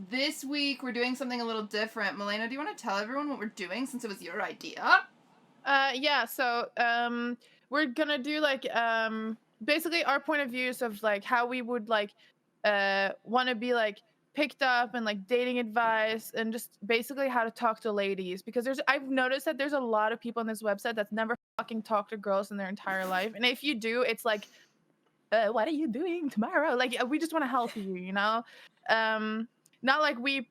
this week we're doing something a little different. Malena, do you want to tell everyone what we're doing since it was your idea? Yeah, so we're gonna do like basically our point of views of like how we would like want to be like picked up and like dating advice and just basically how to talk to ladies, because I've noticed that there's a lot of people on this website that's never fucking talked to girls in their entire life, and if you do, it's like what are you doing tomorrow? Like we just want to help you, you know. Not like we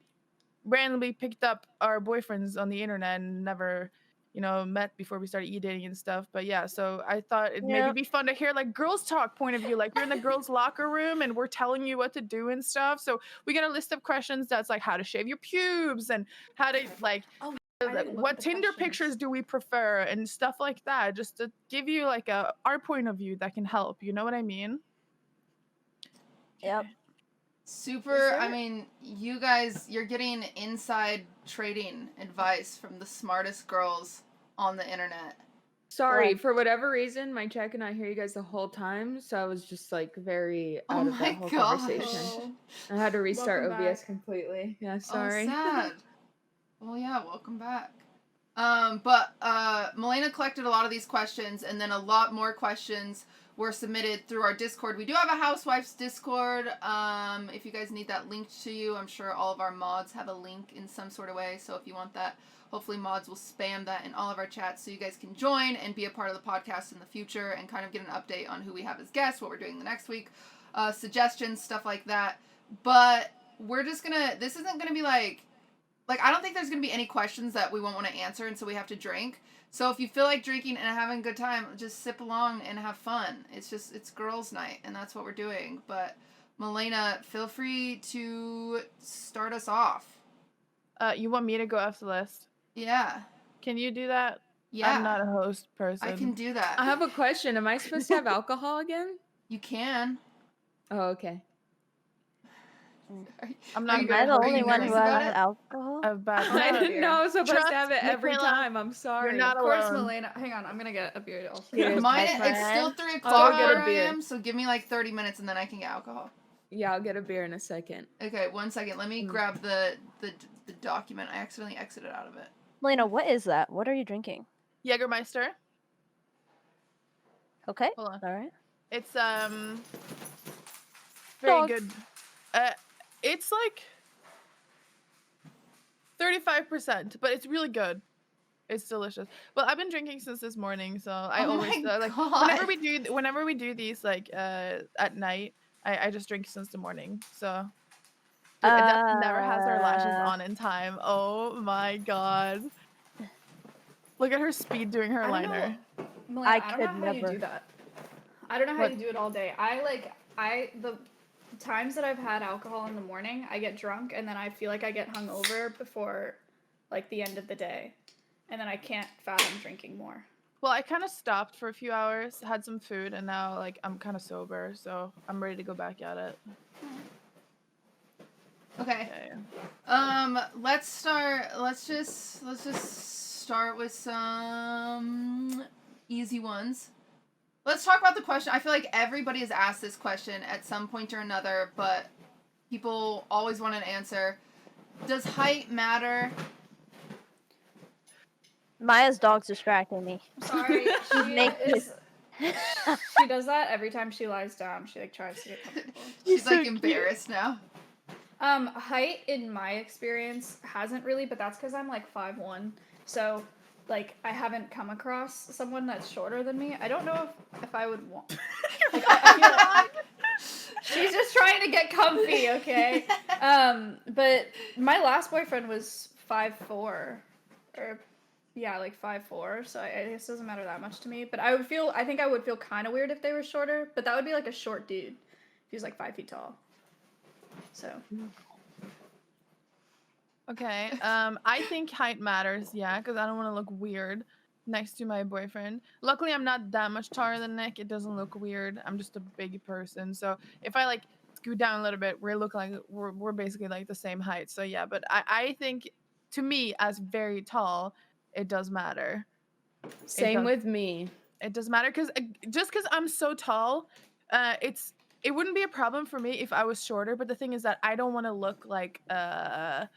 randomly picked up our boyfriends on the internet and never, you know, met before we started e-dating and stuff. But yeah, so I thought it'd maybe be fun to hear like girls talk point of view. Like we're in the girls' locker room and we're telling you what to do and stuff. So we got a list of questions that's like how to shave your pubes and how to like what Tinder pictures do we prefer and stuff like that, just to give you like our point of view that can help. You know what I mean? Yep. Super. I mean, you guys, you're getting inside trading advice from the smartest girls on the internet. Sorry, for whatever reason, my chat could not hear you guys the whole time, so I was just like very out of that whole conversation. I had to restart OBS completely. Yeah, sorry. Oh, sad. Well, yeah, welcome back. But Malena collected a lot of these questions, and then a lot more questions were submitted through our Discord. We do have a Housewives Discord. If you guys need that linked to you, I'm sure all of our mods have a link in some sort of way. So if you want that, hopefully mods will spam that in all of our chats so you guys can join and be a part of the podcast in the future and kind of get an update on who we have as guests, what we're doing the next week, suggestions, stuff like that. But we're just gonna, this isn't gonna be like, I don't think there's going to be any questions that we won't want to answer, and so we have to drink. So if you feel like drinking and having a good time, just sip along and have fun. It's girls' night, and that's what we're doing. But Malena, feel free to start us off. You want me to go off the list? Yeah. Can you do that? Yeah. I'm not a host person. I can do that. I have a question. Am I supposed to have alcohol again? You can. Oh, okay. I'm not. Am I the only one who has alcohol? I didn't know I was supposed to have it every time. I'm sorry. You're not of course, alone. Malena. Hang on, I'm gonna get a beer. Mine, it's still 3 o'clock where I am, so give me like 30 minutes and then I can get alcohol. Yeah, I'll get a beer in a second. Okay, 1 second. Let me grab the document. I accidentally exited out of it. Malena, what is that? What are you drinking? Jägermeister. Okay. Hold on. All right. It's very good. It's like 35%, but it's really good. It's delicious. Well, I've been drinking since this morning, so I always like whenever we do these like at night, I just drink since the morning. So Adele never has her lashes on in time. Oh my god! Look at her speed doing her liner. Malena, I don't know how you do that. I don't know how you do it all day. The times that I've had alcohol in the morning, I get drunk and then I feel like I get hungover before like the end of the day, and then I can't fathom drinking more. Well, I kind of stopped for a few hours, had some food, and now like I'm kind of sober, so I'm ready to go back at it. Okay. Let's just start with some easy ones. Let's talk about the question. I feel like everybody has asked this question at some point or another, but people always want an answer. Does height matter? Maya's dog's distracting me. Sorry, she does that every time she lies down. She like tries to get comfortable. She's like embarrassed now. Height in my experience hasn't really, but that's because I'm like 5'1", so like I haven't come across someone that's shorter than me. I don't know if I would want. Like, I feel like she's just trying to get comfy, okay? But my last boyfriend was 5'4", or yeah, like 5'4", so I guess it doesn't matter that much to me. But I think I would feel kind of weird if they were shorter, but that would be like a short dude if he was like 5 feet tall. So. Okay. I think height matters, yeah, because I don't want to look weird next to my boyfriend. Luckily, I'm not that much taller than Nick. It doesn't look weird. I'm just a big person. So if I like scoot down a little bit, we're basically like the same height. So yeah, but I think to me as very tall, it does matter. Same with me. It does matter because just because I'm so tall, it's it wouldn't be a problem for me if I was shorter, but the thing is that I don't want to look like the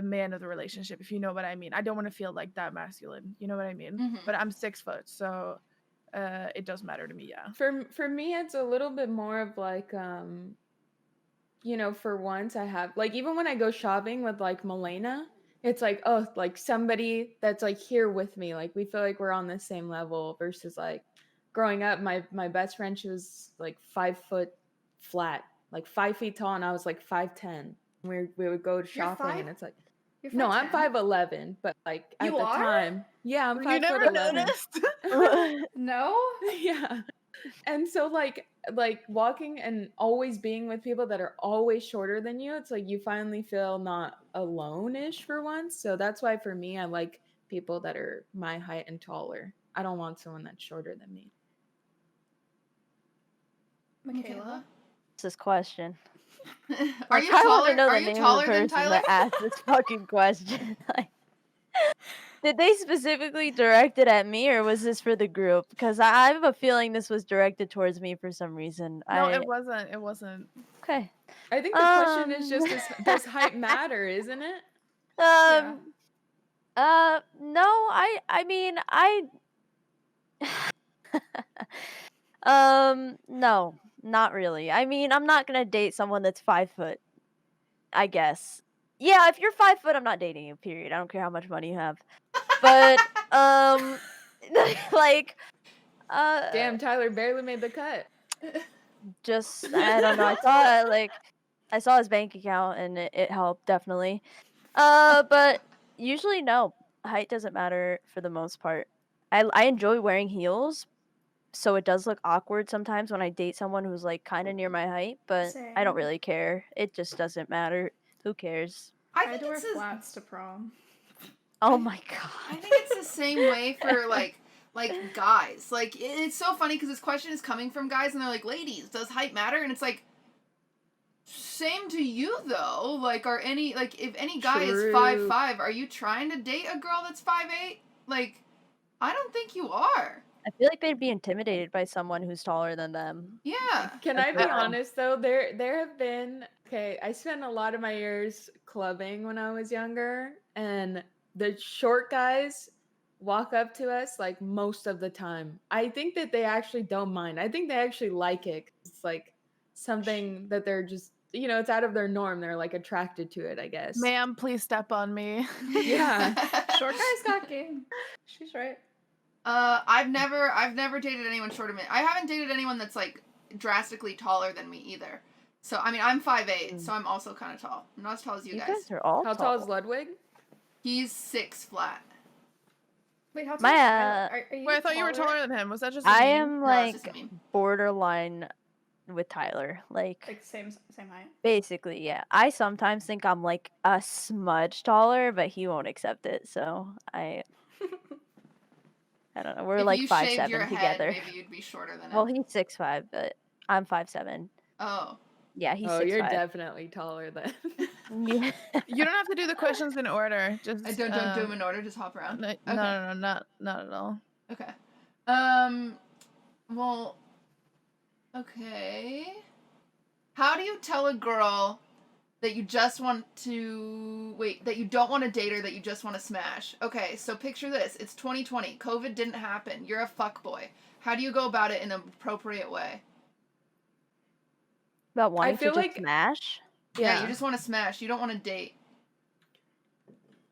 man of the relationship, if you know what I mean. I don't want to feel like that masculine. You know what I mean? Mhm. But I'm 6 foot, so it does matter to me, yeah. For me, it's a little bit more of like, you know, for once I have like, even when I go shopping with like Malena, it's like, oh, like somebody that's like here with me. Like we feel like we're on the same level versus like growing up, my best friend, she was like 5 foot flat, like 5 feet tall, and I was like 5'10". We would go shopping, five- and it's like, You're no, I'm 5'10"? 5'11", but like at You the are? time, yeah, I'm You 5'11". never noticed? No? Yeah. And so like walking and always being with people that are always shorter than you, it's like you finally feel not alone-ish for once. So that's why for me, I like people that are my height and taller. I don't want someone that's shorter than me. Macaiyla? What's this question? Are Like, you I want to taller? know Are the you name of taller the than person Tyler? that asked this fucking question. Like, did they specifically direct it at me, or was this for the group? Because I have a feeling this was directed towards me for some reason. No, it wasn't. It wasn't. Okay. I think the question is just, does height matter, isn't it? Yeah. No, I mean, no, not really. I mean, I'm not gonna date someone that's 5 foot, I guess. Yeah, if you're 5 foot, I'm not dating you, period. I don't care how much money you have. But, like, Damn, Tyler barely made the cut. just, I don't know. I saw his bank account and it helped, definitely. But usually, no. Height doesn't matter for the most part. I enjoy wearing heels, so it does look awkward sometimes when I date someone who's like kind of near my height, but I don't Same. really care. It just doesn't matter. Who cares? I I had think to wear it's the, flats to prom. Oh I- my I god. think it's the same way for like guys. Like it's so funny because this question is coming from guys and they're like, "Ladies, does height matter?" And it's like, same to you though. Like, are any like if any guy is True. 5'5", are you trying to date a girl that's 5'8"? Like, I don't think you are. I feel like they'd be intimidated by someone who's taller than them. Yeah. Can Like, I be wow. honest though? There have been, okay, I spent a lot of my years clubbing when I was younger, and the short guys walk up to us like most of the time. I think that they actually don't mind. I think they actually like it. 'Cause it's like something that they're just, you know, it's out of their norm. They're like attracted to it, I guess. Ma'am, please step on me. Yeah. Short guys got game. She's right. I've never dated anyone shorter than me. I haven't dated anyone that's like drastically taller than me either. So I mean, I'm 5'8", so I'm also kind of tall. I'm not as tall as you You guys. guys are all How tall is Ludwig? He's 6 flat. Wait, how tall My, is Tyler? Are you Wait, I thought you were taller than him. Was that just a I meme? am No, it's just like a meme. borderline with Tyler. Like same height? basically, yeah. I sometimes think I'm like a smudge taller, but he won't accept it. So I don't know. We're If like you 5'7" shaved your head, together. maybe you'd be shorter than him. Well, he's 6'5", but I'm 5'7". Oh. Yeah, he's Oh, 6'5". you're definitely taller than. Yeah. You don't have to do the questions in order. Just I don't do them in order. Just hop around. No, Okay. no, not at all. Okay. Well. Okay. How do you tell a girl that you just want to that you don't want to date her, that you just want to smash? Okay, so picture this. It's 2020. COVID didn't happen. You're a fuckboy. How do you go about it in an appropriate way? About wanting feel to just like- smash? Yeah, you just want to smash. You don't want to date.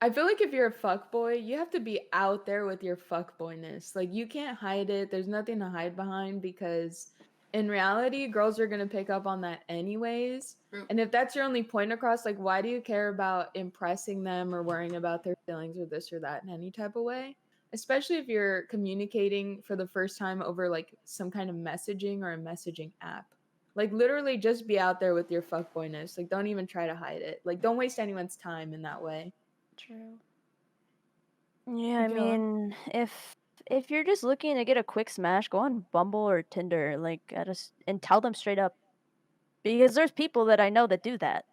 I feel like if you're a fuckboy, you have to be out there with your fuckboyness. Like, you can't hide it. There's nothing to hide behind, because in reality, girls are going to pick up on that anyways. True. And if that's your only point across, like, why do you care about impressing them or worrying about their feelings or this or that in any type of way? Especially if you're communicating for the first time over like some kind of messaging or a messaging app. Like, literally just be out there with your fuckboyness. Like, don't even try to hide it. Like, don't waste anyone's time in that way. True. Yeah, I Macaiyla? mean, if you're just looking to get a quick smash, go on Bumble or Tinder, like and tell them straight up, because there's people that I know that do that.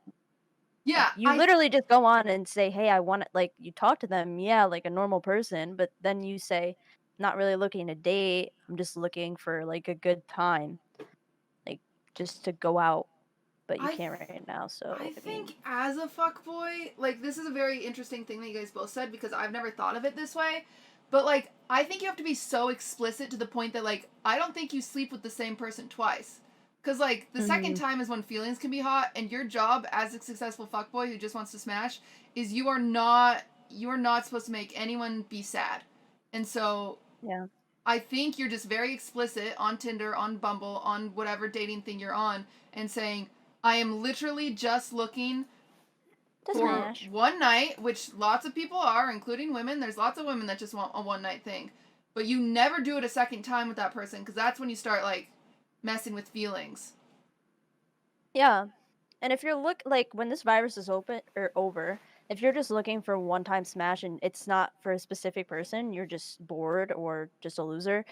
Yeah, You literally just go on and say, "Hey, I want it." Like, you talk to them, yeah, like a normal person, but then you say, not really looking to date. I'm just looking for like a good time, like just to go out. But you I can't right now, so I I mean, think as a fuckboy, like this is a very interesting thing that you guys both said because I've never thought of it this way. But like I think you have to be so explicit to the point that like I don't think you sleep with the same person twice. Cause like the second time is when feelings can be hot, and your job as a successful fuckboy who just wants to smash is you are not supposed to make anyone be sad. And so yeah, I think you're just very explicit on Tinder, on Bumble, on whatever dating thing you're on, and saying, I am literally just looking to for smash. one night, which lots of people are, including women. There's lots of women that just want a one night thing. But you never do it a second time with that person because that's when you start like messing with feelings. Yeah. And if you're like when this virus is open or over, if you're just looking for one time smash and it's not for a specific person, you're just bored or just a loser.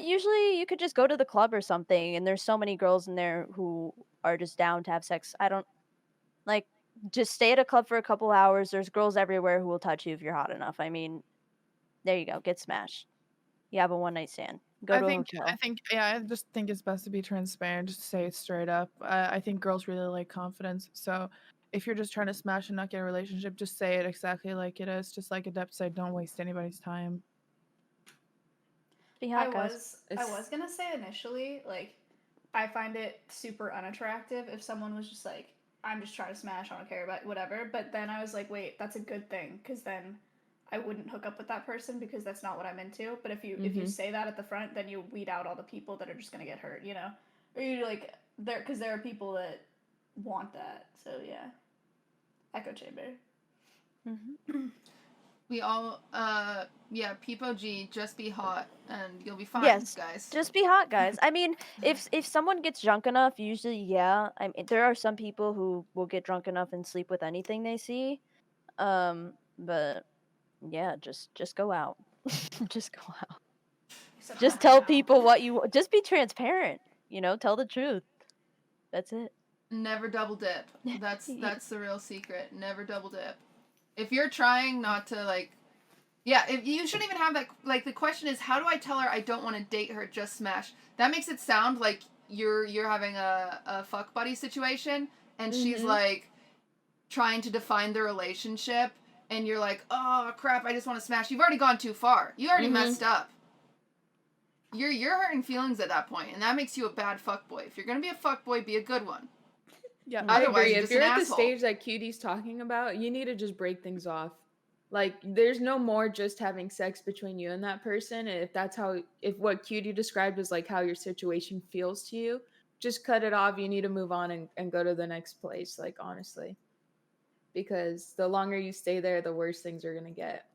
Usually you could just go to the club or something, and there's so many girls in there who are just down to have sex. I don't like just stay at a club for a couple hours. There's girls everywhere who will touch you if you're hot enough. I mean, there you go, get smashed. You have a one night stand. Go to a I hotel. think, yeah, I just think it's best to be transparent, just say it straight up. I think girls really like confidence. So if you're just trying to smash and not get a relationship, just say it exactly like it is. Just like Adept said, don't waste anybody's time. Be I hot, guys. was I was gonna say initially, like, I find it super unattractive if someone was just like, I'm just trying to smash, I don't care about whatever. But then I was like, wait, that's a good thing, because then I wouldn't hook up with that person because that's not what I'm into. But if you say that at the front, then you weed out all the people that are just gonna get hurt, you know? Or you like there because there are people that want that. So yeah, echo chamber. We all, yeah, Peepo G, just be hot and you'll be fine, Yes, guys. just be hot, guys. I mean, if someone gets drunk enough, usually, yeah. I mean, there are some people who will get drunk enough and sleep with anything they see. But yeah, just go out. Just go out. Except Just not tell now. people what you. Just be transparent. Tell the truth. That's it. Never double dip. That's Yeah. the real secret. Never double dip. If you're trying not to like, yeah, if you shouldn't even have that. Like the question is, how do I tell her I don't want to date her? Just smash. That makes it sound like you're having a fuck buddy situation, and she's like trying to define the relationship, and you're like, oh crap, I just want to smash. You've already gone too far. You already messed up. You're hurting feelings at that point, and that makes you a bad fuckboy. If you're gonna be a fuckboy, be a good one. Yeah. I Otherwise, agree. you're If just you're an at the asshole. stage that QT's talking about, you need to just break things off. Like, there's no more just having sex between you and that person. And if what QT described is like how your situation feels to you, just cut it off. You need to move on and go to the next place, like, honestly. Because the longer you stay there, the worse things are going to get.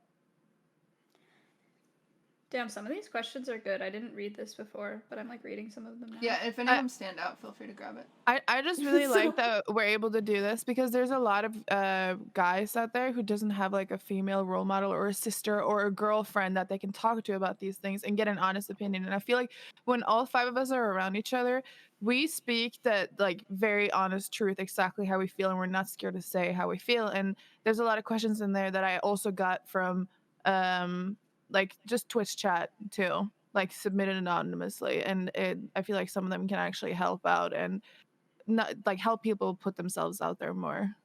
Damn, some of these questions are good. I didn't read this before, but I'm like reading some of them now. Yeah, if any of them stand out, feel free to grab it. I just really like that we're able to do this because there's a lot of guys out there who doesn't have like a female role model or a sister or a girlfriend that they can talk to about these things and get an honest opinion. And I feel like when all five of us are around each other, we speak that like very honest truth, exactly how we feel, and we're not scared to say how we feel. And there's a lot of questions in there that I also got from like just Twitch chat too, like submitted anonymously, and I feel like some of them can actually help out and not like help people put themselves out there more.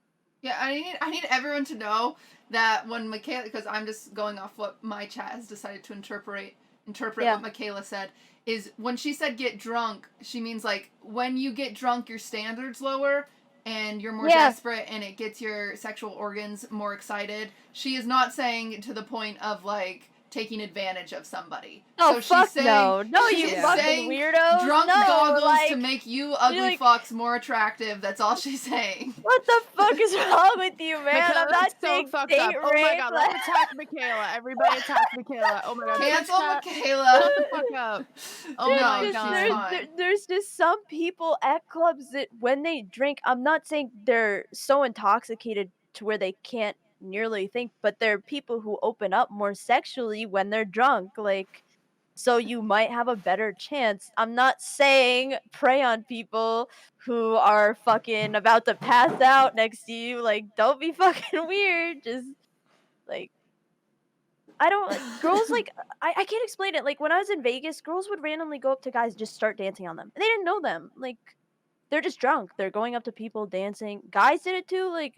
Yeah, I need everyone to know that when Macaiyla, because I'm just going off what my chat has decided to interpret Yeah. what Macaiyla said, is when she said get drunk, she means like when you get drunk, your standards lower and you're more Yeah. desperate and it gets your sexual organs more excited. She is not saying to the point of like taking advantage of somebody. Oh, so fuck she's saying, no. No, you she's fucking saying weirdos. drunk No, goggles like, to make you ugly like- fucks more attractive. That's all she's saying. what the fuck is wrong with you, man? I'm Macaiyla's not so saying fucked date up. Oh my rape. god, let's attack Macaiyla. Everybody attack Macaiyla. Oh my god. Cancel Twitch chat, Macaiyla. shut the fuck up. Oh No, my she's god. fine. There's just some people at clubs that when they drink, I'm not saying they're so intoxicated to where they can't nearly think, but there are people who open up more sexually when they're drunk, like, so you might have a better chance. I'm not saying prey on people who are fucking about to pass out next to you. Like, don't be fucking weird. Just like, I don't girls like I can't explain it. Like when I was in Vegas, girls would randomly go up to guys and just start dancing on them. And they didn't know them. Like they're just drunk. They're going up to people dancing. Guys did it too. Like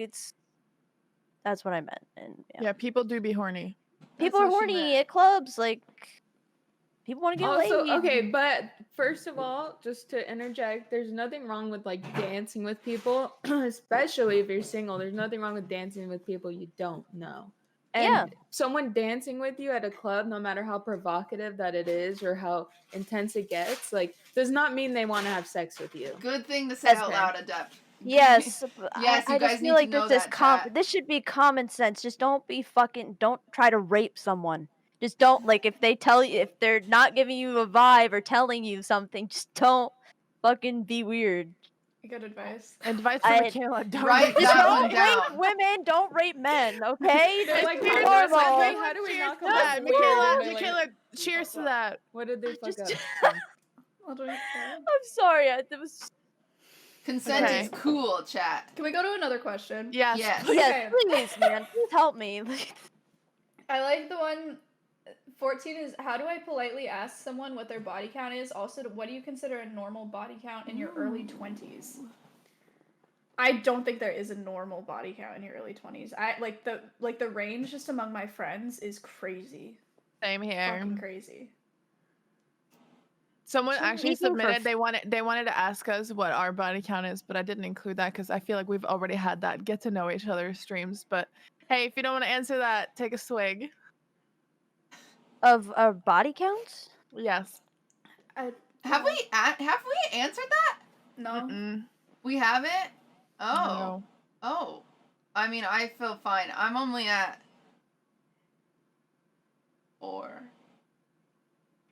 that's what I meant. And yeah. Yeah, people do be horny. People are what she horny meant. at clubs. Like people want to get Also, laid. okay, but first of all, just to interject, there's nothing wrong with like dancing with people, especially if you're single. There's nothing wrong with dancing with people you don't know. And Yeah. someone dancing with you at a club, no matter how provocative that it is or how intense it gets, like does not mean they want to have sex with you. Good thing to say That's out fair. loud, Adept. Yes, but Yes, you I guys just need feel to like know this is that, chat. this should be common sense. Just don't try to rape someone. Just don't like if they tell you if they're not giving you a vibe or telling you something, just don't fucking be weird. Good advice. Advice from I- Macaiyla, don't Write rape Just that someone. one don't rape down. women, don't rape men, okay? They're Just like, be how normal. do we Cheers not to come that, off weird? And they're Macaiyla, like, cheers to that. what did they fuck Just- up? Ludwig, I'm sorry. It was Consent Okay. is cool, chat. Can we go to another question? Yes. Yes. please. yes, Okay. please, man. Please help me. I like the one. 14 is how do I politely ask someone what their body count is? Also, what do you consider a normal body count in your early 20s? I don't think there is a normal body count in your early 20s. I like the range just among my friends is crazy. Same here. Fucking crazy. Someone So actually speaking for submitted they wanted to ask us what our body count is, but I didn't include that because I feel like we've already had that get to know each other's streams. But hey, if you don't want to answer that, take a swig. Of body counts? Yes. Have we answered that? No. Mm-mm. We haven't? Oh. No. Oh. I mean, I feel fine. I'm only at 4.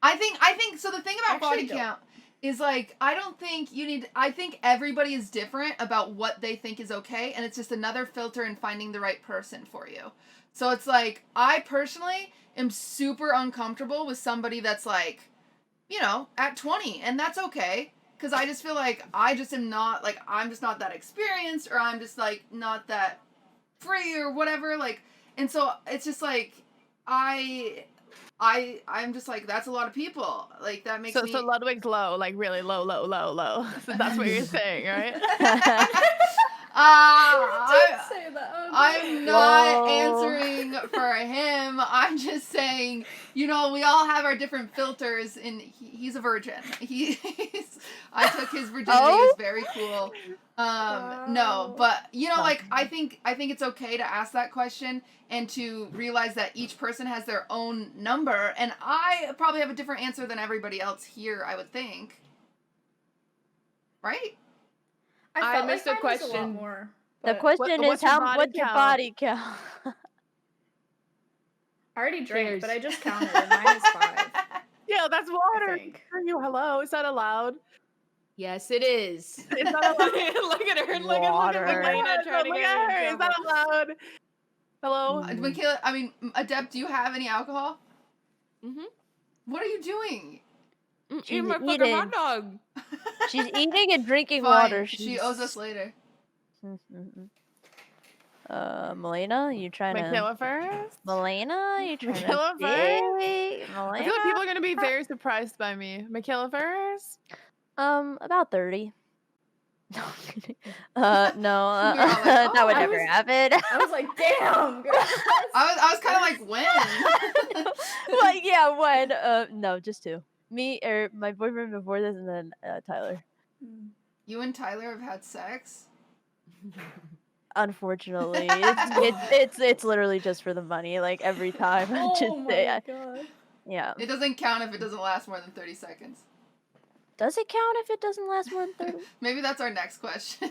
I think so the thing about Actually, body don't. count is like I don't think you need I think everybody is different about what they think is okay, and it's just another filter in finding the right person for you. So it's like I personally am super uncomfortable with somebody that's like, you know, at 20, and that's okay. Because I just feel like I just am not, like, I'm just not that experienced, or I'm just, like, not that free, or whatever, like, and so it's just, like, I'm just, like, that's a lot of people, like, that makes me... So Ludwig's low, like really low. So that's what you're saying, right? Say that. Oh, no. I'm not Whoa. answering for him. I'm just saying, you know, we all have our different filters, and he's a virgin. I took his virginity. It was very cool. No, but you know, like I think it's okay to ask that question and to realize that each person has their own number, and I probably have a different answer than everybody else here. I would think, right? I felt missed like a mine was a lot question. more, The but question what's is your how body what's your count? body count? I already drank, Cheers. but I just counted, and mine is 5. Yeah, that's I water. think. Are you hello? Is that allowed? Yes, it is. Is that allowed? Look at her. Look at Water. Malena trying to Look get at her her. in Is that trouble. allowed? Hello? Macaiyla, I mean, Adept, do you have any alcohol? Mhm. What are you doing? She's Eat my fucking eating. hot dog. She's eating and drinking Fine, water. she owes us later. Malena, you trying to? Macaiyla first? Malena, you trying to? Macaiyla first? date? I Malena? feel like people are going to be very surprised by me. Macaiyla first? About 30. No, I'm kidding. No, We were all like, that "Oh, would I never was- happen. I was like, damn, girl. I was kind of like, when? Well, yeah, when? No, just 2. Me or my boyfriend before this, and then Tyler. You and Tyler have had sex? Unfortunately, it's literally just for the money. Like every time, Oh my god. yeah. It doesn't count if it doesn't last more than 30 seconds. Does it count if it doesn't last more than 30? Maybe that's our next question.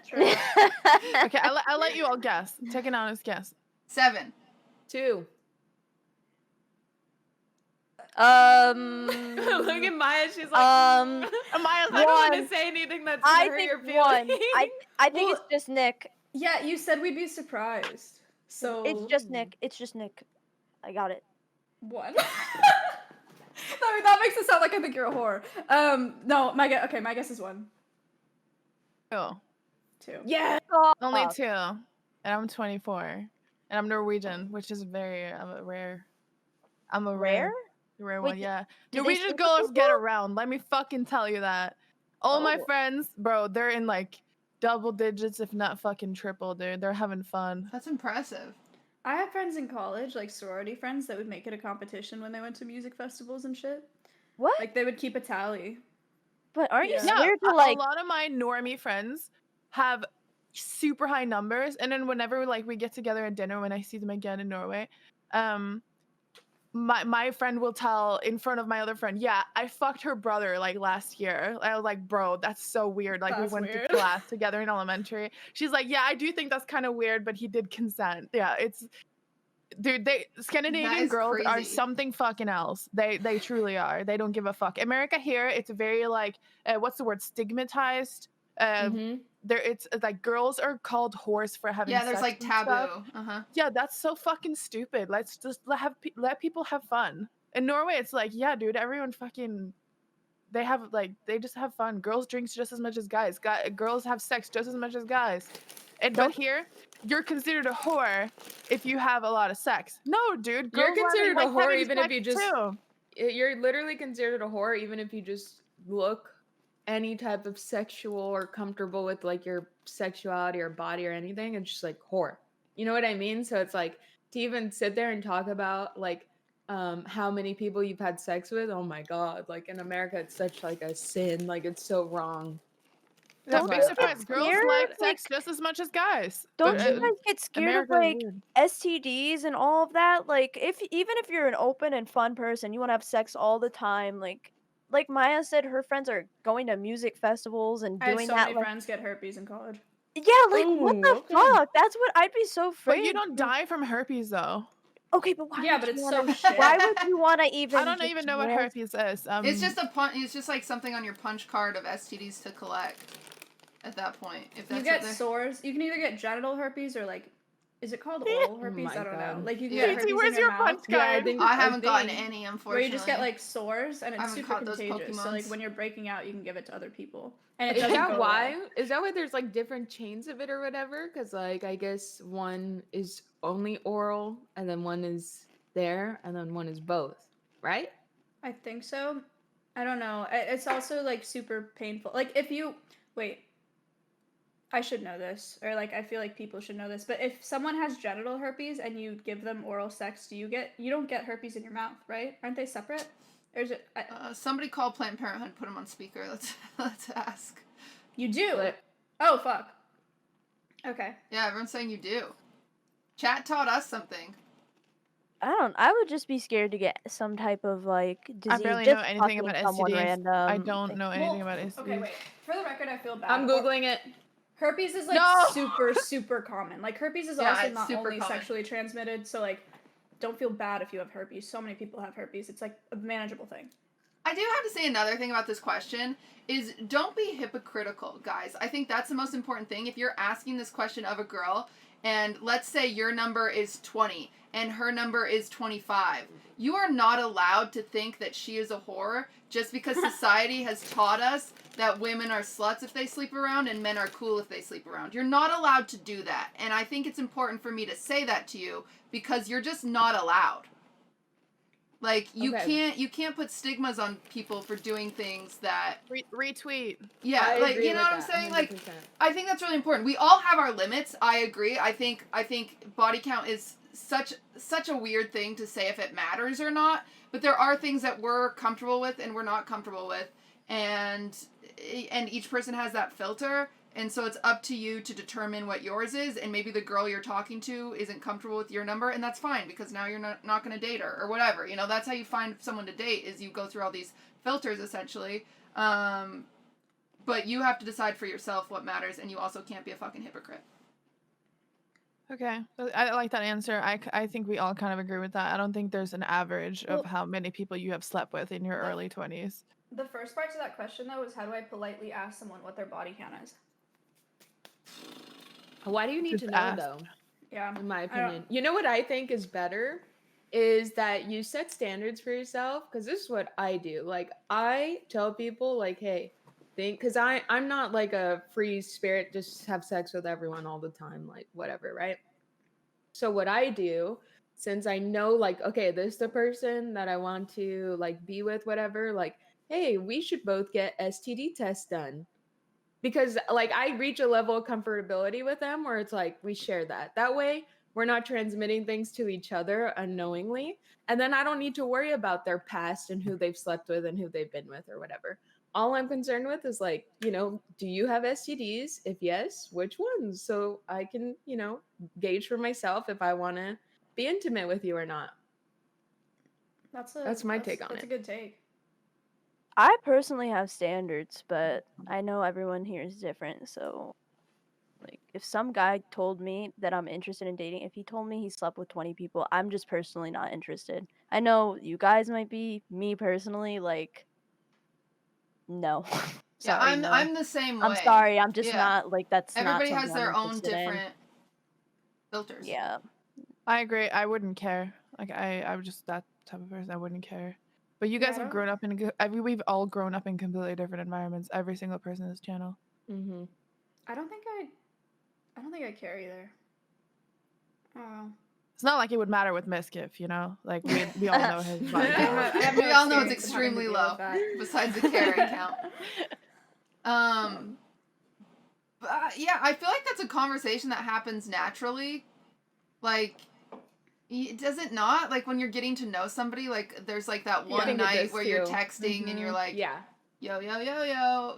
True. Okay, I'll let you all guess. Take an honest guess. 7. 2. Look Look at Maya. She's like, Amaya's I don't want one. to say anything that's I gonna hurt your think 1. feelings. I think Well- it's just Nick. Yeah, you said we'd be surprised. So It's just Nick. It's just Nick. I got it. 1. that makes it sound like I think you're a whore. No, my guess is 1. Cool. 2. Yeah. Only 2. And I'm 24. And I'm Norwegian, which is very rare. I'm a Rare? rare Wait, one. Yeah, do they Norwegian sleep with girls get people? around. Let me fucking tell you that. All my Oh. friends, bro, they're in like double digits, if not fucking triple, dude. They're having fun. That's impressive. I have friends in college, like sorority friends, that would make it a competition when they went to music festivals and shit. What? Like they would keep a tally. But aren't you Yeah. Yeah, scared to a like? lot of my normie friends have super high numbers, and then whenever like we get together at dinner, when I see them again in Norway, my friend will tell in front of my other friend, yeah, I fucked her brother like last year. I was like, bro, that's so weird. Like we That's went weird. to class together in elementary. She's like, yeah, I do think that's kind of weird, but he did consent. Yeah, it's dude, That Scandinavian is girls are crazy. something fucking else. They truly are. They don't give a fuck. America here, it's very like what's the word, stigmatized. Mm-hmm. There it's like girls are called whores for having Yeah, there's sex like and stuff. taboo. Yeah, that's so fucking stupid. Let's just let people have fun. In Norway, it's like, yeah, dude, everyone fucking they just have fun. Girls drink just as much as guys. Girls have sex just as much as guys. And but Don't- here, you're considered a whore if you have a lot of sex. No, dude, You're girls considered a like whore having even if sex you just. too. You're literally considered a whore even if you just look any type of sexual or comfortable with like your sexuality or body or anything. It's just like whore. You know what I mean? So it's like to even sit there and talk about like how many people you've had sex with. Oh my god! Like in America, it's such like a sin. Like it's so wrong. Don't Don't be you But get surprised. Girls scared? like Like, sex just as much as guys. don't you Mhm. guys get scared of America is like weird. STDs and all of that? Like, even if you're an open and fun person, you want to have sex all the time. Like Maya said, her friends are going to music festivals and I had doing so that. many Like, friends get herpes in college. yeah, like what Ooh, the okay. fuck? That's what I'd be so But afraid. you don't die from herpes though. Okay, but why Yeah, would but you it's wanna? so shit. Why would you want to even? I don't just even know what risk- herpes is. It's just it's just like something on your punch card of STDs to collect. At that point, if You that's get what they're... sores. You can either get genital herpes or like, is it called oral herpes? my I don't know. God. Like you can Yeah. get Katie, herpes in where's your your mouth. punch Yeah, I card? think I haven't gotten think- any, unfortunately. Where you just get like sores and I it's haven't super caught those contagious. So like Pokemons. when you're breaking out, you can give it to other people, and it Is doesn't that go why? away. Is that why there's like different chains of it or whatever? Because like I guess one is only oral, and then one is there, and then one is both, right? I think so. I don't know. It's also like super painful. Like if you wait, I should know this, or like I feel like people should know this. But if someone has genital herpes and you give them oral sex, you don't get herpes in your mouth, right? Aren't they separate? Or is it? Somebody call Planned Parenthood, put them on speaker. Let's ask. You do. But Oh fuck. Okay. Yeah, everyone's saying you do. Chat taught us something. I would just be scared to get some type of like disease. I barely just know anything fucking about someone STDs. random. I don't know anything about STDs. Okay, wait. For the record, I feel bad. I'm googling it. Herpes is like No! super common. Like herpes is Yeah, also it's not super only common. sexually transmitted, so like don't feel bad if you have herpes. So many people have herpes. It's like a manageable thing. I do have to say another thing about this question is don't be hypocritical, guys. I think that's the most important thing. If you're asking this question of a girl, and let's say your number is 20 and her number is 25, you are not allowed to think that she is a whore just because society has taught us that women are sluts if they sleep around and men are cool if they sleep around. You're not allowed to do that. And I think it's important for me to say that to you because you're just not allowed. Like you can't put stigmas on people for doing things that Retweet. yeah, I like agree you know with what I'm that, saying? Like 100%. I think that's really important. We all have our limits. I agree. I think body count is such a weird thing to say if it matters or not, but there are things that we're comfortable with and we're not comfortable with, and each person has that filter. And so it's up to you to determine what yours is, and maybe the girl you're talking to isn't comfortable with your number, and that's fine, because now you're not going to date her, or whatever. You know, that's how you find someone to date, is you go through all these filters, essentially. But you have to decide for yourself what matters, and you also can't be a fucking hypocrite. Okay, I like that answer. I think we all kind of agree with that. I don't think there's an average of Well- how many people you have slept with in your early 20s. The first part to that question though is how do I politely ask someone what their body count is? Why do you need Just to know ask. though? Yeah. In my I don't- opinion, you know what I think is better is that you set standards for yourself. Because this is what I do. Like I tell people, like, hey, because I'm not like a free spirit, just have sex with everyone all the time, like whatever, right? So what I do since I know, like, okay, this is the person that I want to like be with, whatever, like, hey, we should both get STD tests done. Because like I reach a level of comfortability with them where it's like we share that. That way we're not transmitting things to each other unknowingly. And then I don't need to worry about their past and who they've slept with and who they've been with or whatever. All I'm concerned with is like, do you have STDs? If yes, which ones? So I can, gauge for myself if I want to be intimate with you or not. That's my take on That's it. a good take. I personally have standards, but I know everyone here is different. So, like, if some guy told me that I'm interested in dating, if he told me he slept with 20 people, I'm just personally not interested. I know you guys might be. Me personally, like, no. Yeah, Sorry, no. I'm the same way. I'm sorry. I'm just Yeah. not like that's Everybody not has something their I'm own interested in. different filters. Yeah. I agree. I wouldn't care. Like I was just that type of person. I wouldn't care. But you Yeah, guys I have don't- grown up in. We've all grown up in completely different environments. Every single person in this channel. Mm-hmm. I don't think I care either. Oh. It's not like it would matter with Miskiff, Like we all know his body count. I have no We all know it's experience of having to extremely deal low, with that. besides the carry count. But, yeah, I feel like that's a conversation that happens naturally. Like, does it not? Like, when you're getting to know somebody, like, there's, like, that I one think it night does where you're too. texting and you're like, Yeah. yo, yo, yo,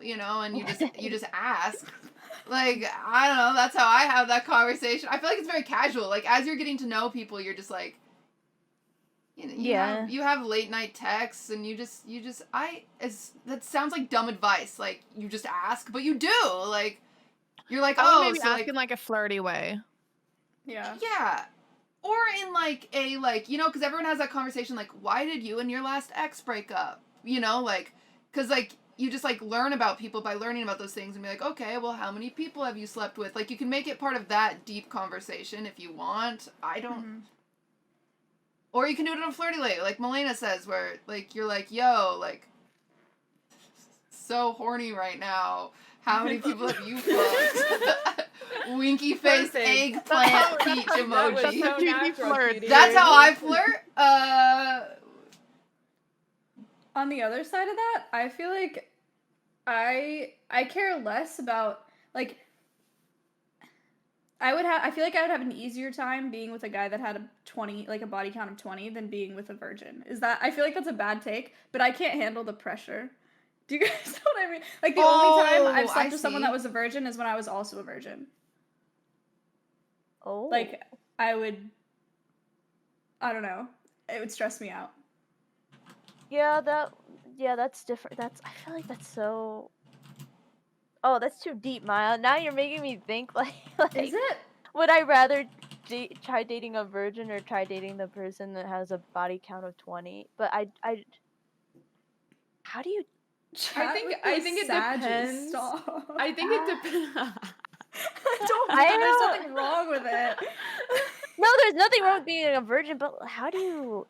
yo, and you just ask. Like, I don't know, that's how I have that conversation. I feel like it's very casual. Like, as you're getting to know people, you're just like, Yeah. you have late night texts and that sounds like dumb advice. Like, you just ask, but you do. Like, you're like, I would oh, maybe so ask in like a flirty way. Yeah. yeah. Or in like a, like, because everyone has that conversation, like, why did you and your last ex break up? Like, because, like, you just, like, learn about people by learning about those things and be like, okay, well, how many people have you slept with? Like, you can make it part of that deep conversation if you want. I don't. Mhm. Or you can do it in a flirty way, like Malena says, where, like, you're like, yo, like, so horny right now. How many people have you fucked? Winky face, Perfect. eggplant, peach That was emoji. so Cutie natural, flirt. cutie. That's how I flirt. On the other side of that, I feel like I care less about, like, I feel like I would have an easier time being with a guy that had a body count of 20 than being with a virgin. I feel like that's a bad take, but I can't handle the pressure. Do you guys know what I mean? Like, the only time I've slept with someone that was a virgin is when I was also a virgin. Oh. Like, I don't know. It would stress me out. Yeah, that's different. I feel like that's so. Oh, that's too deep, Maya. Now you're making me think like Is it? would I rather try dating a virgin or try dating the person that has a body count of 20? But I how do you I think it depends. Stop. I think it depends. There's nothing wrong with it. No, there's nothing wrong with being a virgin, but how do you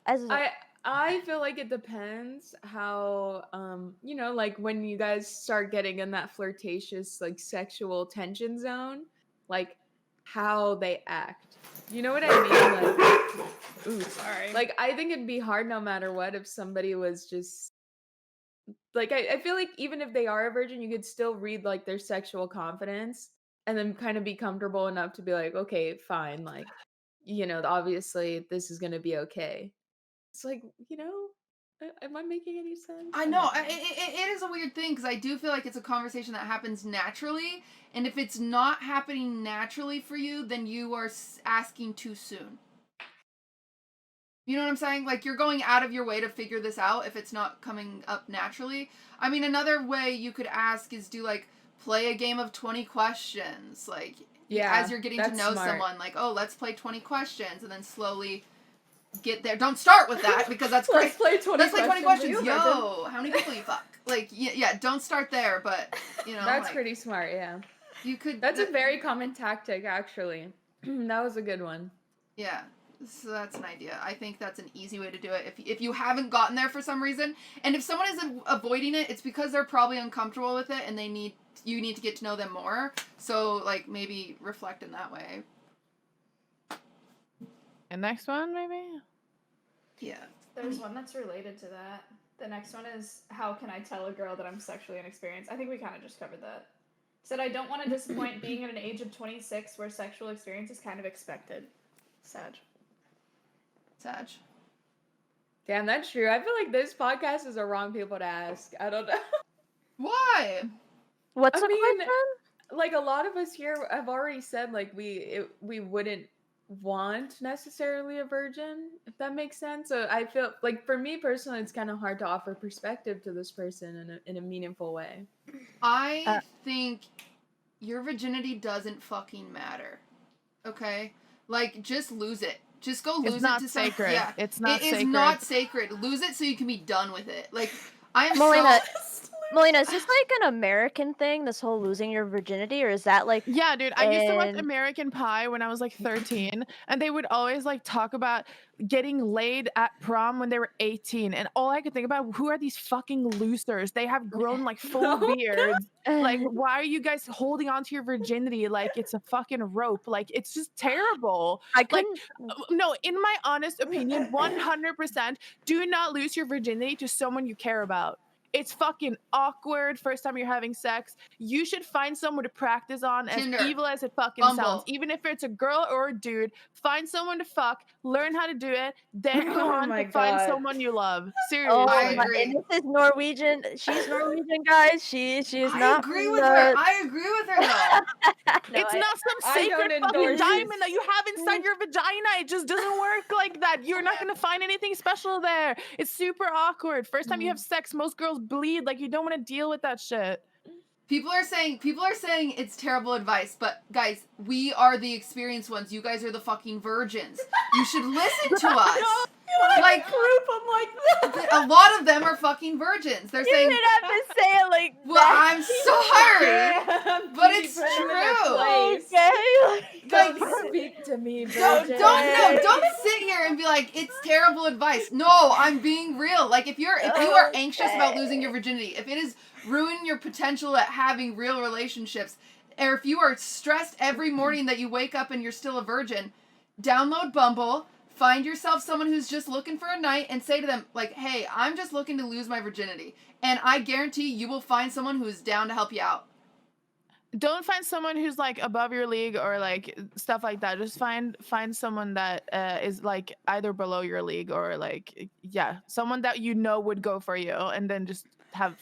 I feel like it depends how like when you guys start getting in that flirtatious like sexual tension zone, like how they act. You know what I mean? Like, ooh, Sorry. like I think it'd be hard no matter what if somebody was just like I feel like even if they are a virgin, you could still read like their sexual confidence and then kind of be comfortable enough to be like, okay, fine, like, obviously this is gonna be okay. It's like, am I making any sense? I know. It is a weird thing because I do feel like it's a conversation that happens naturally. And if it's not happening naturally for you, then you are asking too soon. You know what I'm saying? Like, you're going out of your way to figure this out if it's not coming up naturally. I mean, another way you could ask is play a game of 20 questions. Like, as you're getting to know someone, like, oh, let's play 20 questions and then slowly get there. Don't start with that because that's great. Let's play 20 questions. Yo, how many people you fuck? Like, yeah, don't start there, but, That's like, pretty smart, yeah. You could. That's a very common tactic, actually. That was a good one. Yeah. So that's an idea. I think that's an easy way to do it. If you haven't gotten there for some reason, and if someone is avoiding it, it's because they're probably uncomfortable with it, and you need to get to know them more. So, like, maybe reflect in that way. And next one, maybe? Yeah. There's one that's related to that. The next one is, how can I tell a girl that I'm sexually inexperienced? I think we kind of just covered that. Said, I don't want to disappoint being at an age of 26 where sexual experience is kind of expected. Sag. Damn, that's true. I feel like this podcast is the wrong people to ask. I don't know. Why? What's I the mean, question? like a lot of us here have already said like we wouldn't want necessarily a virgin, if that makes sense. So I feel like for me personally, it's kind of hard to offer perspective to this person in a meaningful way. I think your virginity doesn't fucking matter. Okay? Like, just lose it. Just go lose It's not it to sacred. some. Yeah, It's not it is sacred. not sacred. Lose it so you can be done with it. Like, I am Malena, so. Malena, is this like an American thing, this whole losing your virginity, or is that like Yeah, dude, I used to watch in- American Pie when I was like 13, and they would always like talk about getting laid at prom when they were 18, and all I could think about, who are these fucking losers? They have grown like full beards. Like, why are you guys holding on to your virginity like it's a fucking rope? Like, it's just terrible. I Like, couldn't no, in my honest opinion, 100%, do not lose your virginity to someone you care about. It's fucking awkward first time you're having sex. You should find someone to practice on, as Tinder, evil as it fucking Bumble. sounds. Even if it's a girl or a dude, find someone to fuck, learn how to do it, then go Oh on my to find God. someone you love. Seriously. Oh I my, agree. and this is Norwegian. She's Norwegian, guys. She is I not agree from with the... her. I agree with her though. No, It's I- not some I sacred don't fucking endorse diamond this. that you have inside your vagina. It just doesn't work like that. You're not gonna find anything special there. It's super awkward. First time you have sex, most girls bleed. Like, you don't want to deal with that shit. People are saying it's terrible advice, but guys, we are the experienced ones. You guys are the fucking virgins. You should listen to us. Like, group, I'm like, a lot of them are fucking virgins. They're you saying, didn't have to say it like well, that. I'm sorry. But it's true. Okay. Don't speak to me, Don't sit here and be like, it's terrible advice. No, I'm being real. Like, if you are anxious about losing your virginity, if it is ruining your potential at having real relationships, or if you are stressed every morning that you wake up and you're still a virgin, download Bumble, find yourself someone who's just looking for a night, and say to them, like, hey, I'm just looking to lose my virginity. And I guarantee you will find someone who is down to help you out. Don't find someone who's like above your league or like stuff like that. Just find someone that is like either below your league or like, yeah, someone that you know would go for you, and then just have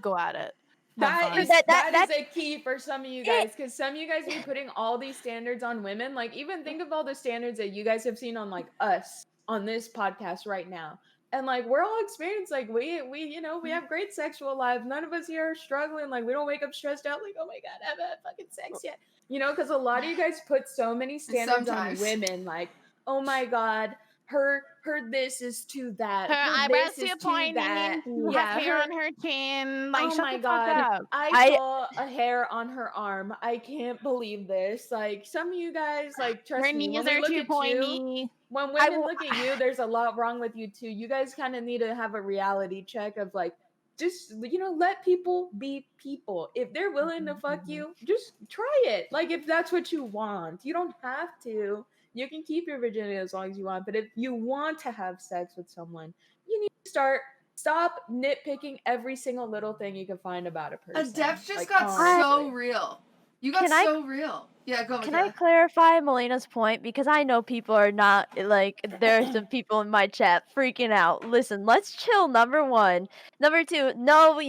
go at it. That is That- a key for some of you guys, because some of you guys be putting all these standards on women. Like, even think of all the standards that you guys have seen on like us on this podcast right now. And like, we're all experienced. Like, we we have great sexual lives. None of us here are struggling. Like, we don't wake up stressed out like, oh my God, I haven't had fucking sex yet. Because a lot of you guys put so many standards on women. Like, oh my God, her this is to that. Her eyebrows this is too to pointy. that. Yeah, hair on her chin. Like, oh shut my the fuck God, up. I saw a hair on her arm. I can't believe this. Like, some of you guys, like, trust Her me, knees when we are look too at you, pointy. when women look at you, there's a lot wrong with you too. You guys kind of need to have a reality check of like, just let people be people. If they're willing to fuck you, just try it. Like, if that's what you want, you don't have to. You can keep your virginity as long as you want. But if you want to have sex with someone, you need to stop nitpicking every single little thing you can find about a person. Adept just Like, got honestly. so real. You got so real. Yeah, go. Can I clarify Malena's point? Because I know people are not, like, there are some people in my chat freaking out. Listen, let's chill, number one. Number two, no,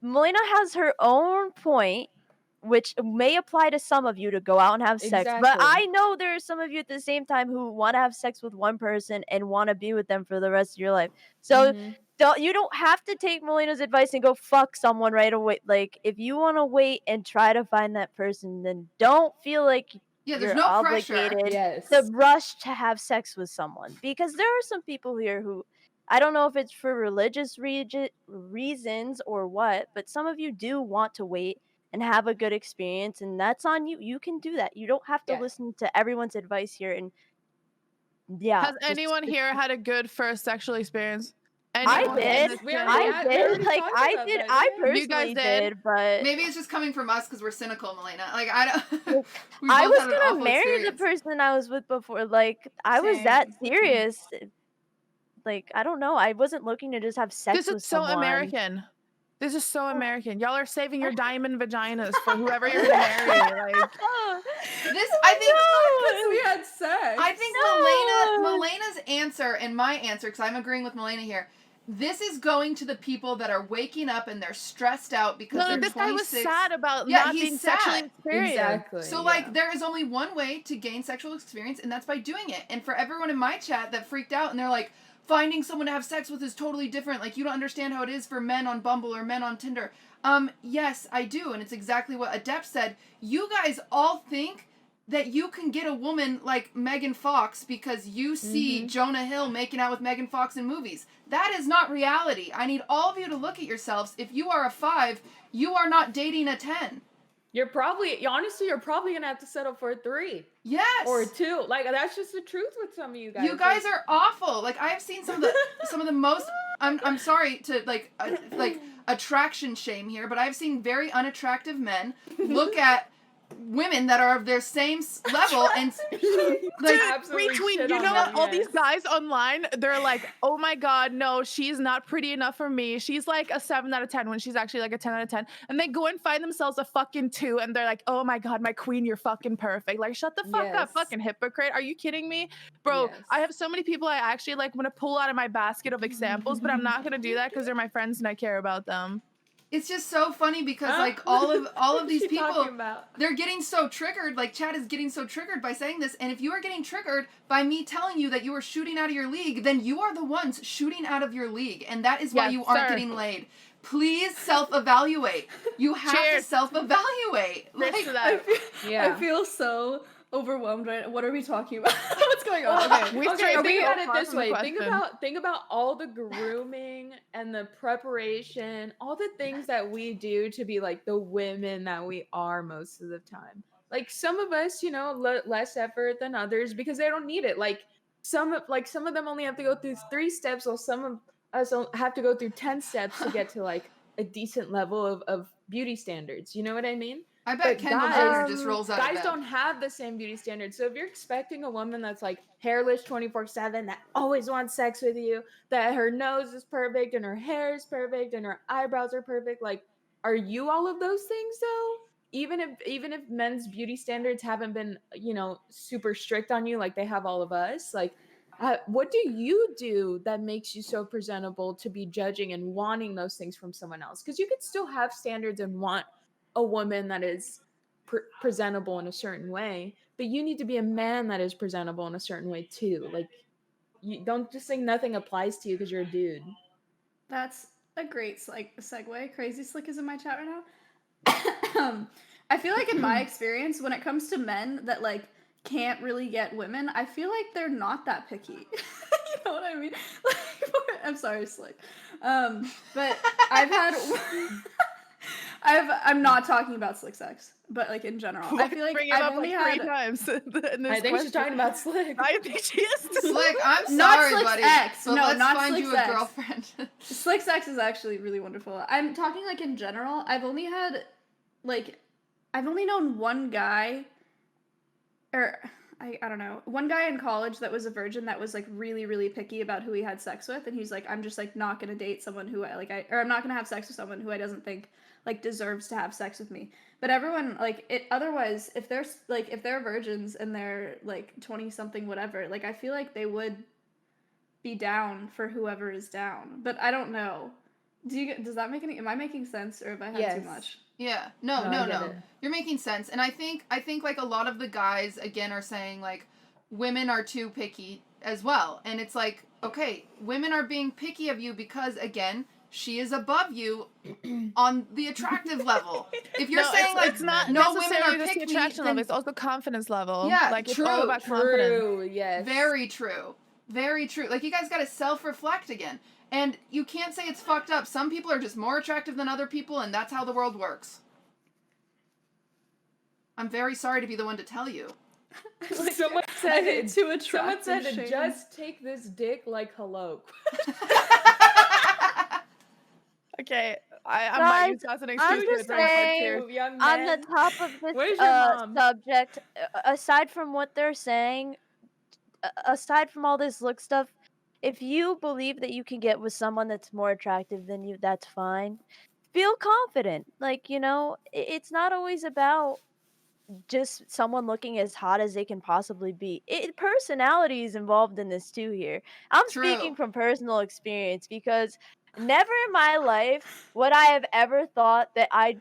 Malena has her own point, which may apply to some of you to go out and have sex. But Exactly. I know there are some of you at the same time who want to have sex with one person and want to be with them for the rest of your life. So you don't have to take Malena's advice and go fuck someone right away. Like, if you want to wait and try to find that person, then don't feel like there's you're no obligated pressure. to rush to have sex with someone. Because there are some people here who, I don't know if it's for religious reasons or what, but some of you do want to wait and have a good experience, and that's on you. You can do that. You don't have to listen to everyone's advice here. And Has anyone here had a good first sexual experience? I Anyone in did. this We channel- already I had- we did. already Like talked I about did. that, I yeah. personally You guys did? but Maybe it's just coming from us because we're cynical, Malena. Like I don't. Like, we I both was had an gonna awful marry experience. the person I was with before. Like I was that Same. serious. Like I don't know. I wasn't looking to just have sex This is with so someone. American. This is so American. Y'all are saving your diamond vaginas for whoever you're gonna marry. Like, This I think. Because we had sex. I think No. Malena's answer and my answer, because I'm agreeing with Malena here. This is going to the people that are waking up and they're stressed out because no, they're this guy was 26. sad about Yeah, not he's being sexually sad. experienced. Exactly. So yeah. like there is only one way to gain sexual experience, and that's by doing it. And for everyone in my chat that freaked out and they're like, finding someone to have sex with is totally different. Like you don't understand how it is for men on Bumble or men on Tinder. Yes, I do, and it's exactly what Adept said. You guys all think that you can get a woman like Megan Fox because you see Jonah Hill making out with Megan Fox in movies. That is not reality. I need all of you to look at yourselves. If you are a 5, you are not dating a 10. You're probably gonna have to settle for a 3 Yes. or a 2. Like that's just the truth with some of you guys. You guys are awful. Like I have seen some of the most. I'm sorry to like attraction shame here, but I've seen very unattractive men look at women that are of their same level and like absolutely Retweet. shit You on know them, what? All these yes. guys online, they're like, "Oh my god, no, she's not pretty enough for me. She's like a 7 out of 10 when she's actually like a 10 out of 10." And they go and find themselves a fucking 2, and they're like, "Oh my god, my queen, you're fucking perfect." Like, shut the fuck up, Yes. fucking hypocrite. Are you kidding me, bro? Yes. I have so many people I actually like want to pull out of my basket of examples, but I'm not gonna do that because they're my friends and I care about them. it's just so funny because Huh? like all of What's these she people talking about? they're getting so triggered, like Chad is getting so triggered by saying this, and if you are getting triggered by me telling you that you are shooting out of your league, then you are the ones shooting out of your league, and that is why Yes, you aren't sir. getting laid. Please self-evaluate. You have Cheers. to self-evaluate. Cheers Like, to that. Yeah. I feel so overwhelmed right now. What are we talking about? What's going on? Okay. We Okay, strayed think so about it far this from the way. Think question. about all the grooming and the preparation, all the things that we do to be like the women that we are most of the time. Like some of us, less effort than others because they don't need it. Like some of them only have to go through 3 steps, while some of us have to go through 10 steps to get to like a decent level of beauty standards. You know what I mean? I bet But Kendall guys- Jenner just rolls out of Guys bed. don't have the same beauty standards. So if you're expecting a woman that's like hairless 24/7, that always wants sex with you, that her nose is perfect and her hair is perfect and her eyebrows are perfect, like, are you all of those things though? Even if men's beauty standards haven't been, super strict on you like they have all of us, like what do you do that makes you so presentable to be judging and wanting those things from someone else? Because you could still have standards and want a woman that is presentable in a certain way, but you need to be a man that is presentable in a certain way too. Like, you don't just think nothing applies to you because you're a dude. That's a great segue. Crazy Slick is in my chat right now. I feel like in my experience, when it comes to men that like can't really get women, I feel like they're not that picky. You know what I mean? Like, I'm sorry, Slick. But I've had I'm not talking about Slick sex, but like in general. I feel like Bring it I've up only like 3 had times in this I think she's question. talking about Slick. I think she is. Slick, I'm Not sorry, Slick's buddy. ex. But No, let's not find Slick's you a ex. girlfriend. Slick sex is actually really wonderful. I'm talking like in general. I've only known one guy, or I don't know, one guy in college that was a virgin that was like really, really picky about who he had sex with, and he's like, I'm just like not gonna date someone who I'm not gonna have sex with someone who I doesn't think like deserves to have sex with me. But everyone like it. Otherwise, if they're virgins and they're like 20 something whatever, like I feel like they would be down for whoever is down. But I don't know. Does that make any? Am I making sense, or have I had Yes. too much? Yeah. No, I No. get it. You're making sense. And I think like a lot of the guys again are saying like women are too picky as well. And it's like, okay, women are being picky of you because again, she is above you on the attractive level. If you're saying like it's not no women necessarily are just the picky, attraction then level, it's also confidence level. Yeah, like it's all about confidence. True, yes. very true. Very true. Like you guys got to self-reflect again. And you can't say it's fucked up. Some people are just more attractive than other people, and that's how the world works. I'm very sorry to be the one to tell you. Someone said it. Too attractive. Someone said shame. just take this dick like hello. Okay, I might use Guys, that as an I'm excuse to just drink my saying, tears. young on the man. top of this Where's your mom? subject, aside from what they're saying, aside from all this look stuff, if you believe that you can get with someone that's more attractive than you, that's fine. Feel confident. Like, it's not always about just someone looking as hot as they can possibly be. Personality is involved in this too here. I'm speaking True. from personal experience because never in my life would I have ever thought that I'd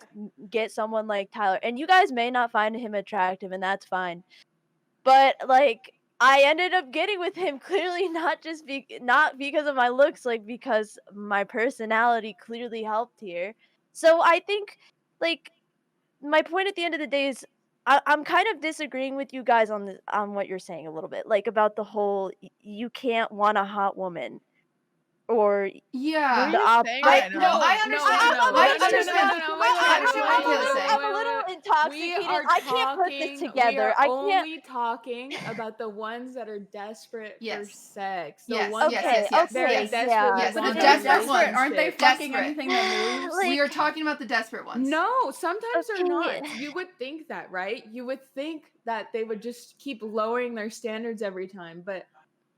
get someone like Tyler. And you guys may not find him attractive, and that's fine. But like I ended up getting with him clearly not because of my looks, like because my personality clearly helped here. So I think like my point at the end of the day is I'm kind of disagreeing with you guys on what you're saying a little bit, like about the whole you can't want a hot woman or Yeah. What are the you op- saying I right no, now? I understand. I understand. I understand what Macaiyla's saying. I'm a little We intoxicated. are I can't put this talking. We together. are I can't. only talking about the ones that are desperate for Yes. sex. The Yes, ones yes, Okay, yes, that are okay, yes. desperate. yeah. Yes, But the if want a they're desperate ones. desperate, aren't they relationship. fucking Desperate. anything that moves? Like, We are talking about the desperate ones. No, sometimes they're not. Okay. You would think that, right? You would think that they would just keep lowering their standards every time, but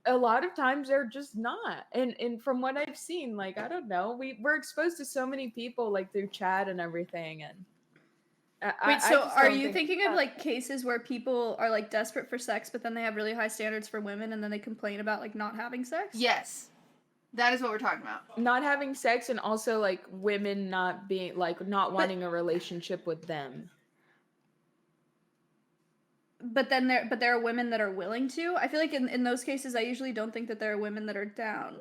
a lot of times they're just not. And from what I've seen, like I don't know, we're exposed to so many people like through chat and everything, and Wait, I so just are don't you think- thinking of like cases where people are like desperate for sex, but then they have really high standards for women, and then they complain about like not having sex? Yes. That is what we're talking about. not having sex, and also like women not being like not wanting a relationship with them? But then there are women that are willing to. I feel like in those cases, I usually don't think that there are women that are down.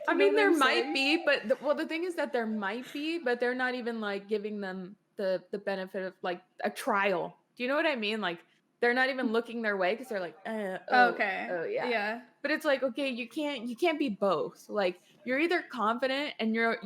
I mean, there might be, but the thing is that there might be, but they're not even like giving them the benefit of like a trial. Do you know what I mean? Like they're not even looking their way because they're like, Okay. oh yeah. Yeah. But it's like, okay, you can't be both. Like you're either confident and you're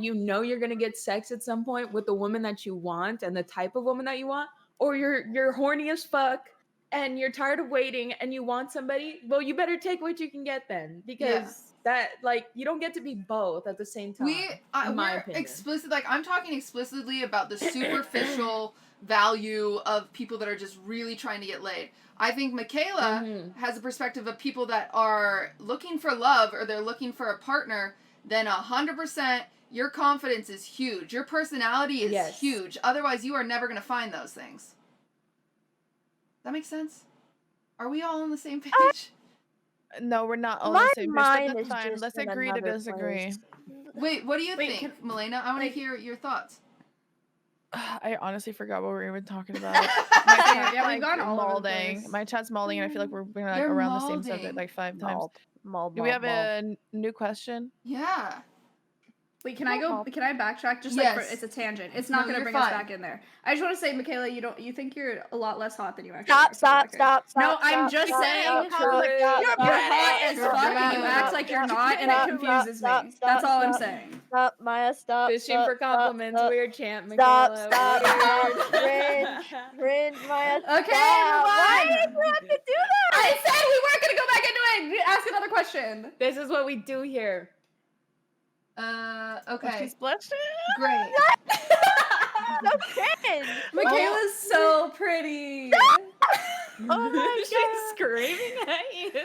gonna get sex at some point with the woman that you want and the type of woman that you want, or you're horny as fuck and you're tired of waiting and you want somebody. Well, you better take what you can get then, because that like you don't get to be both at the same time. in my We're opinion. explicit. Like I'm talking explicitly about the superficial value of people that are just really trying to get laid. I think Macaiyla has a perspective of people that are looking for love or they're looking for a partner. Then 100%, your confidence is huge. Your personality is huge. Otherwise, you are never going to find those things. That makes sense? Are we all on the same page? No, we're not on my the same page, but mind that's is fine. just Let's in agree to another disagree. place. Wait, what do you Wait, think, Malena? I want to hear your thoughts. I honestly forgot what we were even talking about. Yeah, we've gone all over the molding. place. My chat's molding, and I feel like we're like You're around the same subject molding. like 5 times. Mold, Do we have a new question? Yeah. Wait, can I backtrack? Just like Yes. it's a tangent. It's not No, going to you're bring us fine. back in there. I just want to say, Macaiyla, you think you're a lot less hot than you actually are. Stop. No, I'm stop, just stop, saying. stop, You're stop, stop, hot as You're fuck, and pretty. you act like you're not, and it confuses me. stop, That's all I'm stop. saying. Stop, Maya, stop. Fishing stop, for compliments, stop, weird chant, Stop, Macaiyla. stop. Cringe, Maya. Okay, stop. move Why on. did you have to do that? I said we weren't going to go back into it. Ask another question. This is what we do here. Okay. She's blushing. Great. So cringe. Macaiyla's so pretty. Oh my She's screaming at you.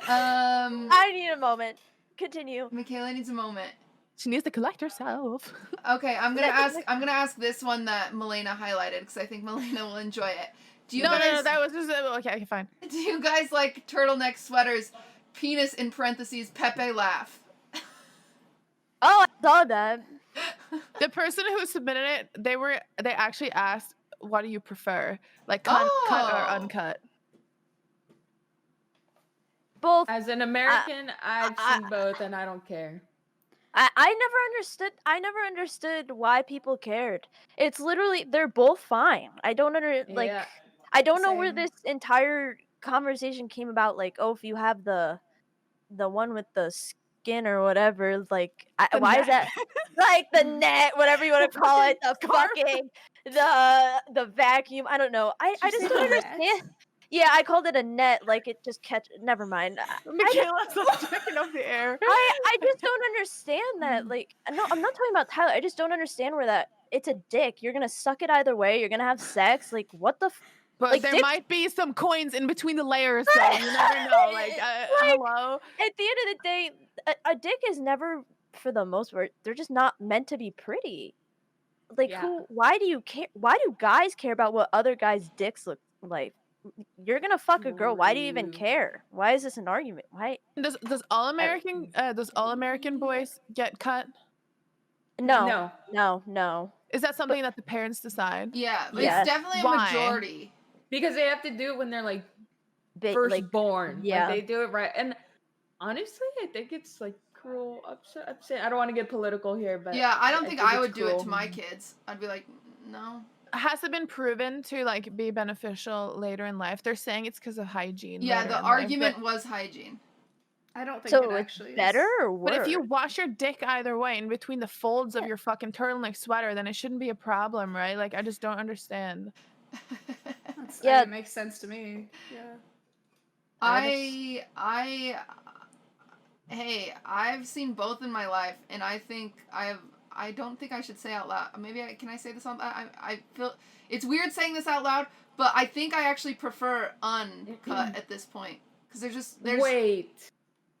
I need a moment. Continue. Macaiyla needs a moment. She needs to collect herself. Okay, I'm gonna ask this one that Malena highlighted because I think Malena will enjoy it. Do you No, guys that was just okay, fine. do you guys like turtleneck sweaters? Penis in parentheses Pepe laugh. Oh, I saw that. The person who submitted it, they actually asked, "What do you prefer, like cut or Oh. uncut?" Both. As an American, I've seen both, and I don't care. I never understood why people cared. It's literally they're both fine. I don't Yeah. I don't know where Same. this entire conversation came about. Like, oh, if you have the one with the skin or whatever, like, why is that like the net, whatever you want to call it, the fucking the vacuum? I don't know. I just don't understand. Yeah, I called it a net, like it just catch. Never mind. Macaiyla's like checking up the air. I just don't understand that. Like, no, I'm not talking about Tyler. I just don't understand where that it's a dick. You're gonna suck it either way. You're gonna have sex. Like, what the? But Like, there dicks- might be some coins in between the layers, though. You never know. Like, hello. At the end of the day, a dick is never, for the most part, they're just not meant to be pretty. Like, Yeah. who? Why do you care? Why do guys care about what other guys' dicks look like? You're gonna fuck a girl. Why do you even Rude. care? Why is this an argument? Why? Does all American boys get cut? No, no. Is that something that the parents decide? Yeah, but Yeah. it's definitely a Why? majority. Because they have to do it when they're like Like, firstborn. yeah. Like, they do it right. And honestly, I think it's like cruel. Upset. I don't want to get political here, but Yeah, I don't think I it's would do it to cruel. my kids. I'd be like, no. Has it been proven to like be beneficial later in life? They're saying it's because of hygiene. Yeah, later the in life, argument was hygiene. I don't think so it it's actually better is. or worse? But if you wash your dick either way in between the folds of your fucking turtleneck sweater, then it shouldn't be a problem, right? Like, I just don't understand. Yeah. It makes sense to me. Yeah. Hey, I've seen both in my life, and I think I don't think I should say out loud. Maybe can I say this on that? I feel it's weird saying this out loud, but I think I actually prefer uncut at this point because there's Wait.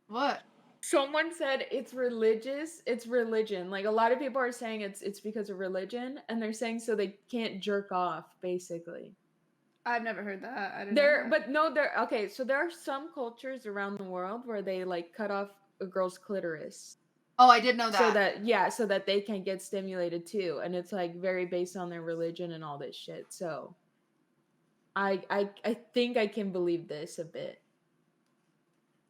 what? Someone said it's religious. It's religion. Like, a lot of people are saying it's because of religion, and they're saying so they can't jerk off, basically. I've never heard that. I didn't know that. Okay, so there are some cultures around the world where they like cut off a girl's clitoris. Oh, I did know that. So that they can get stimulated too, and it's like very based on their religion and all this shit. So I think I can believe this a bit.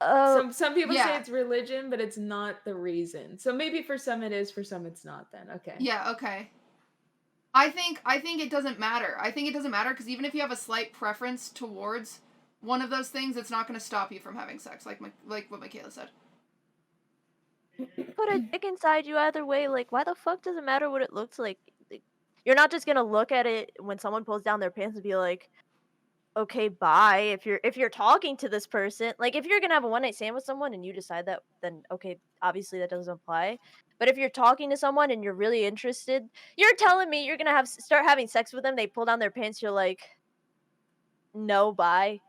Some people say it's religion, but it's not the reason. So maybe for some it is, for some it's not. Then okay. Yeah. Okay. I think it doesn't matter. I think it doesn't matter because even if you have a slight preference towards one of those things, it's not going to stop you from having sex, like what Macaiyla said. Put a dick inside you either way. Like, why the fuck does it matter what it looks like? You're not just gonna look at it when someone pulls down their pants and be like, okay, bye. If you're talking to this person, like if you're gonna have a one night stand with someone and you decide that, then okay, obviously that doesn't apply. But if you're talking to someone and you're really interested, you're telling me you're gonna start having sex with them. They pull down their pants. You're like, no, bye,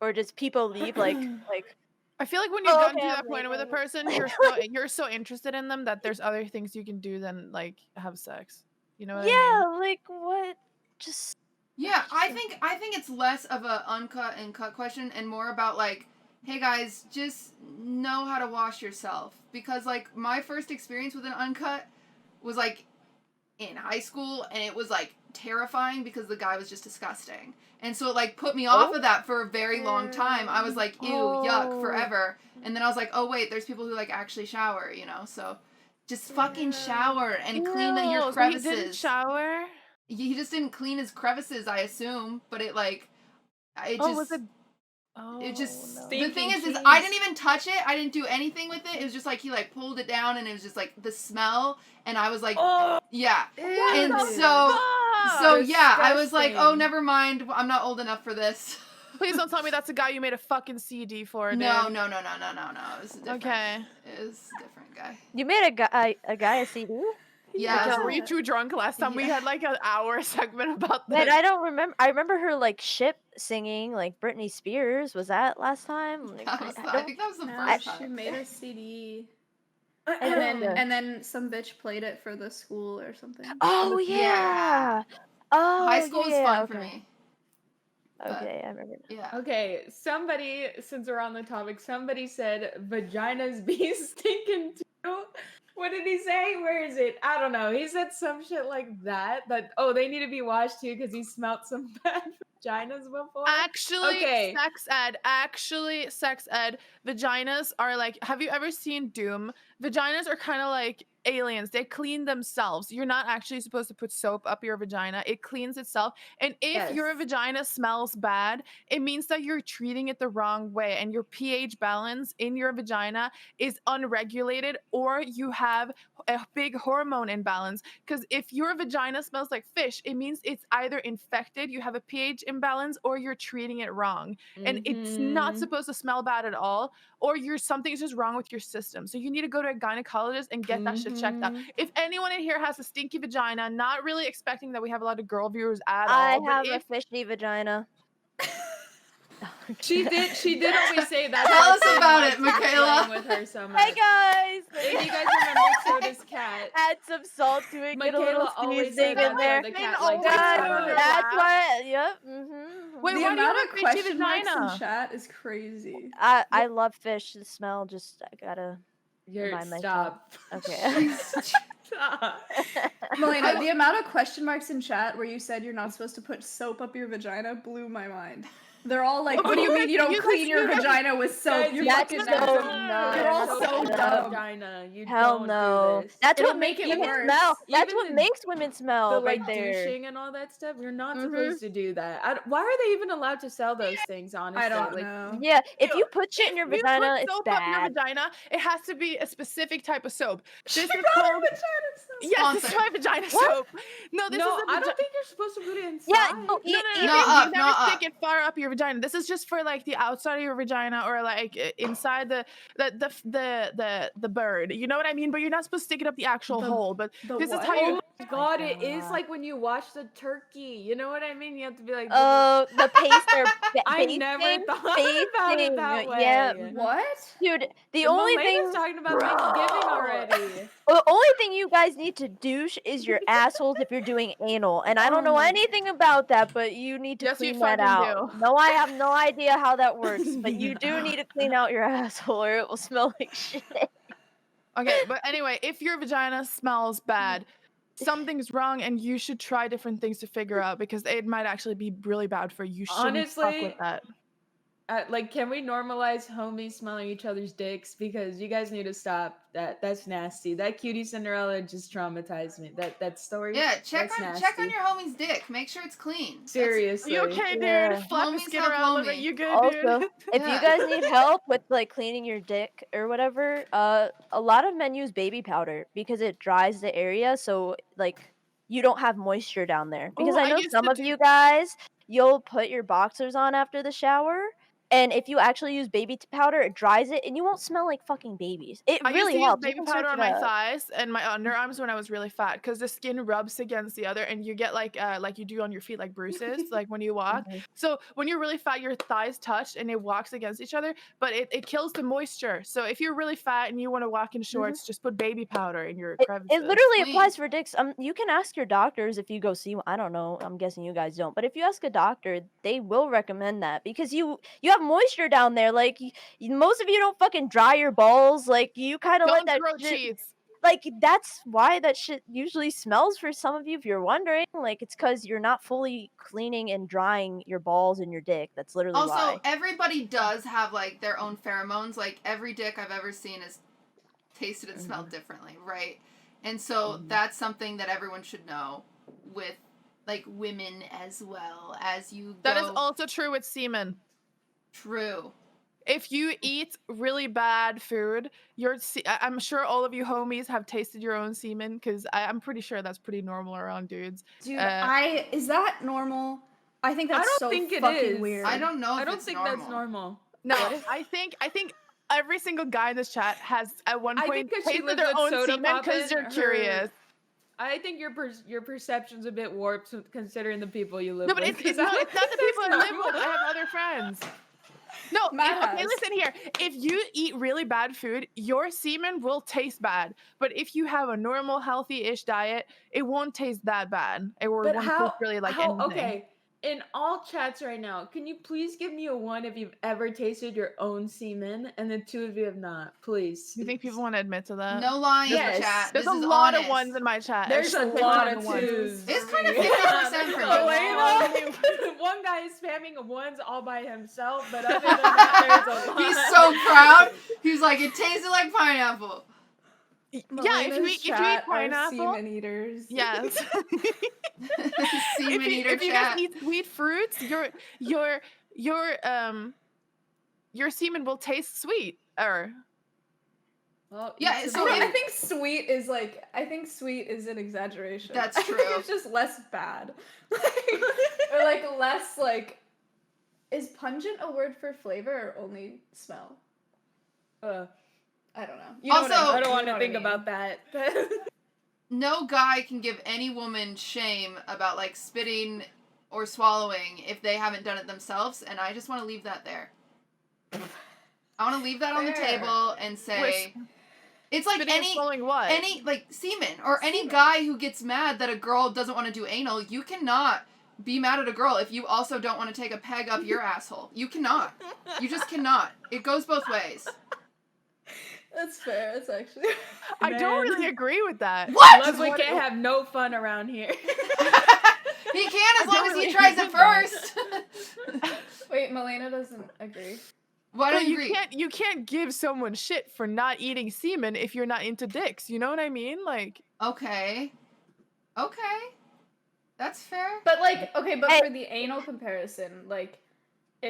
or just people leave. Like. I feel like when you've gotten to okay, that I'm point with a leaving. person, you're so interested in them that there's other things you can do than like have sex. You know what I mean? Like what? Just Yeah, I think it's less of a uncut and cut question and more about like, hey guys, just know how to wash yourself, because like my first experience with an uncut was like in high school, and it was like terrifying because the guy was just disgusting, and so it like put me off of that for a very long time. I was like, ew, yuck, forever, and then I was like, oh wait, there's people who like actually shower, you know, so just fucking shower and clean your Ew, crevices. He didn't shower. He just didn't clean his crevices, I assume, but it like, it Oh, just, was it? Oh, it just, no. the thing is Stinky I cheese. didn't even touch it. I didn't do anything with it. It was just like, he like pulled it down, and it was just like the smell, and I was like, yeah. And so yeah, I was like, oh, Disgusting. never mind. I'm not old enough for this. Please don't tell me that's the guy you made a fucking CD for, dude. No. It was a different, Okay. it was a different guy. you made a guy a CD. Yeah. Were you too drunk last time? We had like an hour segment about this. And I don't remember. I remember her like ship singing like Britney Spears. Was that last time? Like, I think that was the No, first she time. made a CD, And and then some bitch played it for the school or something. oh Yeah. yeah. Oh, High school was yeah, fun okay. for me. Okay, I remember. Yeah. Okay, somebody, since we're on the topic, somebody said vaginas be stinking too. What did he say? Where is it? I don't know. He said some shit like that. That they need to be washed too because he smelt some bad vaginas before. Actually, Okay. sex ed. Vaginas are like, have you ever seen Doom? Vaginas are kind of like aliens. They clean themselves. You're not actually supposed to put soap up your vagina. It cleans itself. And if your Yes. vagina smells bad, it means that you're treating it the wrong way and your pH balance in your vagina is unregulated, or you have a big hormone imbalance. Because if your vagina smells like fish, it means it's either infected, you have a pH imbalance, or you're treating it wrong. And it's not Mhm. supposed to smell bad at all, or something's just wrong with your system. So you need to go to a gynecologist and get that shit checked out. Mhm. If anyone in here has a stinky vagina, not really expecting that we have a lot of girl viewers at I all, but have a if fishy vagina. She did always say that. Tell us about it, Macaiyla. With her so much. Hey guys! If you guys remember, so does Kat. Add some salt to it, get a little Macaiyla always seasoning said in that's there. why the cat Always likes said it. that. That's why. Yep. Wait, The why do you amount have of a fishy question marks vagina? in chat is crazy. I love fish. The smell just I gotta You're remind myself. stop. Okay. Stop. Malena, the amount of question marks in chat where you said you're not supposed to put soap up your vagina blew my mind. They're all like, what do you mean you don't You clean guys- your you guys- vagina with soap? Guys, You're That's fucking so dumb. no, You're all that's so so dumb. Vagina. You Hell don't no. do this. That's It'll what make makes it women worse. smell. That's Even what the- makes women smell The right like there. douching and all that stuff. You're not Mhm. supposed to do that. Why are they even allowed to sell those things? Honestly, I don't like, know. Yeah, if Ew, you put shit in your If you vagina, put it's soap up your bad. vagina, it has to be a specific type of soap. This is She brought her called. vagina soap. Yes, this is Sponsor. my vagina What? soap. No, this no, is a I vagi- don't think you're supposed to put it inside. Yeah, no, No, even Not you up, never not stick up. it far up your vagina. This is just for like the outside of your vagina or like inside the bird. You know what I mean? But you're not supposed to stick it up the actual The- hole. But the this what? is how Oh you. my god, it is God. like when you watch the turkey. You know what I mean? You have to be like, Oh, the paste they're I basting, never thought about it that way. Yeah, What? dude. The only Malena's thing, talking about Thanksgiving already. the only thing you guys need to douche is your assholes if you're doing anal. And I don't know Oh my- anything about that, but you need to Yes, you clean that fucking out. do. No, I have no idea how that works, but you do Yeah. need to clean out your asshole or it will smell like shit. Okay, but anyway, if your vagina smells bad, something's wrong, and you should try different things to figure out because it might actually be really bad for you. You shouldn't fuck Honestly, with that. Like, can we normalize homies smelling each other's dicks? Because you guys need to stop that. That's nasty. That Cinderella just traumatized me. That story. Yeah, check that's on nasty. your homie's dick. Make sure it's clean. That's- Seriously. Are you okay, dude? Yeah. Flap the Homies skin help around it. homie. You good, Also, dude? if Yeah. you guys need help with like cleaning your dick or whatever, a lot of men use baby powder because it dries the area, so like you don't have moisture down there. Because Ooh, I I know used some to of do- you guys, you'll put your boxers on after the shower, and if you actually use baby powder, it dries it, and you won't smell like fucking babies. It I used really to use helps. You baby can powder search on it my up. thighs and my underarms when I was really fat because the skin rubs against the other and you get like you do on your feet like bruises like when you walk. Mhm. So when you're really fat, your thighs touch and it walks against each other, but it kills the moisture. So if you're really fat and you want to walk in shorts, just put baby powder in your crevices. It literally Sweet. applies for dicks. You can ask your doctors if you go see one. I don't know. I'm guessing you guys don't. But if you ask a doctor, they will recommend that because you have moisture down there. Like most of you don't fucking dry your balls. Like you kind of let Don't that throw shit. cheese. Like that's why that shit usually smells for some of you. If you're wondering, like it's because you're not fully cleaning and drying your balls and your dick. That's literally Also, why. everybody does have like their own pheromones. Like every dick I've ever seen is tasted and smelled differently, right? And so that's something that everyone should know with like women as well as you go. That is also true with semen. True. If you eat really bad food, I'm sure all of you homies have tasted your own semen because I'm pretty sure that's pretty normal around dudes. Dude, Uh, is that normal? I think that's don't so think it fucking is. weird. I don't know if I don't it's think normal. that's normal. No, I think every single guy in this chat has at one I point think 'cause she tasted lives their with own soda semen because poppin', you're curious. I think your perception's a bit warped considering the people you live No, with. but it's 'cause not I the people think I it's live with. normal. I have other friends. No, Matt okay, has. listen here. If you eat really bad food, your semen will taste bad. But if you have a normal, healthy-ish diet, it won't taste that bad. It But won't how? taste really like how? anything. Okay. In all chats right now, can you please give me a 1 if you've ever tasted your own semen, and the 2 if you have not, please. You think people want to admit to that? No lying, Yes. chat. There's this a is lot honest. of ones in my chat. There's a shit lot ton of ones. 2s. It's kind of 50% for you. Elena, one guy is spamming a 1s all by himself, but other than that, there's a lot. He's so proud. He's like, it tasted like pineapple. Yeah, if Malena's you eat chat are pineapple, semen eaters. yes. Semen eater if you guys chat. eat sweet fruits, your semen will taste sweet. Or Well, Yeah, eat so some if- fruit. I think sweet is like I think sweet is an exaggeration. That's I think true. it's just less bad. Or like less like is pungent a word for flavor or only smell? I don't know. You know what Also- I don't you want know to what I think mean. about that. No guy can give any woman shame about like spitting or swallowing if they haven't done it themselves, and I just want to leave that there. I want to leave that on the Fair. table and say it's like spitting and swallowing what? any like semen or any guy who gets mad that a girl doesn't want to do anal. You cannot be mad at a girl if you also don't want to take a peg up your asshole. You cannot. You just cannot. It goes both ways. That's fair. That's actually I don't Man. really agree with that. What? Ludwig can't have no fun around here. He can as long as he really tries it agree with that. first. Wait, Malena doesn't agree. Why But don't you agree? you can't give someone shit for not eating semen if you're not into dicks. You know what I mean? Like, Okay. Okay. That's fair. But like, okay, but Hey. for the anal comparison, like,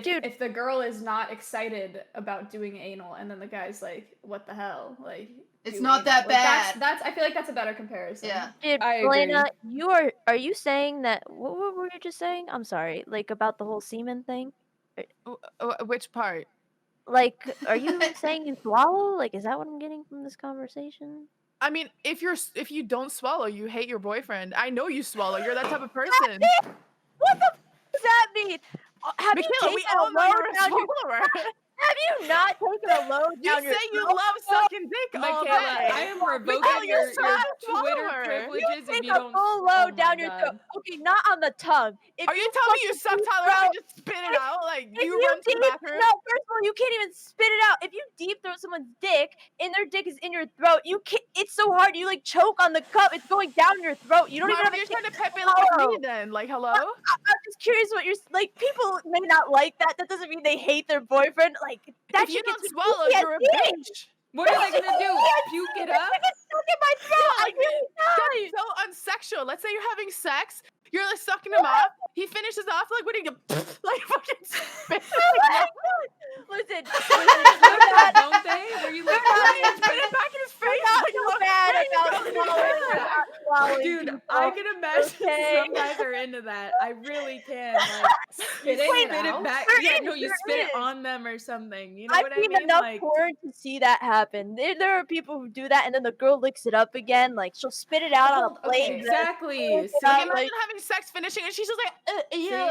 Dude. if the girl is not excited about doing anal, and then the guy's like, "What the hell?" Like, It's do not anal. that Like, bad. That's. I feel like that's a better comparison. Yeah. Dude, I agree. Malena, are you saying that what were you just saying? I'm sorry, like about the whole semen thing? which part? Like, are you saying you swallow? Like, is that what I'm getting from this conversation? I mean, if you don't swallow, you hate your boyfriend. I know you swallow. You're that type of person. What the does that mean? Have you Macaiyla, we taken a all know load you're a down your? swallower. Have you not taken a load You down your? say you throat? love sucking dick all Macaiyla, day. I am revoking Macaiyla, you're your such a Twitter swallower. privileges if Take you a don't. full Oh load my down your God. throat. Okay, not on the tongue. If Are you telling me you suck fucking tolerance throat- and just spit it out? Like If you run to the deep, bathroom? no, first of all, you can't even spit it out. If you deep throat someone's dick and their dick is in your throat, you can't. It's so hard. You like choke on the cup. It's going down your throat. You don't Why even were have you a trying to pep it swallow. like me then? Like hello? I'm just curious what you're like. People may not like that. That doesn't mean they hate their boyfriend. Like that If you shit don't gets swallow, you're a PTSD. bitch. What are they gonna do? Puke it up? It's stuck in my throat. like, I really die. That's so unsexual. Let's say you're having sex, you're like sucking him off. He finishes off like what do you go like fucking spit? Listen, Explosives, don't they? Where you like, Like, spit it back in his face. not Like, so what- bad what are you about going swallowing for? or not swallowing dude, people. I can imagine okay. some guys are into that. I really can. Like, you Spitting it spit it out? back. There Yeah, is, no, you there spit it is. on them or something. You know I've what I seen mean? enough Like, porn to see that happen. There are people who do that, and then the girl licks it up again. Like she'll spit it out on a Hold- plate. okay. and then exactly. lick it See? up, Like, imagine like- having sex, finishing, and she's just like, See? ew. Okay,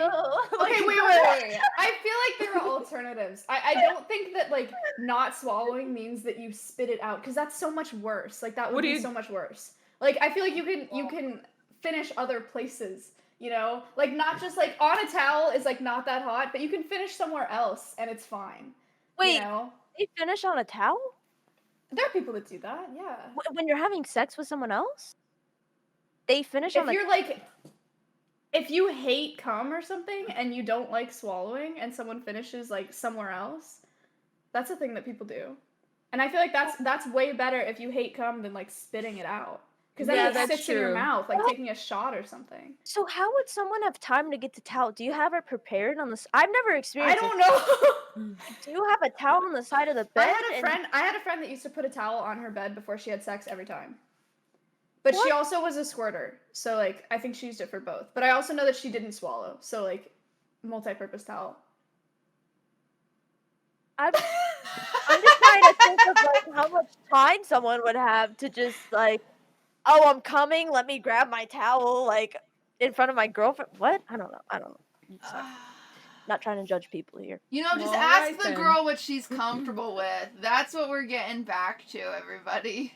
Like, wait. I feel like there are alternatives. I don't think that like not swallowing means that you spit it out because that's so much worse. Like that would What do be you- so much worse. Like I feel like you can finish other places. You know, like not just like on a towel is like not that hot, but you can finish somewhere else and it's fine. Wait, you know? they finish on a towel There are people that do that. Yeah. when you're having sex with someone else. They finish If on a. you're like, if you hate cum or something and you don't like swallowing and someone finishes like somewhere else, that's a thing that people do. And I feel like that's way better if you hate cum than like spitting it out. Because then Yeah, it that's sits in your true. mouth, like taking a shot or something. So how would someone have time to get the towel? Do you have it prepared on the? I've never I experienced. don't this. know. Do you have a towel on the side of the bed? I had a friend that used to put a towel on her bed before she had sex every time. But she What? also was a squirter, so like I think she used it for both. But I also know that she didn't swallow, so like multi-purpose towel. I'm just trying to think of like how much time someone would have to just like, oh, I'm coming. Let me grab my towel like in front of my girlfriend. What? I don't know. I'm sorry. Not trying to judge people here. You know, just Well, ask alright the then. girl what she's comfortable with. That's what we're getting back to, everybody.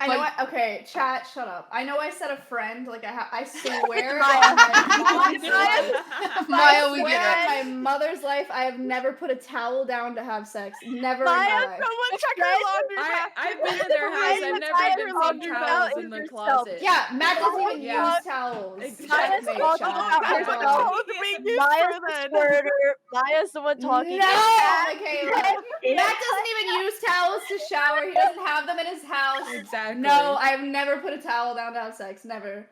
I know. But- Okay, chat, shut up. I know I said a friend. Like I swear Maya. on my mom's life. Maya, I we swear get on it. my mother's life, I have never put a towel down to have sex. Never in Maya, my life. Someone check her laundry basket. I've been in their house. I've never Maya even talking seen about towels is in the yourself. closet. Yeah, Matt doesn't even Yeah. use towels. Maya's Checkmate, talking chat. about Come herself. on. Towels being used Maya's for the then. squirter. Maya's the one talking. No, Matt Macaiyla. Matt doesn't even use towels to shower. He doesn't have them in his house. Exactly. No, I've never put a towel down to have sex. Never.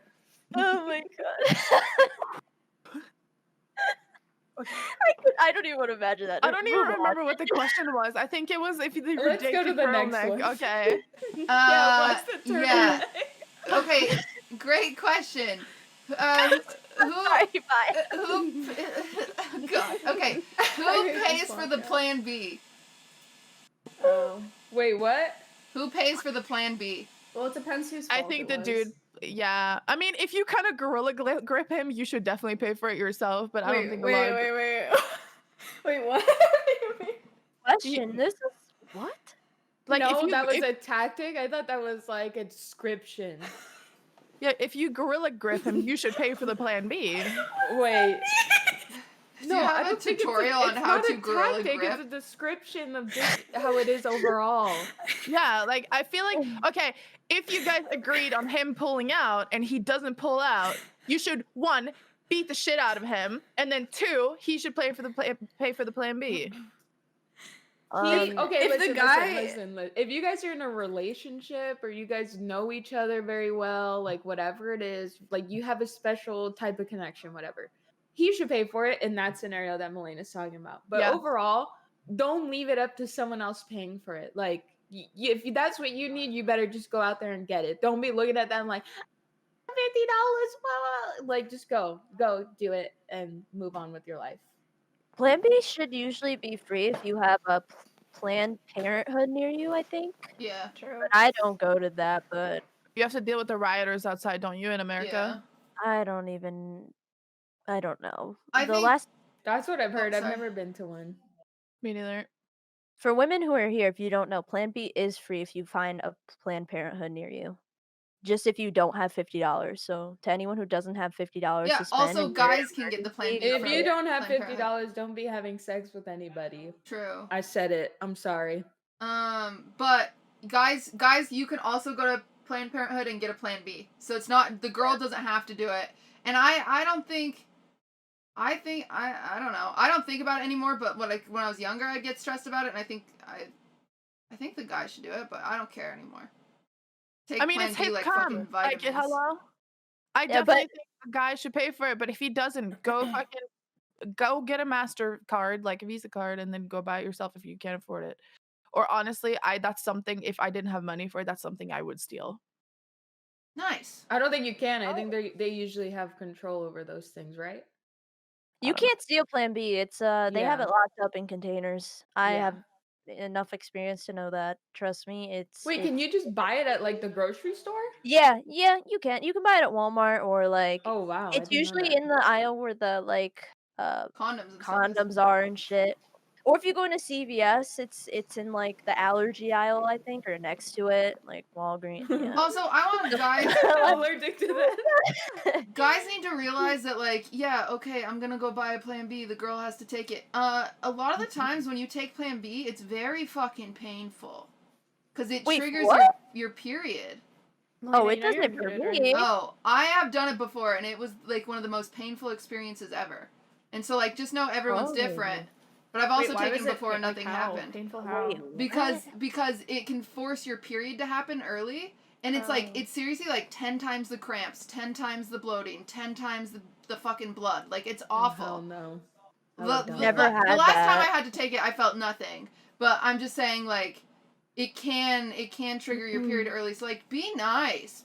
Oh my god. I don't even want to imagine that. I don't even Move on. remember what the question was. I think it was if you Let's go to the next turtleneck. one. Okay. Yeah, what's the yeah. turtleneck? Okay, great question. Who Sorry, bye. who God. Okay. Who pays for the plan B? Oh. Wait, what? Who pays for the plan B? Well, it depends whose I fault think it the was. dude. Yeah. I mean, if you kind of gorilla grip him, you should definitely pay for it yourself. But I don't think a lot of. Wait. Wait, what? Question. This is what? Like, no, if you, that was if, a tactic. I thought that was like a description. yeah, if you gorilla grip him, you should pay for the plan B. Wait. Do you have a don't think tutorial on it's how not to a gorilla tactic, grip? It's a description of just how it is overall. Yeah, like I feel like okay, if you guys agreed on him pulling out and he doesn't pull out, you should 1 beat the shit out of him, and then 2 he should pay for the plan B. Okay, if the listen, guy- listen. If you guys are in a relationship or you guys know each other very well, like whatever it is, like you have a special type of connection, whatever, he should pay for it in that scenario that Malena's talking about. But Yeah. overall, don't leave it up to someone else paying for it. Like, if that's what you need, you better just go out there and get it. Don't be looking at them like $50. Like, just go do it and move on with your life. Plan B should usually be free if you have a Planned Parenthood near you, I think. Yeah. True. But I don't go to that, but You have to deal with the rioters outside, don't you, in America? I don't know. I The think- last That's what I've heard. I've sorry. never been to one. Me neither. for women who are here, if you don't know, Plan B is free if you find a Planned Parenthood near you. Just if you don't have $50. So to anyone who doesn't have $50 Yeah, to spend, also and you're guys can get the plan B. If from you don't have Planned Parenthood. $50, don't be having sex with anybody. True. I said it. I'm sorry. But guys, you can also go to Planned Parenthood and get a plan B. So it's not, the girl doesn't have to do it. And I don't think, I don't know. I don't think about it anymore, but when I was younger, I'd get stressed about it, and I think the guy should do it, but I don't care anymore. Take I mean, plan it's B hip like come. fucking Like, vitamins. hello? I Yeah, but- definitely think the guy should pay for it, but if he doesn't, go get a MasterCard, like a Visa card, and then go buy it yourself if you can't afford it. Or honestly, that's something, if I didn't have money for it, that's something I would steal. Nice. I don't think you can. I think they usually have control over those things, right? you can't steal Plan B. It's they have Yeah. it locked up in containers. I Yeah. have enough experience to know that. Trust me, it's Wait, can you just buy it at like the grocery store? Yeah, you can. You can buy it at Walmart or like Oh wow. it's usually in the aisle where the like Condoms and stuff. condoms are and shit. Or if you go into CVS, it's in like the allergy aisle, I think, or next to it, like Walgreens. Yeah. Also, I want guys. I'm allergic to that. Guys need to realize that, like, yeah, okay, I'm gonna go buy a plan B. The girl has to take it. A lot of the times when you take plan B, it's very fucking painful, because it Wait, triggers what? your period. Oh, Malena, it you know doesn't you're for good, right? me. Oh, I have done it before, and it was like one of the most painful experiences ever. And so, like, just know everyone's Oh. different. But I've also Wait, why taken was it before and like, nothing how? happened. Painful how? Wait, Because it can force your period to happen early, and it's like, Oh. it's seriously like 10 times the cramps, 10 times the bloating, 10 times the fucking blood. Like, it's awful. Oh, hell no. I The, would the, die. Never the had last time I that. had to take it, I felt nothing. But I'm just saying, like, it can trigger your period early. So, like, be nice,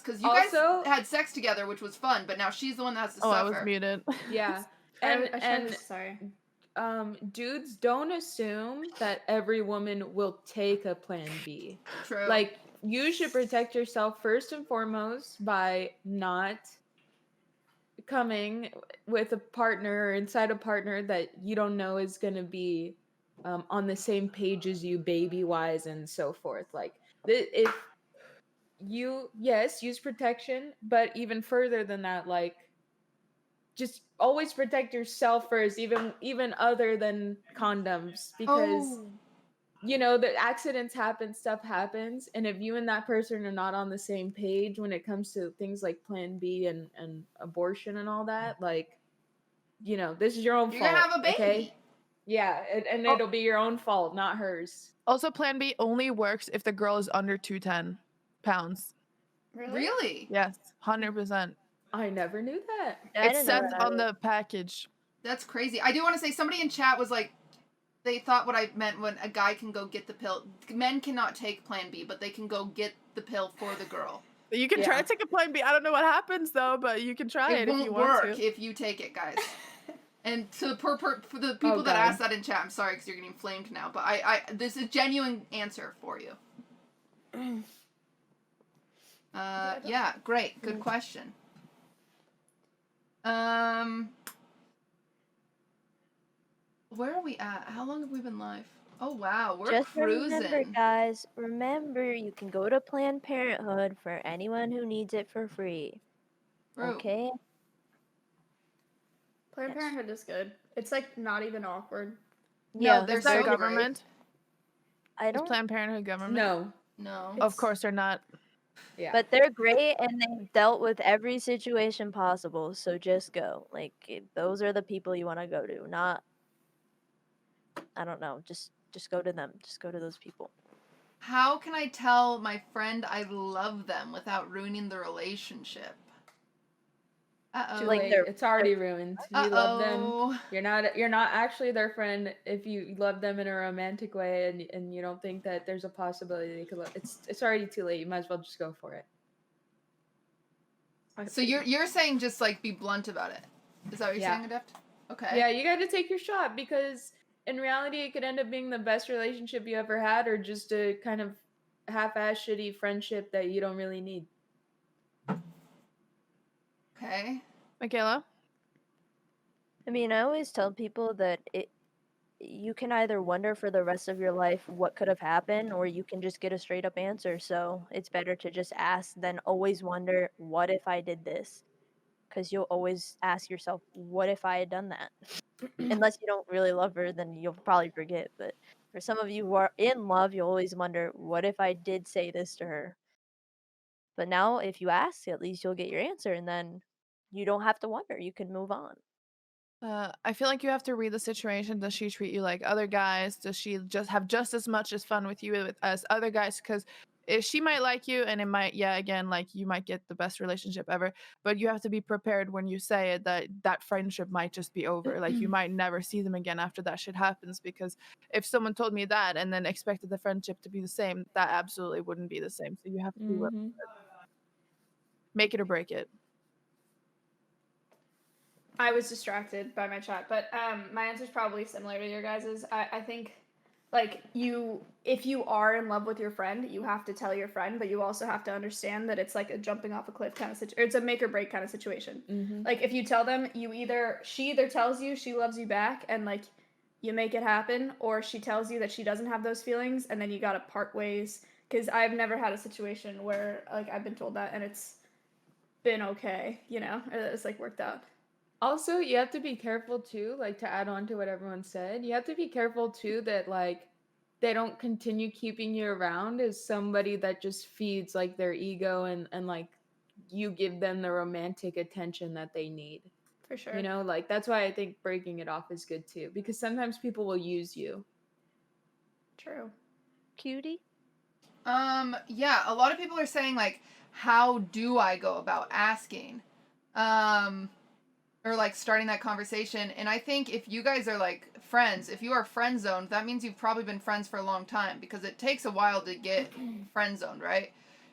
because you Also- guys had sex together, which was fun. But now she's the one that has to Oh, I suffer. was muted. Yeah. Sorry. Dudes, don't assume that every woman will take a plan B. True. Like, you should protect yourself first and foremost by not coming with a partner or inside a partner that you don't know is going to be on the same page as you baby wise and so forth. Like, if yes, use protection, but even further than that, like just always protect yourself first, even other than condoms, because Oh. the accidents happen, stuff happens, and if you and that person are not on the same page when it comes to things like Plan B and abortion and all that, like this is your own You're fault. gonna have a baby. Okay? Yeah, and it'll be your own fault, not hers. Also, Plan B only works if the girl is under 210 pounds. Really? Yes, 100%. I never knew that. Yeah, I It didn't know says that on either. the package. That's crazy. I do want to say somebody in chat was like, they thought what I meant when a guy can go get the pill. Men cannot take Plan B, but they can go get the pill for the girl. But you can try Yeah. to take a Plan B. I don't know what happens though, but you can try it if you won't want work to. if you take it, guys. And so for the people Oh, that God. asked that in chat, I'm sorry because you're getting flamed now, but I this is a genuine answer for you. Yeah, great, good question. Where are we at? How long have we been live? Oh wow, we're Just cruising. remember, guys, you can go to Planned Parenthood for anyone who needs it for free. True. Okay? Planned Yes. Parenthood is good. It's like not even awkward. No, Yeah, they're Is that so great. government? I Is don't. Planned Parenthood government? No. No. Of course they're not. Yeah. But they're great and they've dealt with every situation possible, so just go. Like, those are the people you want to go to, not, I don't know, just go to them. Just go to those people. How can I tell my friend I love them without ruining the relationship? Uh-oh. Too Like, late. they're- It's already ruined. You love them. Uh-oh. You're not actually their friend if you love them in a romantic way and you don't think that there's a possibility they could it's already too late. You might as well just go for it. So you're saying just like be blunt about it. Is that what you're Yeah. saying, Adept? Okay. Yeah, you got to take your shot because in reality it could end up being the best relationship you ever had or just a kind of half-ass shitty friendship that you don't really need. Okay. Macaiyla? I mean, I always tell people that you can either wonder for the rest of your life what could have happened, or you can just get a straight up answer. So it's better to just ask than always wonder, what if I did this? Because you'll always ask yourself, what if I had done that? Unless you don't really love her, then you'll probably forget. But for some of you who are in love, you always wonder, what if I did say this to her? But now, if you ask, at least you'll get your answer, and then you don't have to wonder. You can move on. I feel like you have to read the situation. Does she treat you like other guys? Does she just have just as much as fun with you as other guys? Because if she might like you, and it might, again, like you might get the best relationship ever. But you have to be prepared when you say it that friendship might just be over. Like you might never see them again after that shit happens. Because if someone told me that and then expected the friendship to be the same, that absolutely wouldn't be the same. So you have to be willing to make it or break it. I was distracted by my chat, but my answer is probably similar to your guys's. I think, like, if you are in love with your friend, you have to tell your friend, but you also have to understand that it's like a jumping off a cliff kind of situation. It's a make or break kind of situation. Like, if you tell them, she either tells you she loves you back and like you make it happen, or she tells you that she doesn't have those feelings, and then you gotta part ways. Because I've never had a situation where like I've been told that and it's been okay, it's like worked out. Also, you have to be careful too, like to add on to what everyone said, you have to be careful too that like they don't continue keeping you around as somebody that just feeds like their ego and like you give them the romantic attention that they need. For sure. Like that's why I think breaking it off is good too, because sometimes people will use you. True. Cutie? Yeah, a lot of people are saying like, how do I go about asking? Or like starting that conversation. And I think if you guys are like friends, if you are friend zoned, that means you've probably been friends for a long time, because it takes a while to get friend zoned, right?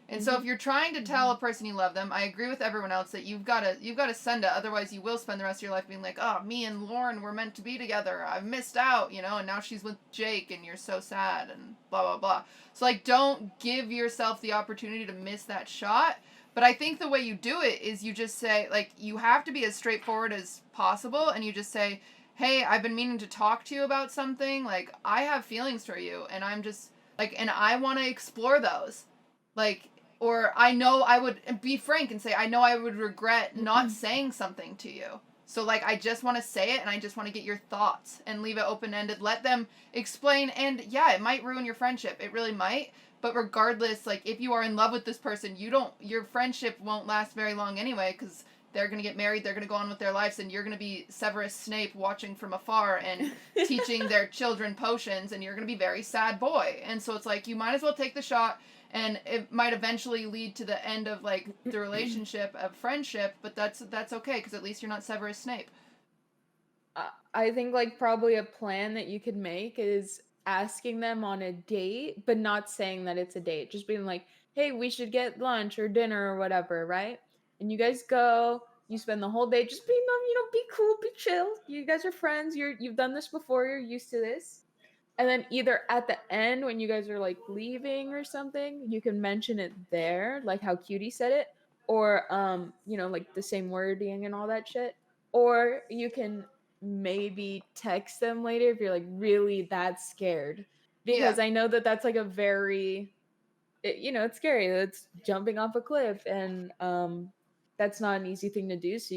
And so if you're trying to tell a person you love them, I agree with everyone else that you've got to send it. Otherwise you will spend the rest of your life being like, oh, me and Lauren were meant to be together. I've missed out, and now she's with Jake and you're so sad and blah, blah, blah. So like, don't give yourself the opportunity to miss that shot. But I think the way you do it is you just say, like, you have to be as straightforward as possible, and you just say, hey, I've been meaning to talk to you about something. Like, I have feelings for you, and I'm just, like, and I want to explore those. Like, Or I know I would be frank and say, I know I would regret not saying something to you. So, like, I just want to say it and I just want to get your thoughts and leave it open-ended. Let them explain. And yeah, it might ruin your friendship. It really might. But regardless, like, if you are in love with this person, your friendship won't last very long anyway, because they're going to get married, they're going to go on with their lives, and you're going to be Severus Snape watching from afar and teaching their children potions, and you're going to be very sad boy. And so it's like, you might as well take the shot, and it might eventually lead to the end of, like, the relationship of friendship, but that's okay, because at least you're not Severus Snape. I think, like, probably a plan that you could make is asking them on a date, but not saying that it's a date. Just being like, hey, we should get lunch or dinner or whatever, right? And you guys go, you spend the whole day just being, be cool, be chill. You guys are friends. You've done this before. You're used to this. And then either at the end when you guys are like leaving or something, you can mention it there, like how Cutie said it, or like the same wording and all that shit. Or you can maybe text them later if you're like really that scared. Because I know that that's like a very it's scary. It's jumping off a cliff, and that's not an easy thing to do. So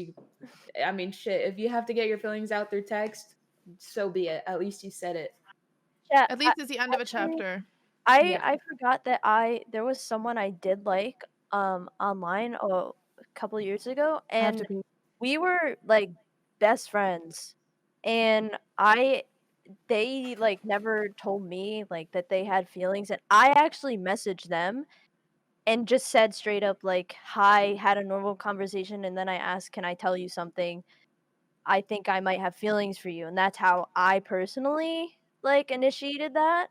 shit, if you have to get your feelings out through text, so be it. At least you said it. Yeah, At least it's the end of a chapter. I forgot that there was someone I did like online a couple years ago, and we were like best friends, and they like never told me like that they had feelings, and I actually messaged them and just said straight up like, hi, had a normal conversation, and then I asked, can I tell you something? I think I might have feelings for you. And that's how I personally like initiated that.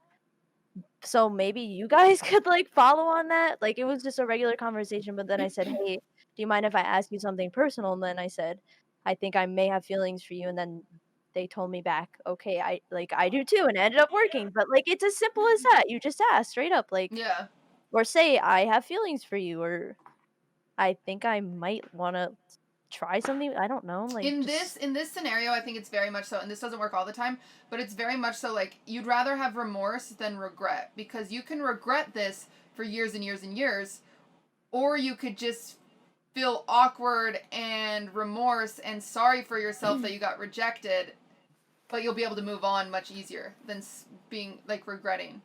So maybe you guys could like follow on that. Like, it was just a regular conversation, but then I said, hey, do you mind if I ask you something personal? And then I said, I think I may have feelings for you. And then they told me back, okay, I do too, and it ended up working. But like, it's as simple as that. You just ask straight up, like, or say, I have feelings for you, or I think I might want to try something. I don't know. Like, in this scenario, I think it's very much so, and this doesn't work all the time, but it's very much so like you'd rather have remorse than regret, because you can regret this for years and years and years, or you could just feel awkward and remorse and sorry for yourself that you got rejected, but you'll be able to move on much easier than being like regretting.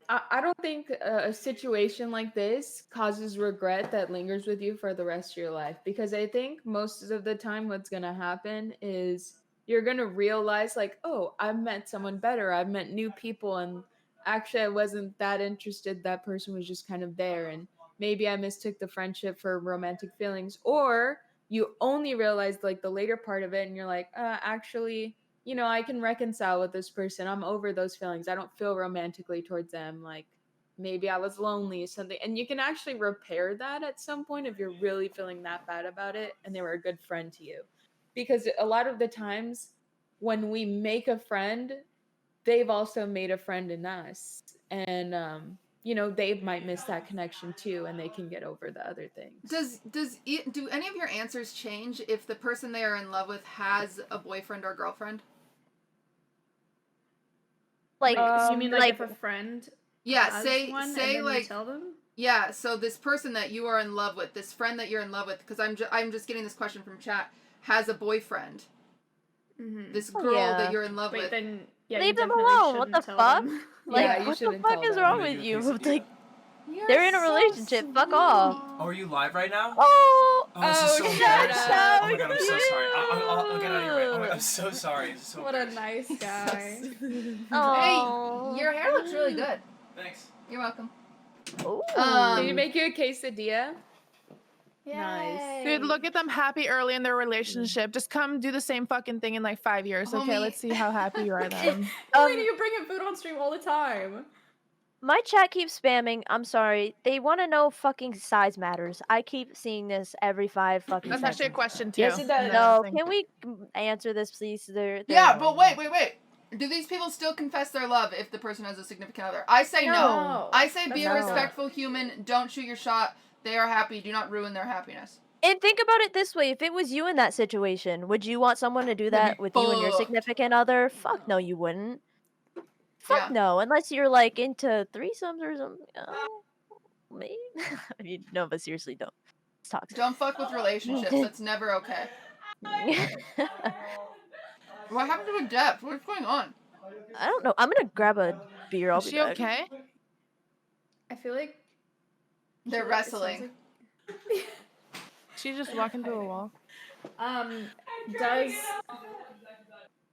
I don't think a situation like this causes regret that lingers with you for the rest of your life, because I think most of the time what's going to happen is you're going to realize like, oh, I've met someone better. I've met new people, and actually I wasn't that interested. That person was just kind of there, and maybe I mistook the friendship for romantic feelings. Or you only realized like the later part of it and you're like, actually, I can reconcile with this person. I'm over those feelings. I don't feel romantically towards them. Like, maybe I was lonely or something. And you can actually repair that at some point if you're really feeling that bad about it and they were a good friend to you. Because a lot of the times when we make a friend, they've also made a friend in us. And, they might miss that connection too, and they can get over the other things. Do any of your answers change if the person they are in love with has a boyfriend or girlfriend? Like, so you mean like if a friend say and then like you tell them? Yeah, so this person that you are in love with, this friend that you're in love with, because I'm just getting this question from chat, has a boyfriend. Mm-hmm. This girl that you're in love with. Then leave them alone. What the fuck? Like, you what the fuck is wrong with you? Like, they're in a relationship. Sweet. Fuck off. Oh, are you live right now? Oh, this is so embarrassing. Oh my god, I'm so sorry. I'll get out of here. Oh my god, I'm so sorry. This is so what a nice guy. Hey, your hair looks really good. Thanks. You're welcome. Did you make you a quesadilla? Yay. Nice. Dude, look at them happy early in their relationship. Just come do the same fucking thing in like 5 years. Okay, let's see how happy you are then. Malena, you bring in food on stream all the time. My chat keeps spamming. I'm sorry. They want to know fucking size matters. I keep seeing this every 5 fucking That's seconds. actually a question too. Yes, it does. No, can we answer this, please? They're but wait. Do these people still confess their love if the person has a significant other? I say no. I say be a respectful human. Don't shoot your shot. They are happy. Do not ruin their happiness. And think about it this way. If it was you in that situation, would you want someone to do that with you and your significant other? Fuck no, you wouldn't. Fuck no. Unless you're like into threesomes or something. me. I mean, no, but seriously, don't. It's toxic. Don't fuck with relationships. That's never okay. What happened to Adept? What's going on? I don't know. I'm gonna grab a beer. I'll Is be she back. okay? I feel like They're it sounds wrestling. like- She's just walking through a wall. Does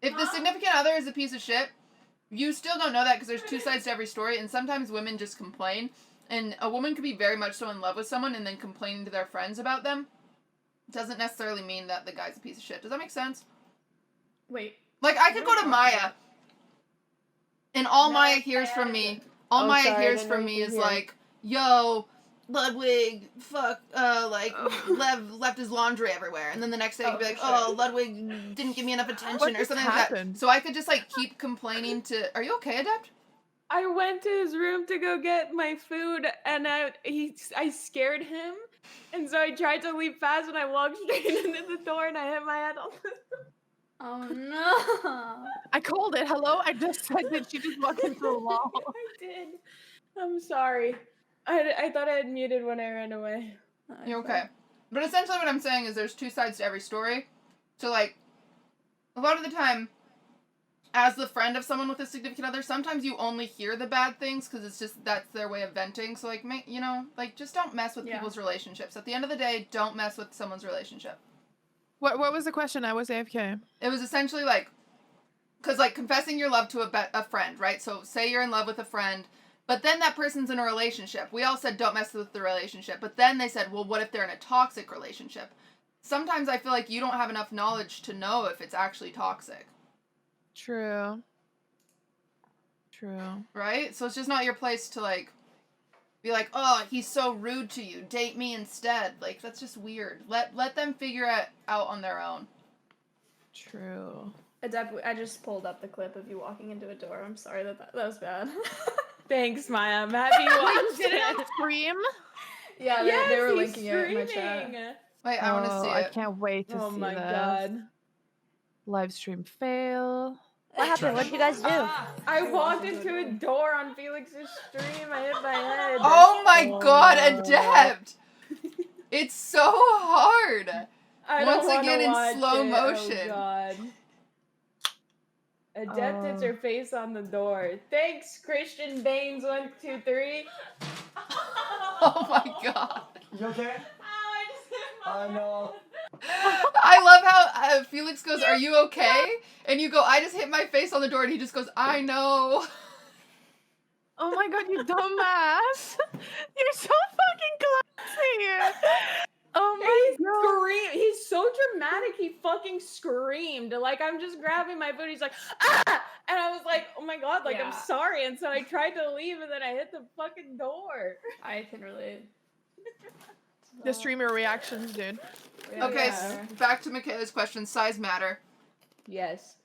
If the significant other is a piece of shit, you still don't know that because there's two sides to every story, and sometimes women just complain. And a woman could be very much so in love with someone and then complaining to their friends about them. Doesn't necessarily mean that the guy's a piece of shit. Does that make sense? wait? Like, I could go to Maya, and all Maya hears from me, Oh, sorry, I didn't know you could is hear. like, yo, Ludwig, left his laundry everywhere. And then the next day, he'd be like, for sure. oh, Ludwig didn't give me enough attention What or just something like that. happened? So I could just, like, keep complaining to... Are you okay, Adept? I went to his room to go get my food, and I scared him, and so I tried to leave fast, and I walked straight into the door, and I hit my head on the door. Oh no! I called it. Hello? I just said that she just walked into a wall. I did. I'm sorry. I thought I had muted when I ran away. You're okay. But essentially what I'm saying is there's two sides to every story. So, like, a lot of the time, as the friend of someone with a significant other, sometimes you only hear the bad things because it's just, that's their way of venting. So, like, just don't mess with people's relationships. At the end of the day, don't mess with someone's relationship. What was the question? I was AFK. It was essentially, like, because, like, confessing your love to a friend, right? So, say you're in love with a friend, but then that person's in a relationship. We all said don't mess with the relationship. But then they said, well, what if they're in a toxic relationship? Sometimes I feel like you don't have enough knowledge to know if it's actually toxic. True. Right? So it's just not your place to, like, be like, oh, he's so rude to you. Date me instead. Like, that's just weird. Let them figure it out on their own. True. Adept, I just pulled up the clip of you walking into a door. I'm sorry that was bad. Thanks, Maya. I'm happy you watched Did it it. scream? Yeah, Yes, they were he's linking it in my streaming. chat. Wait, I want to see I it. can't wait to Oh see my this. god. Live stream fail. What happened? What did you guys do? I walked into a door on Felix's stream. I hit my head. Oh my god, Adept! It's so hard! I don't Once wanna again in watch slow it. motion. Oh god. Adept hits her face on the door. Thanks, Christian Baines 123. Oh my god. You okay? I know. I love how Felix goes, are you okay? And you go, I just hit my face on the door, and he just goes, I know. Oh my god, you dumbass! You're so fucking classy! Oh my god. He's so dramatic, he fucking screamed. Like, I'm just grabbing my food, he's like, ah! And I was like, oh my god, like, I'm Yeah. sorry. And so I tried to leave, and then I hit the fucking door. I can relate. The streamer reactions, dude. Yeah, Okay, yeah. back to Macaiyla's question. Size matter. Yes.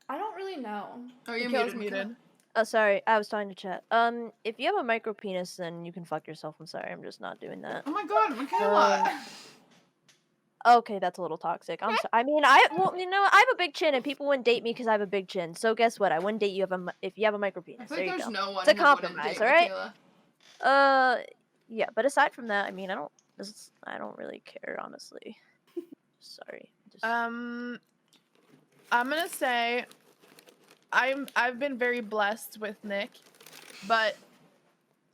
I don't really know. Oh, you're Mikhail's muted. muted. Oh, sorry. I was talking to chat. If you have a micro penis, then you can fuck yourself. I'm sorry. I'm just not doing that. Oh my god, Macaiyla. Okay, that's a little toxic. I'm sorry. I mean, I have a big chin, and people wouldn't date me because I have a big chin. So guess what? I wouldn't date you if you have a micro I penis. feel There like you there's go. no one It's a who wouldn't compromise, date alright? Macaiyla. Yeah, but aside from that, I mean, I don't really care, honestly. Sorry. Just... I'm gonna say I've been very blessed with Nick, but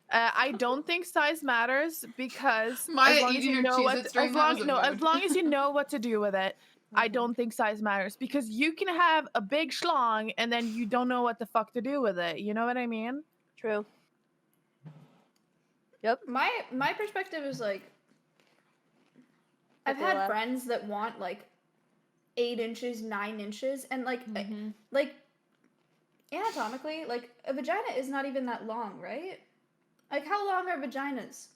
I don't think size matters because Maya as long as eating you her know Cheez-Its during that was a as mood. long as you know what to do with it, I don't think size matters because you can have a big schlong and then you don't know what the fuck to do with it. You know what I mean? True. Yep. My perspective is like, I've had Macaiyla. friends that want like 8 inches, 9 inches, and like Mm-hmm. like anatomically, like a vagina is not even that long, right? Like how long are vaginas?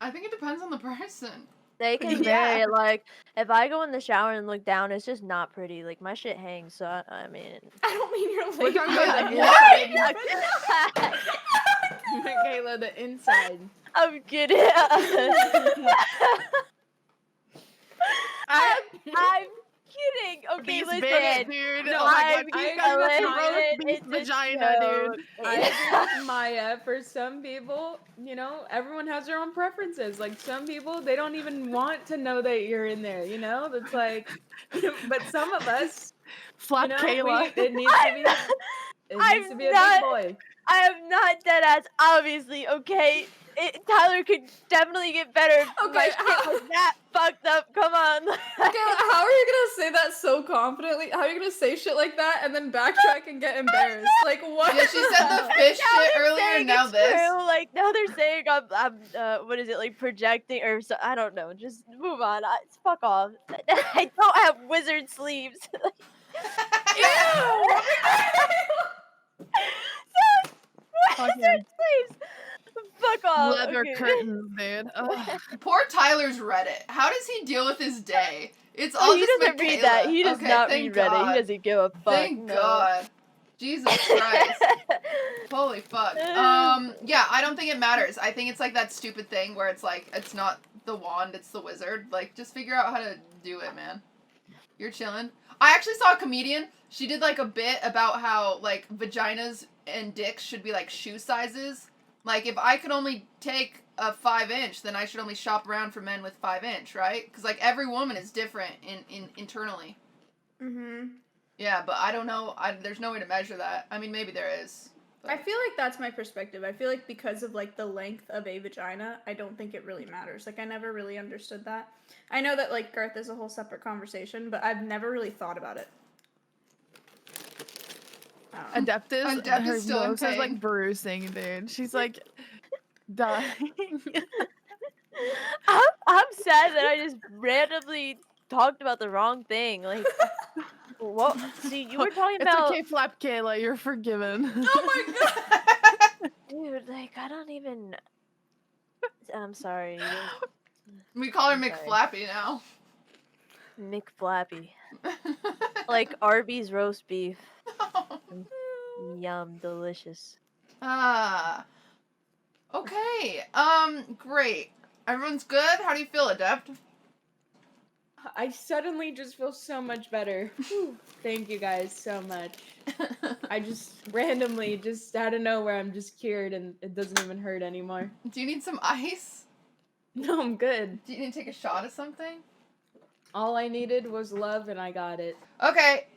I think it depends on the person. They can Yeah. vary. Like, if I go in the shower and look down, it's just not pretty. Like, my shit hangs. So I mean, I don't mean your We're labia. talking about I the mean inside. Macaiyla, the inside. I'm kidding. I'm kidding. Okay, Beast listen. bitch, dude. No, Oh my I'm god, he's got listen, the roast beef it's a vagina, joke. dude. I agree with Maya. For some people, you know, everyone has their own preferences. Like some people, they don't even want to know that you're in there. You know, that's like. But some of us, Flap Kayla. it needs to be. It I'm needs to be a not- big boy. I am not dead ass, obviously, okay? Tyler could definitely get better if my Okay, shit was that fucked up. Come on. Okay, how are you gonna say that so confidently? How are you gonna say shit like that and then backtrack and get embarrassed? Like what? Yeah, she said the fish Now shit they're earlier, saying and now it's this. True. Like now they're saying I'm what is it, like projecting or so, I don't know. Just move on. Fuck off. I don't have wizard sleeves. Ew! Fucking Wizard sleeves. Fuck off. leather Okay. curtains, dude. Ugh. Poor Tyler's Reddit. How does he deal with his day? It's all Oh, he just doesn't read that. Macaiyla. He does Okay, not thank read Reddit. God. He doesn't give a fuck. Thank no. God. Jesus Christ. Holy fuck. Yeah, I don't think it matters. I think it's like that stupid thing where it's like, it's not the wand, it's the wizard. Like, just figure out how to do it, man. You're chilling. I actually saw a comedian. She did like a bit about how like vaginas and dicks should be like shoe sizes. Like, if I could only take a 5-inch, then I should only shop around for men with 5-inch, right? Because like every woman is different in internally. Mhm. Yeah, but I don't know. There's no way to measure that. I mean, maybe there is. I feel like that's my perspective. I feel like because of like the length of a vagina, I don't think it really matters. Like I never really understood that. I know that like girth is a whole separate conversation, but I've never really thought about it. Adept is Adept her is still in nose is like pain. bruising, dude. She's like dying. I'm sad that I just randomly talked about the wrong thing. Like, what? See, you were talking It's about. okay, Flap Kayla. You're forgiven. Oh my God. Dude, like, I don't even. I'm sorry. We call her I'm sorry. McFlappy now. McFlappy. Like Arby's roast beef. Yum, delicious. Ah. Okay. Great. Everyone's good? How do you feel, Adept? I suddenly just feel so much better. Whew. Thank you guys so much. I just randomly, just out of nowhere, I'm just cured and it doesn't even hurt anymore. Do you need some ice? No, I'm good. Do you need to take a shot of something? All I needed was love and I got it. Okay.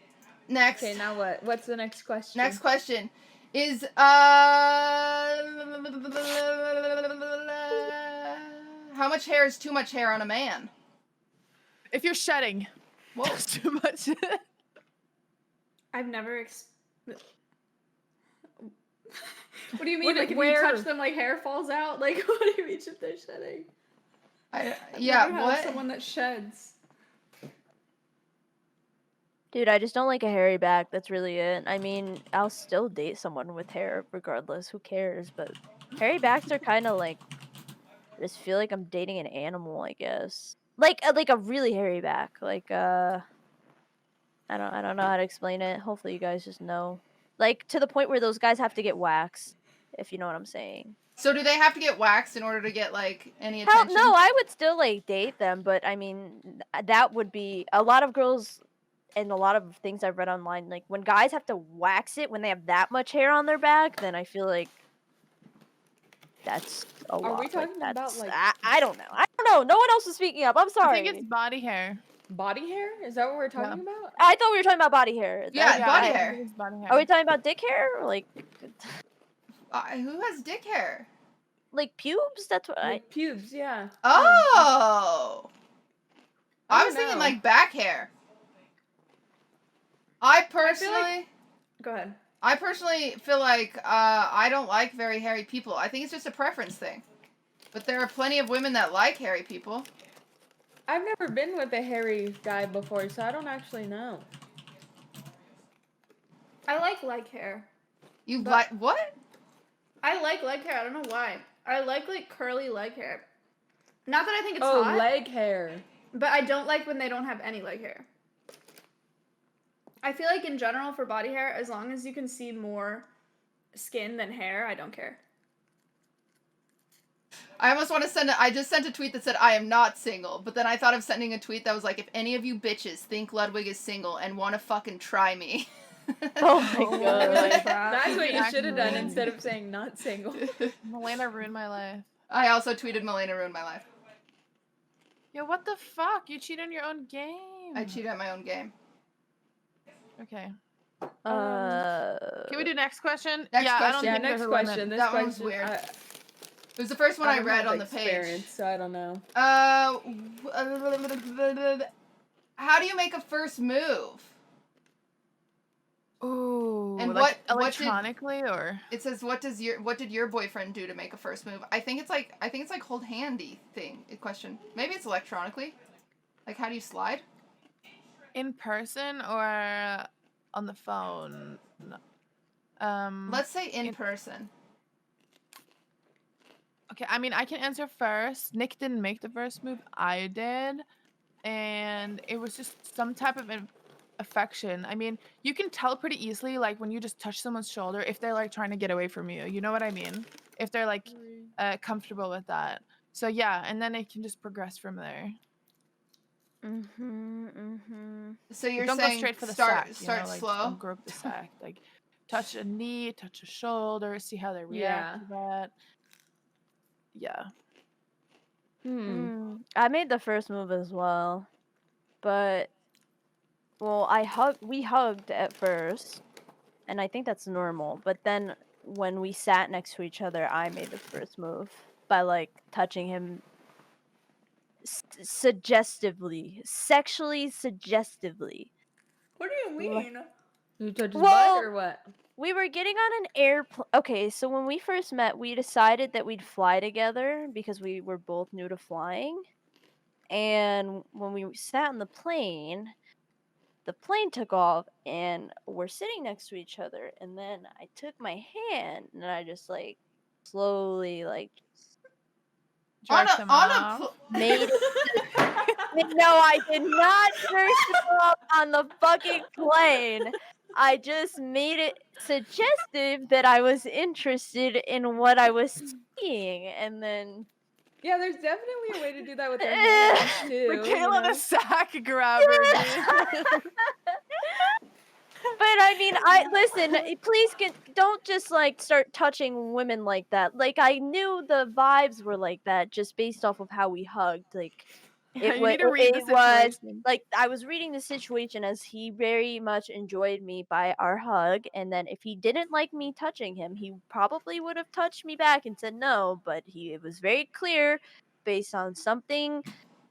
Next. Okay, now what? What's the next question? Next question is how much hair is too much hair on a man? If you're shedding, Whoa. that's too much. I've never What do you mean? What- Like if where? you touch them, like hair falls out? Like what do you mean if they're shedding? I've Yeah, never had what? someone that sheds. Dude, I just don't like a hairy back. That's really it. I mean, I'll still date someone with hair regardless. Who cares? But hairy backs are kind of like. I just feel like I'm dating an animal, I guess. Like a really hairy back. Like I don't know how to explain it. Hopefully you guys just know. Like to the point where those guys have to get waxed, if you know what I'm saying. So do they have to get waxed in order to get like any Hell, attention? no, I would still like date them, but I mean that would be a lot of girls and a lot of things I've read online. Like when guys have to wax it when they have that much hair on their back, then I feel like that's a lot. Are we Like, talking about, that's- like- I don't know. I don't know. No one else is speaking up. I'm sorry. I think it's body hair. Body hair? Is that what we're talking about? I thought we were talking about body hair. Yeah, That's- body I hair. think it's body hair. Are we talking about dick hair or like Who has dick hair? pubes? That's what I. Like pubes, yeah. Oh. I I was don't thinking know. like back hair. I personally Go ahead. I personally feel like I don't like very hairy people. I think it's just a preference thing. But there are plenty of women that like hairy people. I've never been with a hairy guy before, so I don't actually know. I like leg hair. You But- like what? I like leg hair. I don't know why. I like curly leg hair. Not that I think it's Oh, hot, leg hair. but I don't like when they don't have any leg hair. I feel like in general for body hair, as long as you can see more skin than hair, I don't care. I almost want to I just sent a tweet that said, I am not single. But then I thought of sending a tweet that was like, if any of you bitches think Ludwig is single and want to fucking try me. Oh my god. That's what you should have done Exactly. instead of saying not single. Malena ruined my life. I also tweeted Malena ruined my life. Yo, what the fuck? You cheat on your own game. I cheat at my own game. Okay. Uh, Can we do next question? Next yeah, I don't question. Yeah, think next there's a limit. question. This That one was question, weird. It was the first one I don't read have on the page. experience, so I don't know. How do you make a first move? Ooh, And like what did- electronically or? It says, what did your boyfriend do to make a first move? I think it's like hold handy thing. Question. Maybe it's electronically. Like, how do you slide? In person or on the phone? Let's say in person. Okay, I mean, I can answer first. Nick didn't make the first move. I did. And it was just some type of affection. I mean, you can tell pretty easily, like, when you just touch someone's shoulder, if they're, like, trying to get away from you. You know what I mean? If they're, like, comfortable with that. So, yeah, and then it can just progress from there. So you're Don't saying go straight for the start sack, start you know, like, slow? don't grope the sack. Like, touch a knee, touch a shoulder, see how they react to that. Yeah. I made the first move as well, but well, we hugged at first, and I think that's normal. But then when we sat next to each other, I made the first move by like touching him suggestively, sexually suggestively. What do you mean? You touch his Well, butt or what? We were getting on an airplane. Okay, so when we first met, we decided that we'd fly together because we were both new to flying. And when we sat on the plane took off and we're sitting next to each other. And then I took my hand and I just like slowly like Jerked him off. made No, I did not jerk him off on the fucking plane. I just made it suggestive that I was interested in what I was seeing, and then Yeah, there's definitely a way to do that with their hands too. Macaiyla the sack grabber, dude. But I mean, listen. Please don't just like start touching women like that. Like I knew the vibes were like that just based off of how we hugged. Like Yeah, you need to read the situation. like I was reading the situation as he very much enjoyed me by our hug, and then if he didn't like me touching him, he probably would have touched me back and said no. But it was very clear, based on something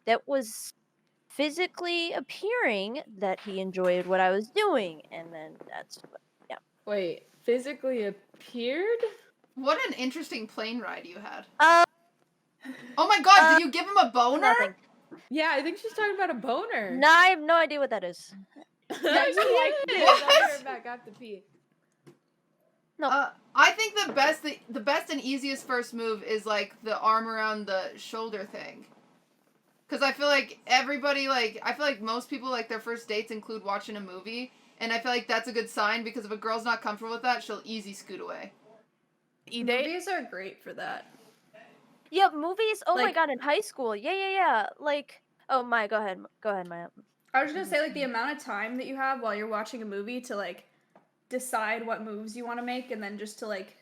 that was physically appearing, that he enjoyed what I was doing, and then that's what, yeah. Wait, physically appeared? What an interesting plane ride you had. Uh, Oh my god, did you give him a boner? Nothing. Yeah, I think she's talking about a boner. No, I have no idea what that is. Yeah, you like this. What? I'll be right back. I have to pee. No. I think the best and easiest first move is like the arm around the shoulder thing. Cause I feel like most people like their first dates include watching a movie, and I feel like that's a good sign because if a girl's not comfortable with that, she'll easy scoot away. E-date? Movies are great for that. Yeah, movies. Oh my Like- god, in high school. Yeah. Like, oh my, go ahead, Maya. I was just gonna say, like, the amount of time that you have while you're watching a movie to, like, decide what moves you want to make, and then just to, like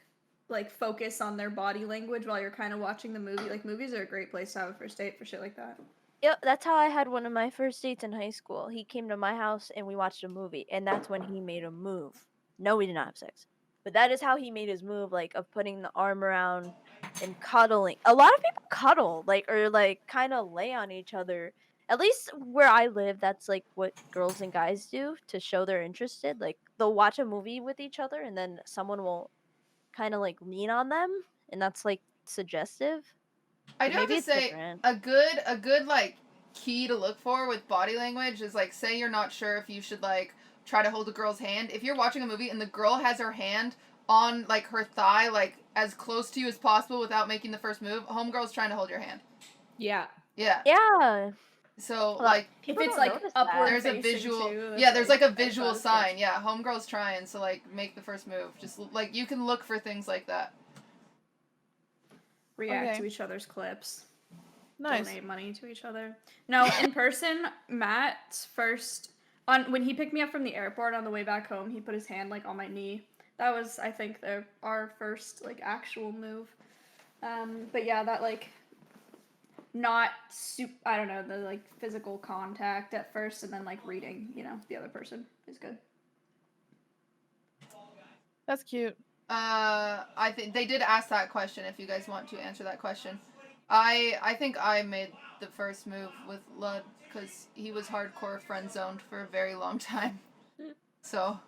focus on their body language while you're kind of watching the movie. Like, movies are a great place to have a first date for shit like that. Yep, that's how I had one of my first dates in high school. He came to my house and we watched a movie, and that's when he made a move. No, we did not have sex. But that is how he made his move, like, of putting the arm around and cuddling. A lot of people cuddle, like, or, like, kind of lay on each other. At least where I live, that's, like, what girls and guys do to show they're interested. Like, they'll watch a movie with each other, and then someone will kind of, like, lean on them, and that's, like, suggestive. I do have Maybe to it's say, different. a good like key to look for with body language is like, say you're not sure if you should like try to hold a girl's hand. If you're watching a movie and the girl has her hand on like her thigh, like as close to you as possible without making the first move, homegirl's trying to hold your hand. Yeah. Yeah. Yeah. So Well, like If people it's don't like notice that. upward there's a facing visual too, that's, yeah, there's like a that's visual fun. sign. Yeah, homegirl's trying, so like make the first move. Just like you can look for things like that. react Okay. to each other's clips, Nice. donate money to each other. No, in person, Matt's first when he picked me up from the airport on the way back home, he put his hand like on my knee. That was, I think, our first like actual move. But yeah, that like not I don't know, the like physical contact at first, and then like reading, the other person is good. That's cute. I think they did ask that question. If you guys want to answer that question, I think I made the first move with Lud because he was hardcore friend zoned for a very long time. So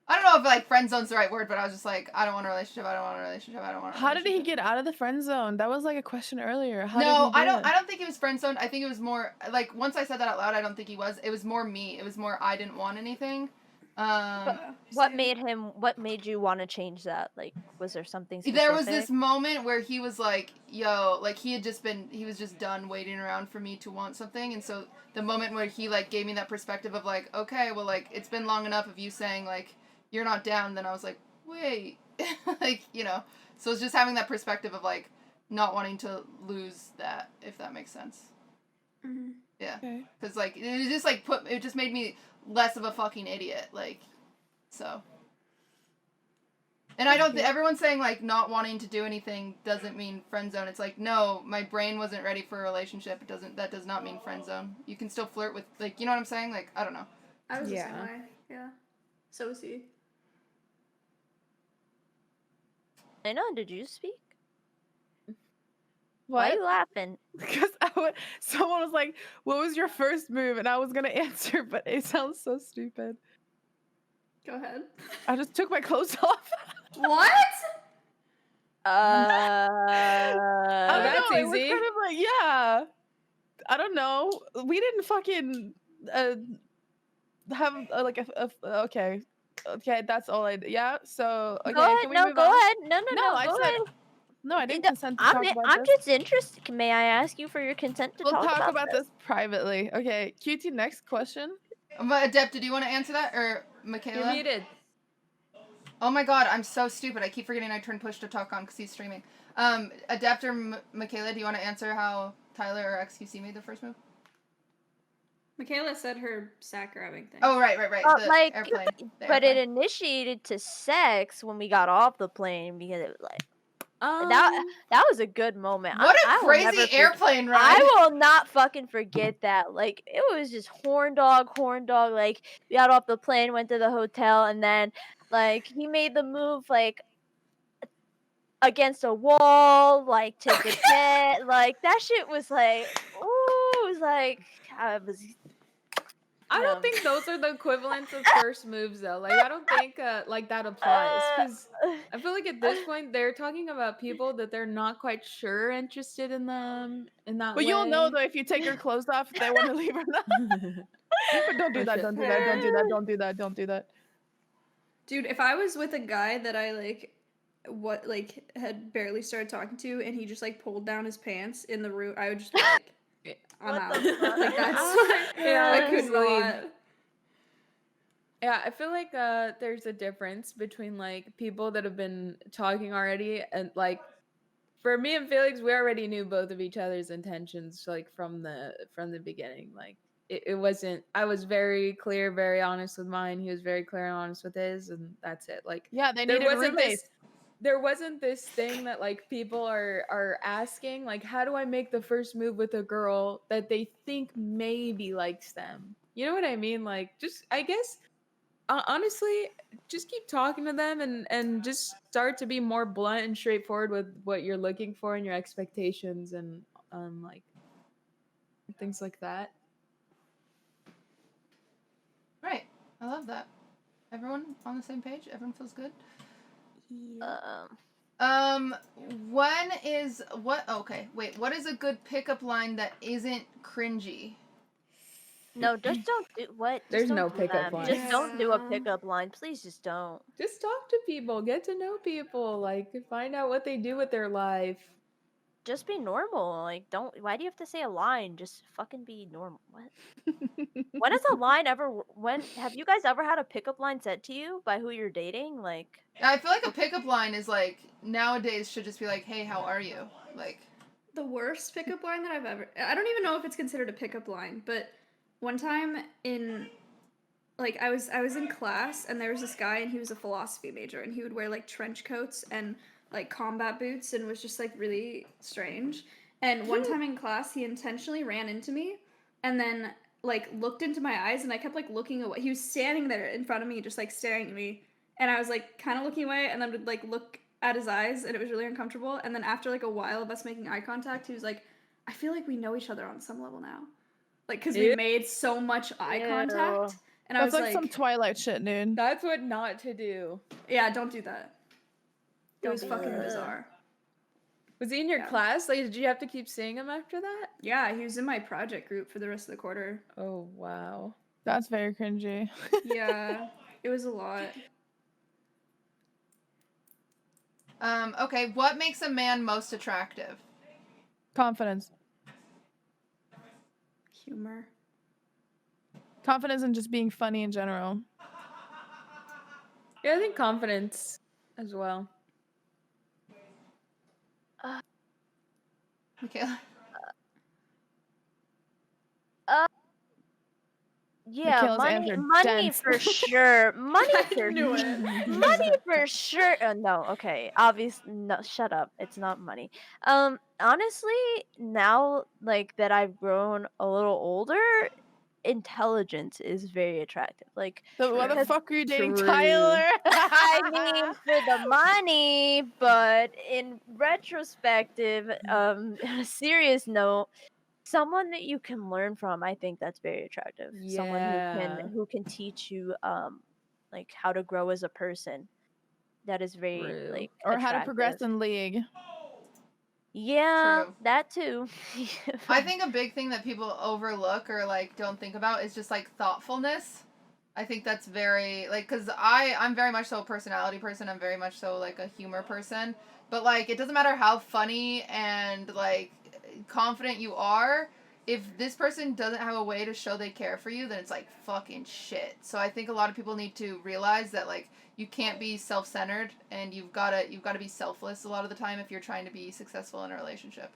I don't know if like friend zone's the right word, but I was just like, I don't want a relationship. I don't want a relationship. I don't want a How relationship. did he get out of the friend zone? That was like a question earlier. How No, did he do I it? don't think it was friend zoned. I think it was more like once I said that out loud, I don't think he was. It was more me. It was more I didn't want anything. What made you want to change that? Like, was there something specific? There was this moment where he was like, yo, like he was just done waiting around for me to want something. And so the moment where he like gave me that perspective of like, okay, well like it's been long enough of you saying like, you're not down. Then I was like, wait, like, so it's just having that perspective of like not wanting to lose that, if that makes sense. Mm-hmm. Yeah. Okay. Cause like, it just like it just made me less of a fucking idiot. Like, so. And I don't think everyone's saying like not wanting to do anything doesn't mean friend zone. It's like, no, my brain wasn't ready for a relationship. That does not mean friend zone. You can still flirt with, like, you know what I'm saying? Like, I don't know. I was the same way. Yeah. So was he. Malena, did you speak? What? Why are you laughing? Because someone was like, "What was your first move?" And I was gonna answer, but it sounds so stupid. Go ahead. I just took my clothes off. What? I don't that's know. It was easy. kind of like, yeah. I don't know. We didn't fucking have like okay. Okay, that's all I did. Yeah. So okay, Go ahead. can we No, move go on? ahead. No, I go said ahead. no. I didn't No, consent to talk about I'm this. just interested. May I ask you for your consent to We'll talk talk about about this privately. Okay, QT. Next question. But Adept, do you want to answer that, or You're Macaiyla? muted. Oh my god, I'm so stupid. I keep forgetting I turned push to talk on because he's streaming. Adept or Macaiyla, do you want to answer how Tyler or XQC made the first move? Macaiyla said her sack grabbing thing. Oh, right. The like, airplane. but it initiated to sex when we got off the plane because it was like that was a good moment. What a I will never crazy airplane ride. I will not fucking forget that. Like, it was just horn dog. Like, we got off the plane, went to the hotel, and then like he made the move like against a wall, like to the bed. Like, that shit was like, ooh, it was like I don't think those are the equivalents of first moves though. Like, I don't think like that applies because I feel like at this point they're talking about people that they're not quite sure interested in them in that way. But you'll know though if you take your clothes off if they want to leave or not. But don't do that. Don't do that. Don't do that. Don't do that. Don't do that. Dude, if I was with a guy that I had barely started talking to, and he just like pulled down his pants in the room, I would just be like, I'm What out. the fuck? Like, that's Yeah, I could not. Yeah, I feel like there's a difference between like people that have been talking already and like for me and Felix, we already knew both of each other's intentions like from the beginning. Like it wasn't I was very clear, very honest with mine. He was very clear and honest with his, and that's it. Like yeah, they needed roommates. There wasn't this thing that like people are asking like how do I make the first move with a girl that they think maybe likes them? You know what I mean? Like just I guess honestly just keep talking to them and just start to be more blunt and straightforward with what you're looking for and your expectations and like things like that. Right. I love that. Everyone on the same page? Everyone feels good? What is a good pickup line that isn't cringy? No, just don't do what. Just There's don't no do pickup that. line. Just don't do a pickup line. Please just don't. Just talk to people, get to know people, like find out what they do with their life. just be normal. Like, don't. Why do you have to say a line? Just fucking be normal. What? When has a line ever? When have you guys ever had a pickup line said to you by who you're dating? Like, I feel like a pickup line is like nowadays should just be like, "Hey, how are you?" Like, The worst pickup line that I've ever. I don't even know if it's considered a pickup line, but one time in like I was in class and there was this guy and he was a philosophy major and he would wear like trench coats and like combat boots and was just like really strange. And one time in class he intentionally ran into me and then like looked into my eyes and I kept like looking away. He was standing there in front of me just like staring at me and I was like kind of looking away and then would like look at his eyes and it was really uncomfortable. And then after like a while of us making eye contact, he was like, "I feel like we know each other on some level now." Like, because we made so much eye contact. And I That's was like some Twilight shit, dude. That's what not to do. yeah, don't do that. It Don't was do fucking that. bizarre. Was he in your Yeah. class? Like, did you have to keep seeing him after that? Yeah, he was in my project group for the rest of the quarter. Oh, wow. That's very cringy. Yeah, it was a lot. Okay, what makes a man most attractive? Confidence. Humor. Confidence and just being funny in general. Yeah, I think confidence as well. Macaiyla. yeah, Macaiyla's money, answer money dense. for sure. Money for knew it. money for sure. No, okay. Obviously, no. Shut up. It's not money. Honestly, now like that I've grown a little older, intelligence is very attractive. Like, So why the because fuck are you dating True. Tyler? I mean, for the money, but in retrospective, on a serious note, someone that you can learn from, I think that's very attractive. Someone Yeah. who can teach you like how to grow as a person. That is very True. like Or how to progress attractive. in League. Yeah, True. that too. I think a big thing that people overlook or like don't think about is just like thoughtfulness. I think that's very like because I'm very much so a personality person. I'm very much so like a humor person. But like it doesn't matter how funny and like confident you are. If this person doesn't have a way to show they care for you, then it's like fucking shit. So I think a lot of people need to realize that like you can't be self-centered and you've gotta be selfless a lot of the time if you're trying to be successful in a relationship.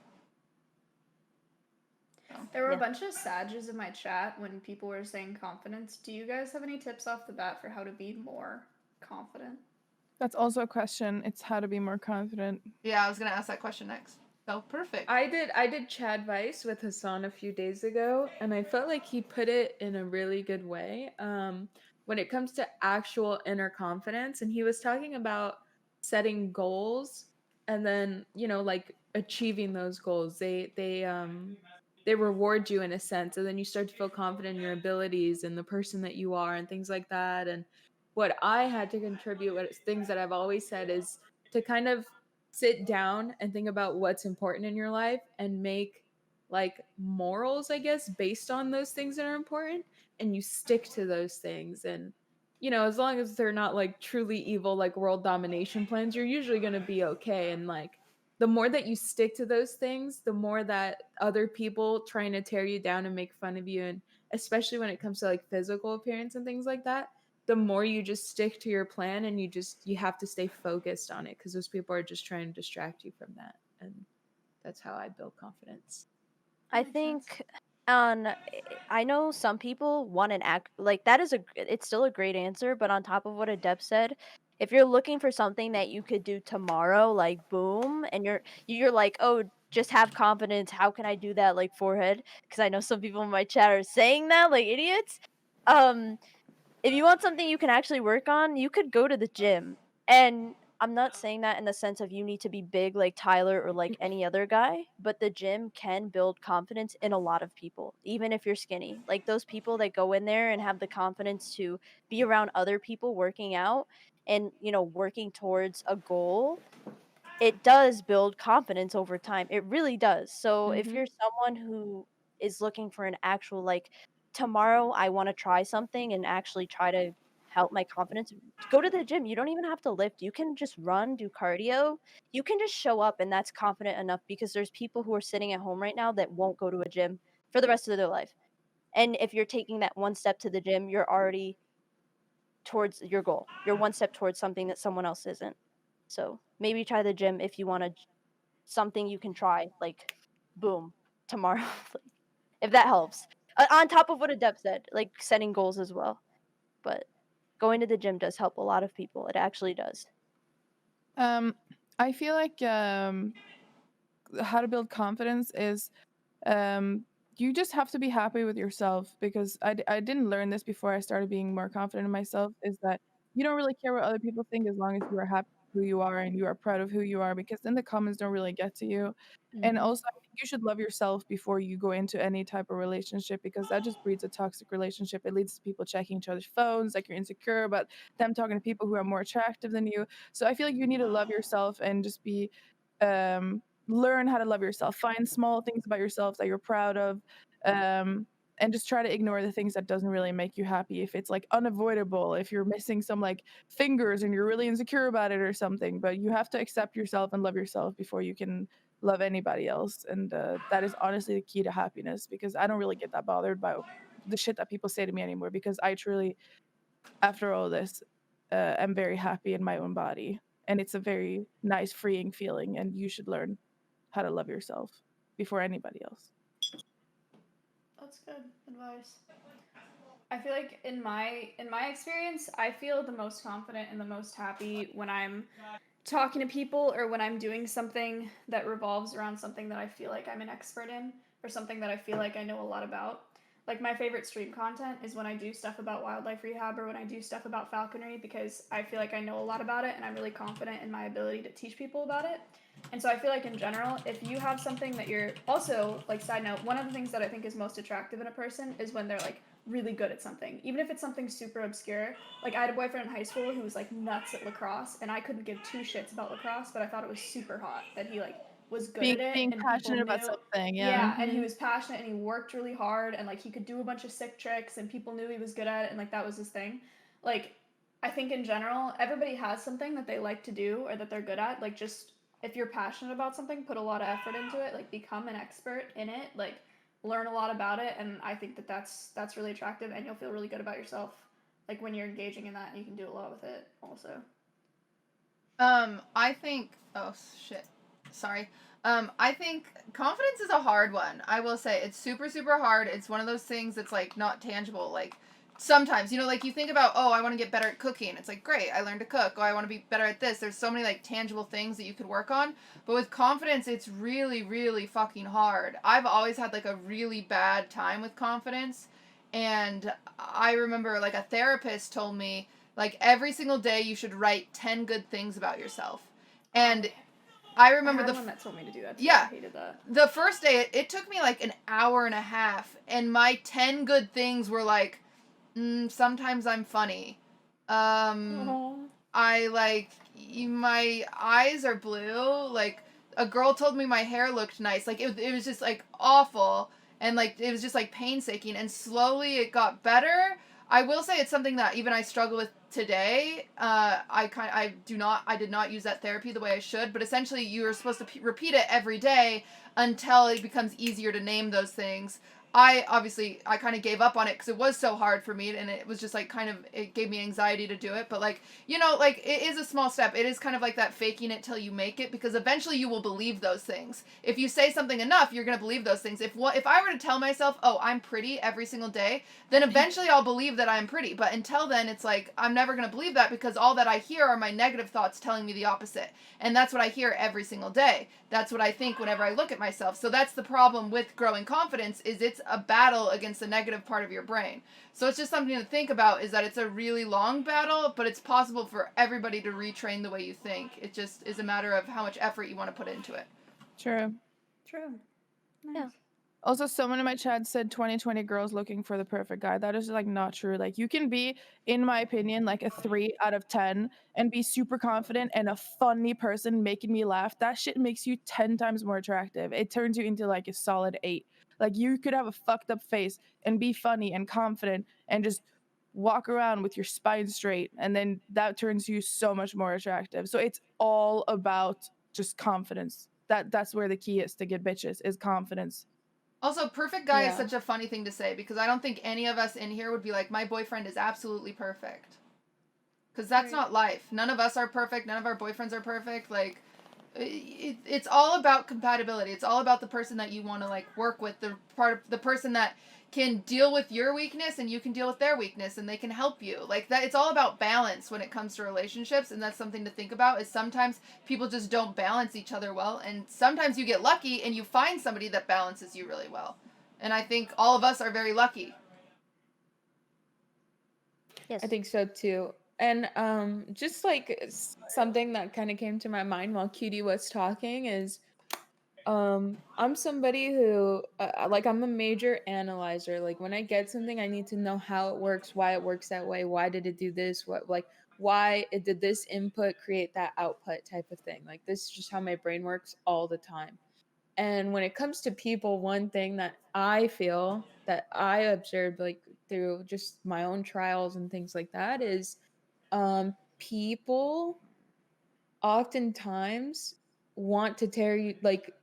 There were Yeah. a bunch of sages in my chat when people were saying confidence. Do you guys have any tips off the bat for how to be more confident? That's also a question. It's how to be more confident. Yeah, I was gonna ask that question next. So perfect. I did Chad Vice with Hassan a few days ago, and I felt like he put it in a really good way. When it comes to actual inner confidence, and he was talking about setting goals and then, you know, like achieving those goals. They reward you in a sense, and then you start to feel confident in your abilities and the person that you are and things like that. And what I had to contribute, what things that I've always said is to kind of sit down and think about what's important in your life and make like morals, I guess, based on those things that are important, and you stick to those things. And you know, as long as they're not like truly evil like world domination plans, you're usually going to be okay. And like the more that you stick to those things, the more that other people trying to tear you down and make fun of you, and especially when it comes to like physical appearance and things like that, the more you just stick to your plan, and you have to stay focused on it, because those people are just trying to distract you from that. And that's how I build confidence. I think I know some people want an act like that is it's still a great answer, but on top of what Adept said, if you're looking for something that you could do tomorrow, like boom, and you're like, oh, just have confidence. How can I do that? Like forehead, because I know some people in my chat are saying that like idiots. If you want something you can actually work on, you could go to the gym. And I'm not saying that in the sense of you need to be big like Tyler or like any other guy, but the gym can build confidence in a lot of people, even if you're skinny. Like those people that go in there and have the confidence to be around other people working out and, you know, working towards a goal, it does build confidence over time. It really does. So if you're someone who is looking for an actual like tomorrow I want to try something and actually try to help my confidence, go to the gym. You don't even have to lift. You can just run, do cardio. You can just show up, and that's confident enough, because there's people who are sitting at home right now that won't go to a gym for the rest of their life. And if you're taking that one step to the gym, you're already towards your goal. You're one step towards something that someone else isn't. So maybe try the gym if you want to, something you can try, like, boom, tomorrow. If that helps. On top of what Adept said, like setting goals as well. But going to the gym does help a lot of people. It actually does. I feel like how to build confidence is you just have to be happy with yourself, because I didn't learn this before I started being more confident in myself, is that you don't really care what other people think as long as you are happy with who you are and you are proud of who you are, because then the comments don't really get to you. And also, I think you should love yourself before you go into any type of relationship, because that just breeds a toxic relationship. It leads to people checking each other's phones, like you're insecure about them talking to people who are more attractive than you. So I feel like you need to love yourself and just be learn how to love yourself. Find small things about yourself that you're proud of, and just try to ignore the things that doesn't really make you happy. If it's like unavoidable, if you're missing some like fingers and you're really insecure about it or something, but you have to accept yourself and love yourself before you can love anybody else. And that is honestly the key to happiness, because I don't really get that bothered by the shit that people say to me anymore, because I truly, after all this, am very happy in my own body. And it's a very nice, freeing feeling, and you should learn how to love yourself before anybody else. That's good advice. I feel like in my experience, I feel the most confident and the most happy when I'm talking to people, or when I'm doing something that revolves around something that I feel like I'm an expert in, or something that I feel like I know a lot about. Like, my favorite stream content is when I do stuff about wildlife rehab, or when I do stuff about falconry, because I feel like I know a lot about it and I'm really confident in my ability to teach people about it. And so I feel like in general, if you have something that you're also, like, side note, one of the things that I think is most attractive in a person is when they're like really good at something, even if it's something super obscure. Like, I had a boyfriend in high school who was like nuts at lacrosse, and I couldn't give two shits about lacrosse, but I thought it was super hot that he like was good at it, Being and passionate people about knew. something, Yeah, and he was passionate and he worked really hard, and like he could do a bunch of sick tricks, and people knew he was good at it, and like that was his thing. Like, I think in general, everybody has something that they like to do or that they're good at. Like, just if you're passionate about something, put a lot of effort into it. Like, become an expert in it. Like, learn a lot about it, and I think that that's really attractive, and you'll feel really good about yourself. Like, when you're engaging in that, and you can do a lot with it also. I think. Oh shit. Sorry. I think confidence is a hard one. I will say it's super, super hard. It's one of those things that's like not tangible. Like, sometimes, like you think about, oh, I want to get better at cooking. It's like, great, I learned to cook. Oh, I want to be better at this. There's so many like tangible things that you could work on. But with confidence, it's really, really fucking hard. I've always had like a really bad time with confidence. And I remember like a therapist told me, like, every single day you should write 10 good things about yourself. And I remember I had one that told me to do that too. Yeah. I hated that. The first day, it took me like an hour and a half, and my 10 good things were like, sometimes I'm funny. I like, my eyes are blue. Like, a girl told me my hair looked nice. Like, it was just like awful, and like it was just like painstaking, and slowly it got better. I will say it's something that even I struggle with today. I did not use that therapy the way I should, but essentially you are supposed to repeat it every day until it becomes easier to name those things. I kind of gave up on it because it was so hard for me, and it was just like it gave me anxiety to do it. But like, like, it is a small step. It is kind of like that faking it till you make it, because eventually you will believe those things. If you say something enough, you're going to believe those things. If I were to tell myself, oh, I'm pretty every single day, then eventually I'll believe that I'm pretty. But until then, it's like, I'm never going to believe that, because all that I hear are my negative thoughts telling me the opposite. And that's what I hear every single day. That's what I think whenever I look at myself. So that's the problem with growing confidence, is it's a battle against the negative part of your brain. So it's just something to think about, is that it's a really long battle, but it's possible for everybody to retrain the way you think. It just is a matter of how much effort you want to put into it. True. Nice. Yeah. Also, someone in my chat said 2020 girls looking for the perfect guy. That is like not true. Like, you can be, in my opinion, like a 3 out of 10 and be super confident and a funny person making me laugh. That shit makes you 10 times more attractive. It turns you into like a solid 8. Like, you could have a fucked up face and be funny and confident and just walk around with your spine straight, and then that turns you so much more attractive. So it's all about just confidence. That's where the key is to get bitches, is confidence. Also, perfect guy is Yeah. such a funny thing to say because I don't think any of us in here would be like, my boyfriend is absolutely perfect. Because that's Right. not life. None of us are perfect. None of our boyfriends are perfect. Like, it's all about compatibility. It's all about the person that you want to like work with, the person that can deal with your weakness and you can deal with their weakness and they can help you. Like that, it's all about balance when it comes to relationships, and that's something to think about. Is sometimes people just don't balance each other well, and sometimes you get lucky and you find somebody that balances you really well. And I think all of us are very lucky. Yes. I think so too. And just like something that kind of came to my mind while Cutie was talking is I'm somebody who like I'm a major analyzer. Like when I get something, I need to know how it works, why it works that way, why did it do this, what like why it did this input create that output type of thing. Like this is just how my brain works all the time. And when it comes to people, one thing that I feel that I observed like through just my own trials and things like that is people oftentimes want to tear you like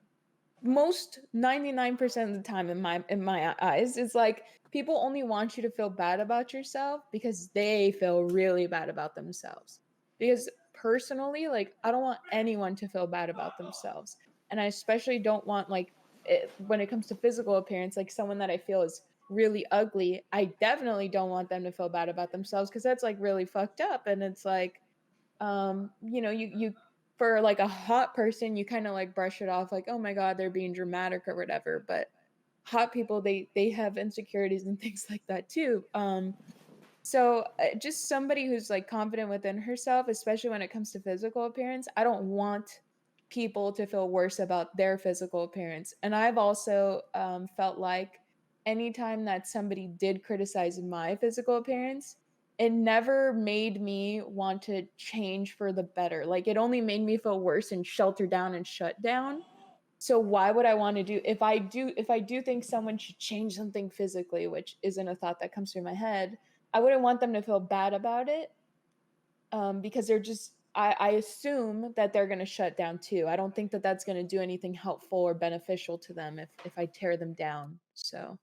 most 99% of the time in my eyes it's like people only want you to feel bad about yourself because they feel really bad about themselves. Because personally, like I don't want anyone to feel bad about themselves, and I especially don't want like when it comes to physical appearance, like someone that I feel is really ugly, I definitely don't want them to feel bad about themselves because that's like really fucked up. And it's like you for like a hot person you kind of like brush it off like, oh my god, they're being dramatic or whatever. But hot people, they have insecurities and things like that too. So just somebody who's like confident within herself, especially when it comes to physical appearance, I don't want people to feel worse about their physical appearance. And I've also felt like anytime that somebody did criticize my physical appearance, it never made me want to change for the better. Like it only made me feel worse and shelter down and shut down. So why would I want to do if I do think someone should change something physically, which isn't a thought that comes through my head, I wouldn't want them to feel bad about it. Because they're just I assume that they're going to shut down too. I don't think that that's going to do anything helpful or beneficial to them if I tear them down. So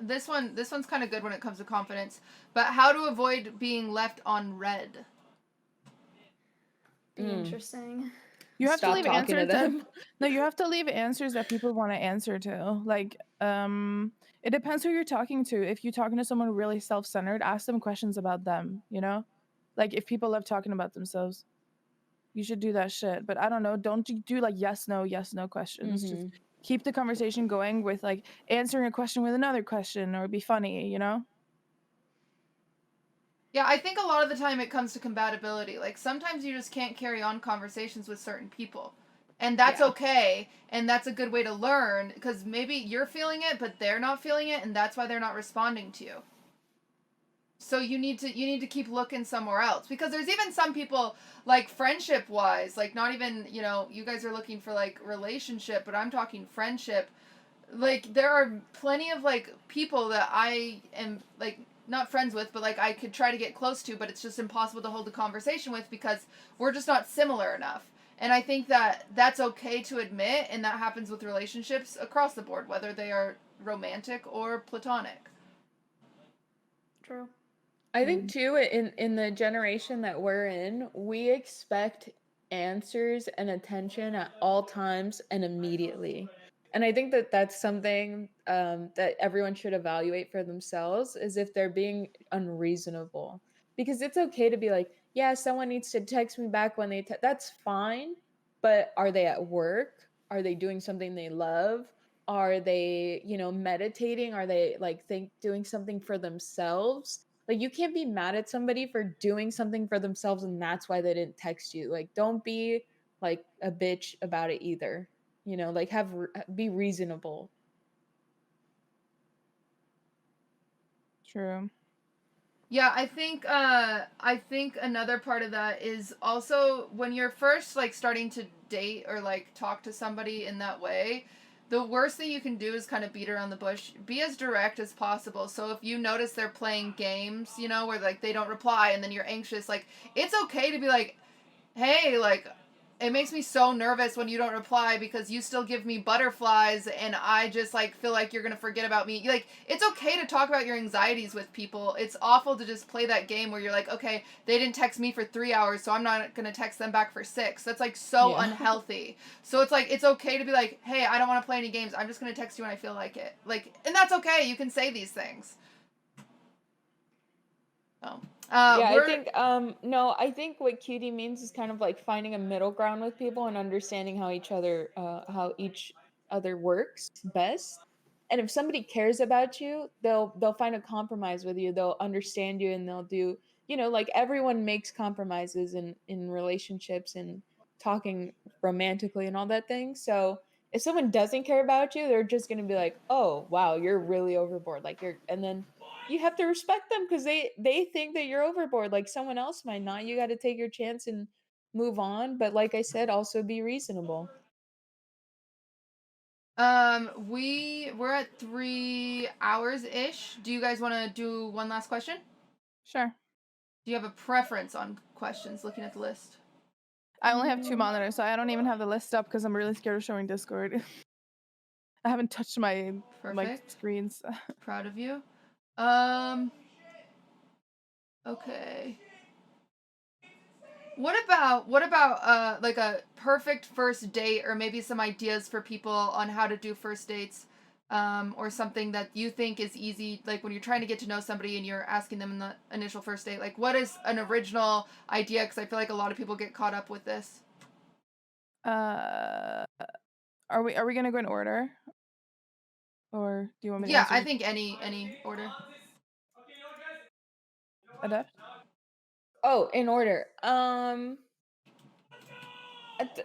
This one's kind of good when it comes to confidence, but how to avoid being left on red. Be interesting. You have Stop to leave talking to answers them. no, you have to leave answers that people want to answer to. Like, it depends who you're talking to. If you're talking to someone really self-centered, ask them questions about them, you know? Like, if people love talking about themselves, you should do that shit. But I don't know, don't do like yes, no questions. Just keep the conversation going with like answering a question with another question, or be funny, you know? Yeah, I think a lot of the time it comes to compatibility. Like sometimes you just can't carry on conversations with certain people. And that's Yeah. okay, and that's a good way to learn because maybe you're feeling it but they're not feeling it, and that's why they're not responding to you. So you need to keep looking somewhere else, because there's even some people like friendship wise, like not even, you guys are looking for like relationship, but I'm talking friendship. Like there are plenty of like people that I am like not friends with, but like I could try to get close to, but it's just impossible to hold a conversation with because we're just not similar enough. And I think that that's okay to admit, and that happens with relationships across the board, whether they are romantic or platonic. True. I think too in the generation that we're in, we expect answers and attention at all times and immediately. And I think that that's something that everyone should evaluate for themselves, is if they're being unreasonable. Because it's okay to be like, yeah, someone needs to text me back when that's fine, but are they at work? Are they doing something they love? Are they, meditating? Are they like doing something for themselves? Like you can't be mad at somebody for doing something for themselves and that's why they didn't text you. Like don't be like a bitch about it either. Like be reasonable. True. Yeah, I think another part of that is also when you're first like starting to date or like talk to somebody in that way, the worst thing you can do is kind of beat around the bush. Be as direct as possible. So if you notice they're playing games, you know, where like they don't reply and then you're anxious, like it's okay to be like, hey, like it makes me so nervous when you don't reply because you still give me butterflies and I just like feel like you're gonna forget about me. Like it's okay to talk about your anxieties with people. It's awful to just play that game where you're like, okay, they didn't text me for 3 hours, so I'm not gonna text them back for 6. That's like so unhealthy. So it's like it's okay to be like, hey, I don't want to play any games. I'm just gonna text you when I feel like it. Like, and that's okay. You can say these things. Oh. I think no, I think what QT means is kind of like finding a middle ground with people and understanding how each other works best. And if somebody cares about you, they'll find a compromise with you. They'll understand you and they'll do, you know, like everyone makes compromises in relationships and talking romantically and all that thing. So if someone doesn't care about you, they're just going to be like, "Oh, wow, you're really overboard." Like and then you have to respect them because they think that you're overboard, like someone else might not. You got to take your chance and move on, but like I said, also be reasonable. We're at 3 hours ish. Do you guys want to do one last question? Sure. Do you have a preference on questions looking at the list? I only have 2 monitors, so I don't even have the list up because I'm really scared of showing Discord. I haven't touched my screens. Proud of you. Okay. What about like a perfect first date, or maybe some ideas for people on how to do first dates, or something that you think is easy, like when you're trying to get to know somebody and you're asking them in the initial first date, like what is an original idea? Because I feel like a lot of people get caught up with this. Are we gonna go in order, or do you want me to? Yeah, I think any order. Adept? Oh, in order.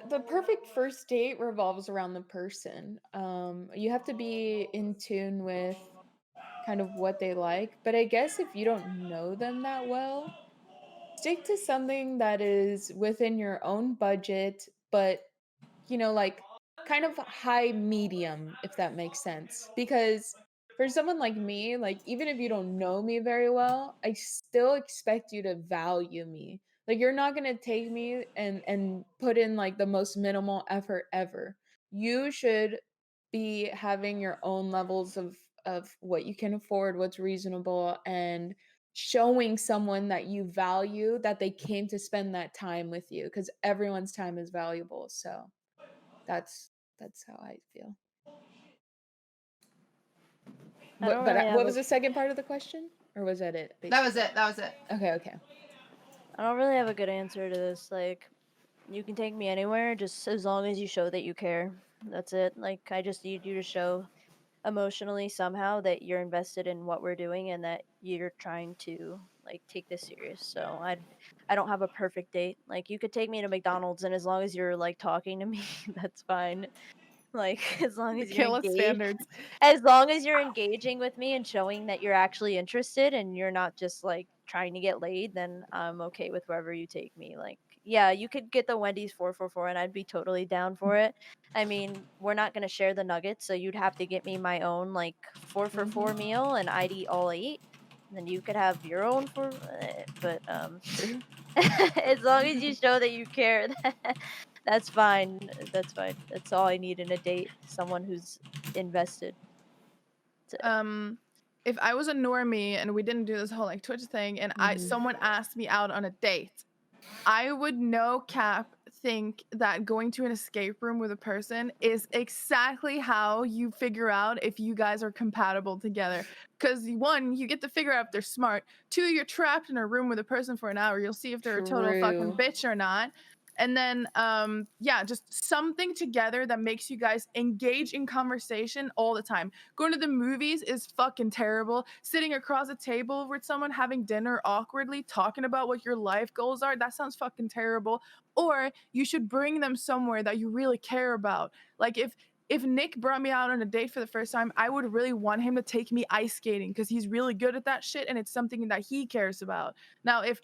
The perfect first date revolves around the person. You have to be in tune with kind of what they like, but I guess if you don't know them that well, stick to something that is within your own budget, but you know, like kind of high medium, if that makes sense. Because for someone like me, like even if you don't know me very well, I still expect you to value me. Like you're not going to take me and put in like the most minimal effort ever. You should be having your own levels of what you can afford, what's reasonable, and showing someone that you value that they came to spend that time with you, because everyone's time is valuable. So that's how I feel. What was the second part of the question, or was that it? Basically? That was it. Okay. I don't really have a good answer to this. Like, you can take me anywhere, just as long as you show that you care. That's it. Like, I just need you to show emotionally somehow that you're invested in what we're doing and that you're trying to like take this serious. So I don't have a perfect date. Like, you could take me to McDonald's, and as long as you're like talking to me, that's fine. Like, as long as you're engaged, standards. as long as you're engaging with me and showing that you're actually interested and you're not just like trying to get laid, then I'm okay with wherever you take me. Like, yeah, you could get the Wendy's 444 and I'd be totally down for it. I mean, we're not going to share the nuggets, so you'd have to get me my own like 4 for $4 meal and I'd eat all 8. And then you could have your own but as long as you show that you care, that's fine. That's fine. That's all I need in a date. Someone who's invested. If I was a normie and we didn't do this whole like Twitch thing, and someone asked me out on a date, I would no cap think that going to an escape room with a person is exactly how you figure out if you guys are compatible together. Because 1, you get to figure out if they're smart. 2, you're trapped in a room with a person for an hour. You'll see if they're a total fucking bitch or not. And then, just something together that makes you guys engage in conversation all the time. Going to the movies is fucking terrible. Sitting across a table with someone, having dinner awkwardly, talking about what your life goals are, that sounds fucking terrible. Or you should bring them somewhere that you really care about. Like if Nick brought me out on a date for the first time, I would really want him to take me ice skating because he's really good at that shit and it's something that he cares about. Now, if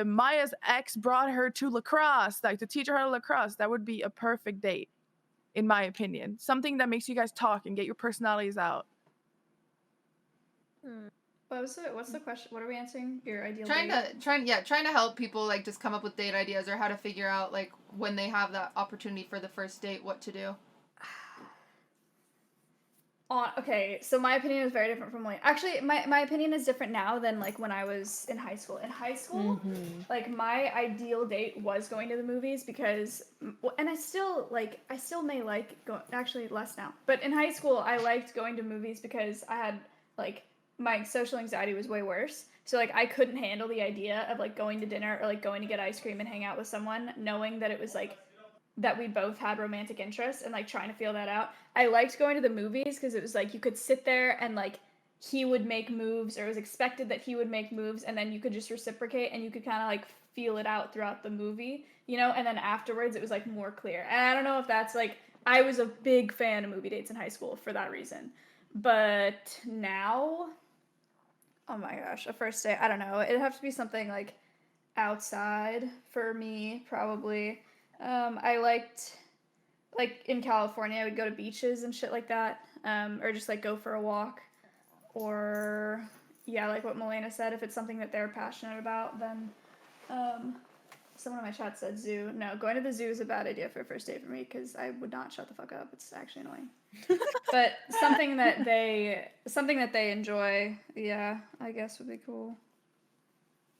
Maya's ex brought her to lacrosse, like to teach her how to lacrosse, that would be a perfect date. in my opinion. Something that makes you guys talk and get your personalities out. What's the question? What are we answering? Your ideal Trying date? to help people like just come up with date ideas or how to figure out like when they have that opportunity for the first date, what to do. Okay, so my opinion is very different from Malena. Actually, my opinion is different now than like when I was in high school. In high school, like my ideal date was going to the movies because, and I still may like go. Actually, less now. But in high school, I liked going to movies because I had like my social anxiety was way worse. So like I couldn't handle the idea of like going to dinner or like going to get ice cream and hang out with someone, knowing that it was like that we both had romantic interests and like trying to feel that out. I liked going to the movies because it was like you could sit there and like he would make moves or it was expected that he would make moves and then you could just reciprocate and you could kind of like feel it out throughout the movie, you know, and then afterwards it was like more clear. And I don't know if that's like, I was a big fan of movie dates in high school for that reason. But now, oh my gosh, a first date, I don't know. It'd have to be something like outside for me, probably. I liked, like, in California, I would go to beaches and shit like that, or just, like, go for a walk, or, yeah, like what Malena said, if it's something that they're passionate about, then, someone in my chat said zoo. No, going to the zoo is a bad idea for a first date for me, because I would not shut the fuck up. It's actually annoying. But something that they enjoy, yeah, I guess would be cool.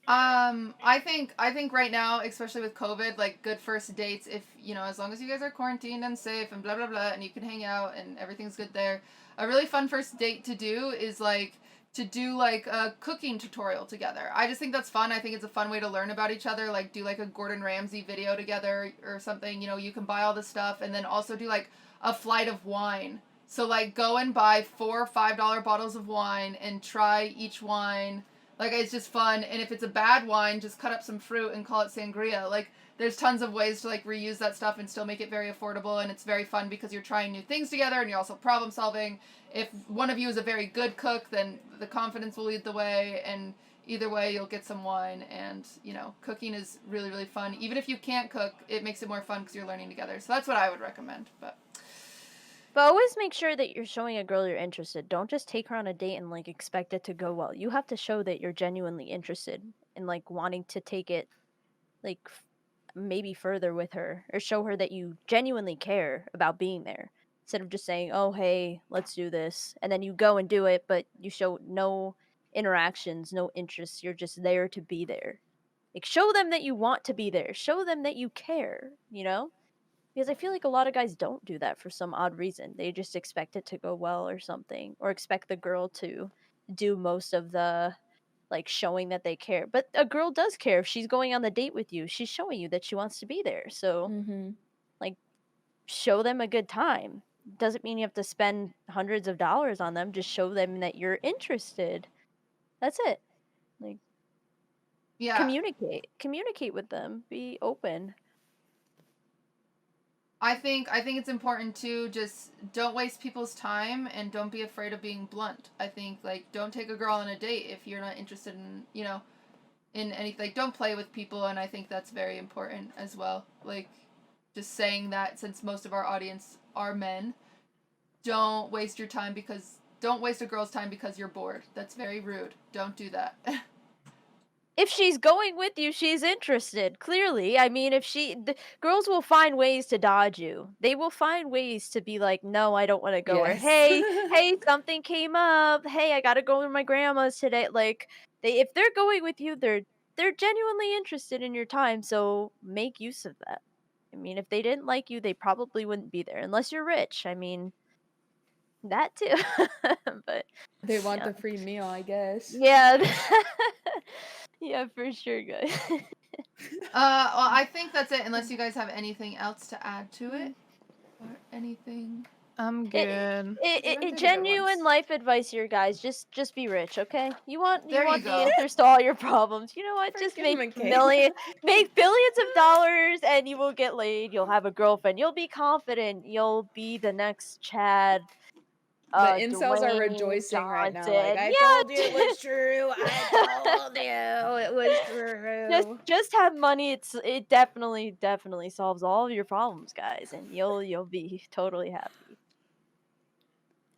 I think right now, especially with COVID, like good first dates, if you know, as long as you guys are quarantined and safe and blah blah blah, and you can hang out and everything's good there, a really fun first date to do is like to do like a cooking tutorial together. I just think that's fun. I think it's a fun way to learn about each other. Like do like a Gordon Ramsay video together or something. You know, you can buy all the stuff and then also do like a flight of wine. So like go and buy 4 $5 bottles of wine and try each wine. Like, it's just fun, and if it's a bad wine, just cut up some fruit and call it sangria. Like, there's tons of ways to, like, reuse that stuff and still make it very affordable, and it's very fun because you're trying new things together, and you're also problem solving. If one of you is a very good cook, then the confidence will lead the way, and either way, you'll get some wine, and, you know, cooking is really, really fun. Even if you can't cook, it makes it more fun because you're learning together. So that's what I would recommend, But always make sure that you're showing a girl you're interested. Don't just take her on a date and like expect it to go well. You have to show that you're genuinely interested and like wanting to take it like maybe further with her or show her that you genuinely care about being there instead of just saying, "Oh, hey, let's do this." And then you go and do it, but you show no interactions, no interest. You're just there to be there. Like show them that you want to be there. Show them that you care, you know? Because I feel like a lot of guys don't do that for some odd reason. They just expect it to go well or something, or expect the girl to do most of the like showing that they care. But a girl does care if she's going on the date with you. She's showing you that she wants to be there. So, like, show them a good time. Doesn't mean you have to spend hundreds of dollars on them. Just show them that you're interested. That's it. Like, yeah. Communicate with them. Be open. I think it's important to just don't waste people's time and don't be afraid of being blunt. I think like don't take a girl on a date if you're not interested in, you know, in anything. Like don't play with people, and I think that's very important as well. Like just saying that since most of our audience are men, don't waste your time don't waste a girl's time because you're bored. That's very rude. Don't do that. If she's going with you, she's interested. Clearly, I mean, girls will find ways to dodge you. They will find ways to be like, "No, I don't want to go." Or, Yes. hey, something came up. Hey, I gotta go to my grandma's today. Like, if they're going with you, they're genuinely interested in your time. So make use of that. I mean, if they didn't like you, they probably wouldn't be there unless you're rich. I mean, that too. But They want yeah. the free meal, I guess. Yeah. Yeah, for sure, guys. Well, I think that's it. Unless you guys have anything else to add to it or anything. I'm good. Genuine life advice here, guys. Just be rich, okay? You want There you the go. answers to all your problems. You know what? Just Freaking make Macaiyla. make billions of dollars, and you will get laid. You'll have a girlfriend. You'll be confident. You'll be the next Chad. incels are Dwayne rejoicing right now. Like, Johnson. I Yeah, told you it was true. I told you it was true. just have money. It definitely solves all of your problems, guys, and you'll be totally happy.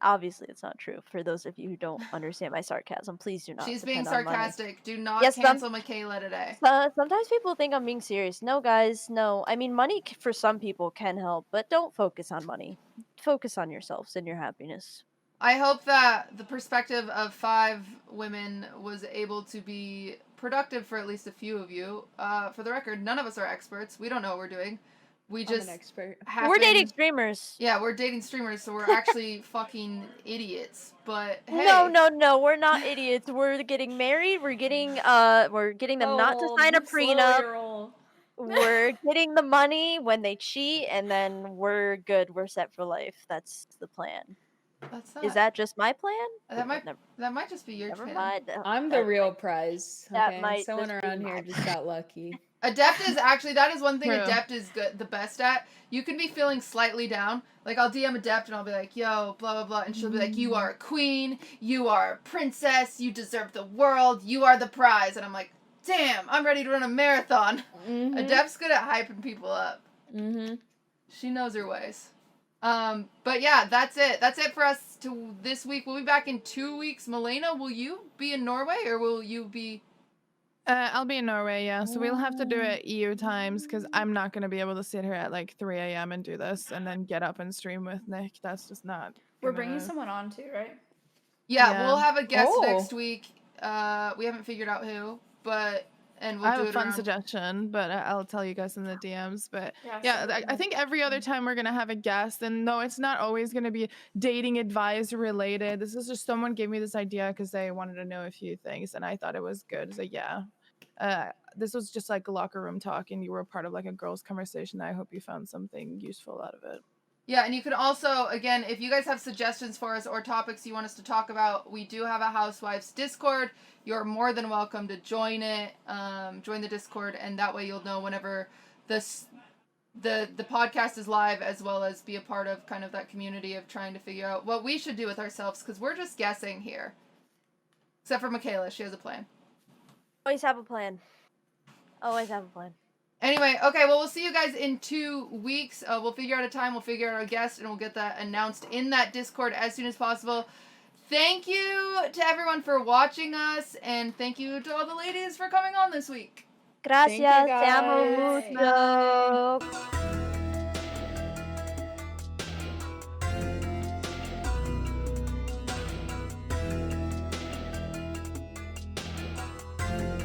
Obviously, it's not true. For those of you who don't understand my sarcasm, please do not. She's being depend on money. sarcastic. Do not Yes, cancel Macaiyla today. Sometimes people think I'm being serious. No, guys, no. I mean, money for some people can help, but don't focus on money. Focus on yourselves and your happiness. I hope that the perspective of 5 women was able to be productive for at least a few of you. For the record, none of us are experts. We don't know what we're doing. We I'm just an expert. We're dating streamers. Yeah, we're dating streamers, so we're actually fucking idiots. But hey, No, we're not idiots. We're getting married. We're getting them not to sign a prenup. We're getting the money when they cheat, and then we're good. We're set for life. That's the plan. that's not. Is that just my plan? That might just be your Never plan. mind. I'm the real prize. that Okay, might someone just be around here my just got lucky. Adept is actually, that is one thing True. Adept is the best at. You can be feeling slightly down. Like, I'll DM Adept and I'll be like, yo, blah, blah, blah. And she'll be like, you are a queen. You are a princess. You deserve the world. You are the prize. And I'm like, damn, I'm ready to run a marathon. Mm-hmm. Adept's good at hyping people up. Mm-hmm. She knows her ways. But yeah, that's it. That's it for us this week. We'll be back in 2 weeks. Malena, will you be in Norway or will you be... I'll be in Norway, yeah. So we'll have to do it EU times because I'm not going to be able to sit here at like 3 a.m. and do this and then get up and stream with Nick. That's just not. We're bringing someone on too, right? Yeah, we'll have a guest Oh. next week. We haven't figured out who, but... And we'll I have do a it fun around... suggestion, but I'll tell you guys in the DMs. But Yeah, yeah, I think every other time we're going to have a guest. And no, it's not always going to be dating advice related. This is just someone gave me this idea because they wanted to know a few things. And I thought it was good. So yeah, this was just like a locker room talk. And you were a part of like a girls' conversation. I hope you found something useful out of it. Yeah, and you can also, again, if you guys have suggestions for us or topics you want us to talk about, we do have a Housewives Discord. You're more than welcome to join it, join the Discord, and that way you'll know whenever the podcast is live, as well as be a part of kind of that community of trying to figure out what we should do with ourselves, because we're just guessing here. Except for Macaiyla, she has a plan. Always have a plan. Always have a plan. Anyway, okay, well, we'll see you guys in 2 weeks. We'll figure out a time, we'll figure out our guest, and we'll get that announced in that Discord as soon as possible. Thank you to everyone for watching us, and thank you to all the ladies for coming on this week. Gracias, Thank you, te amo guys. mucho.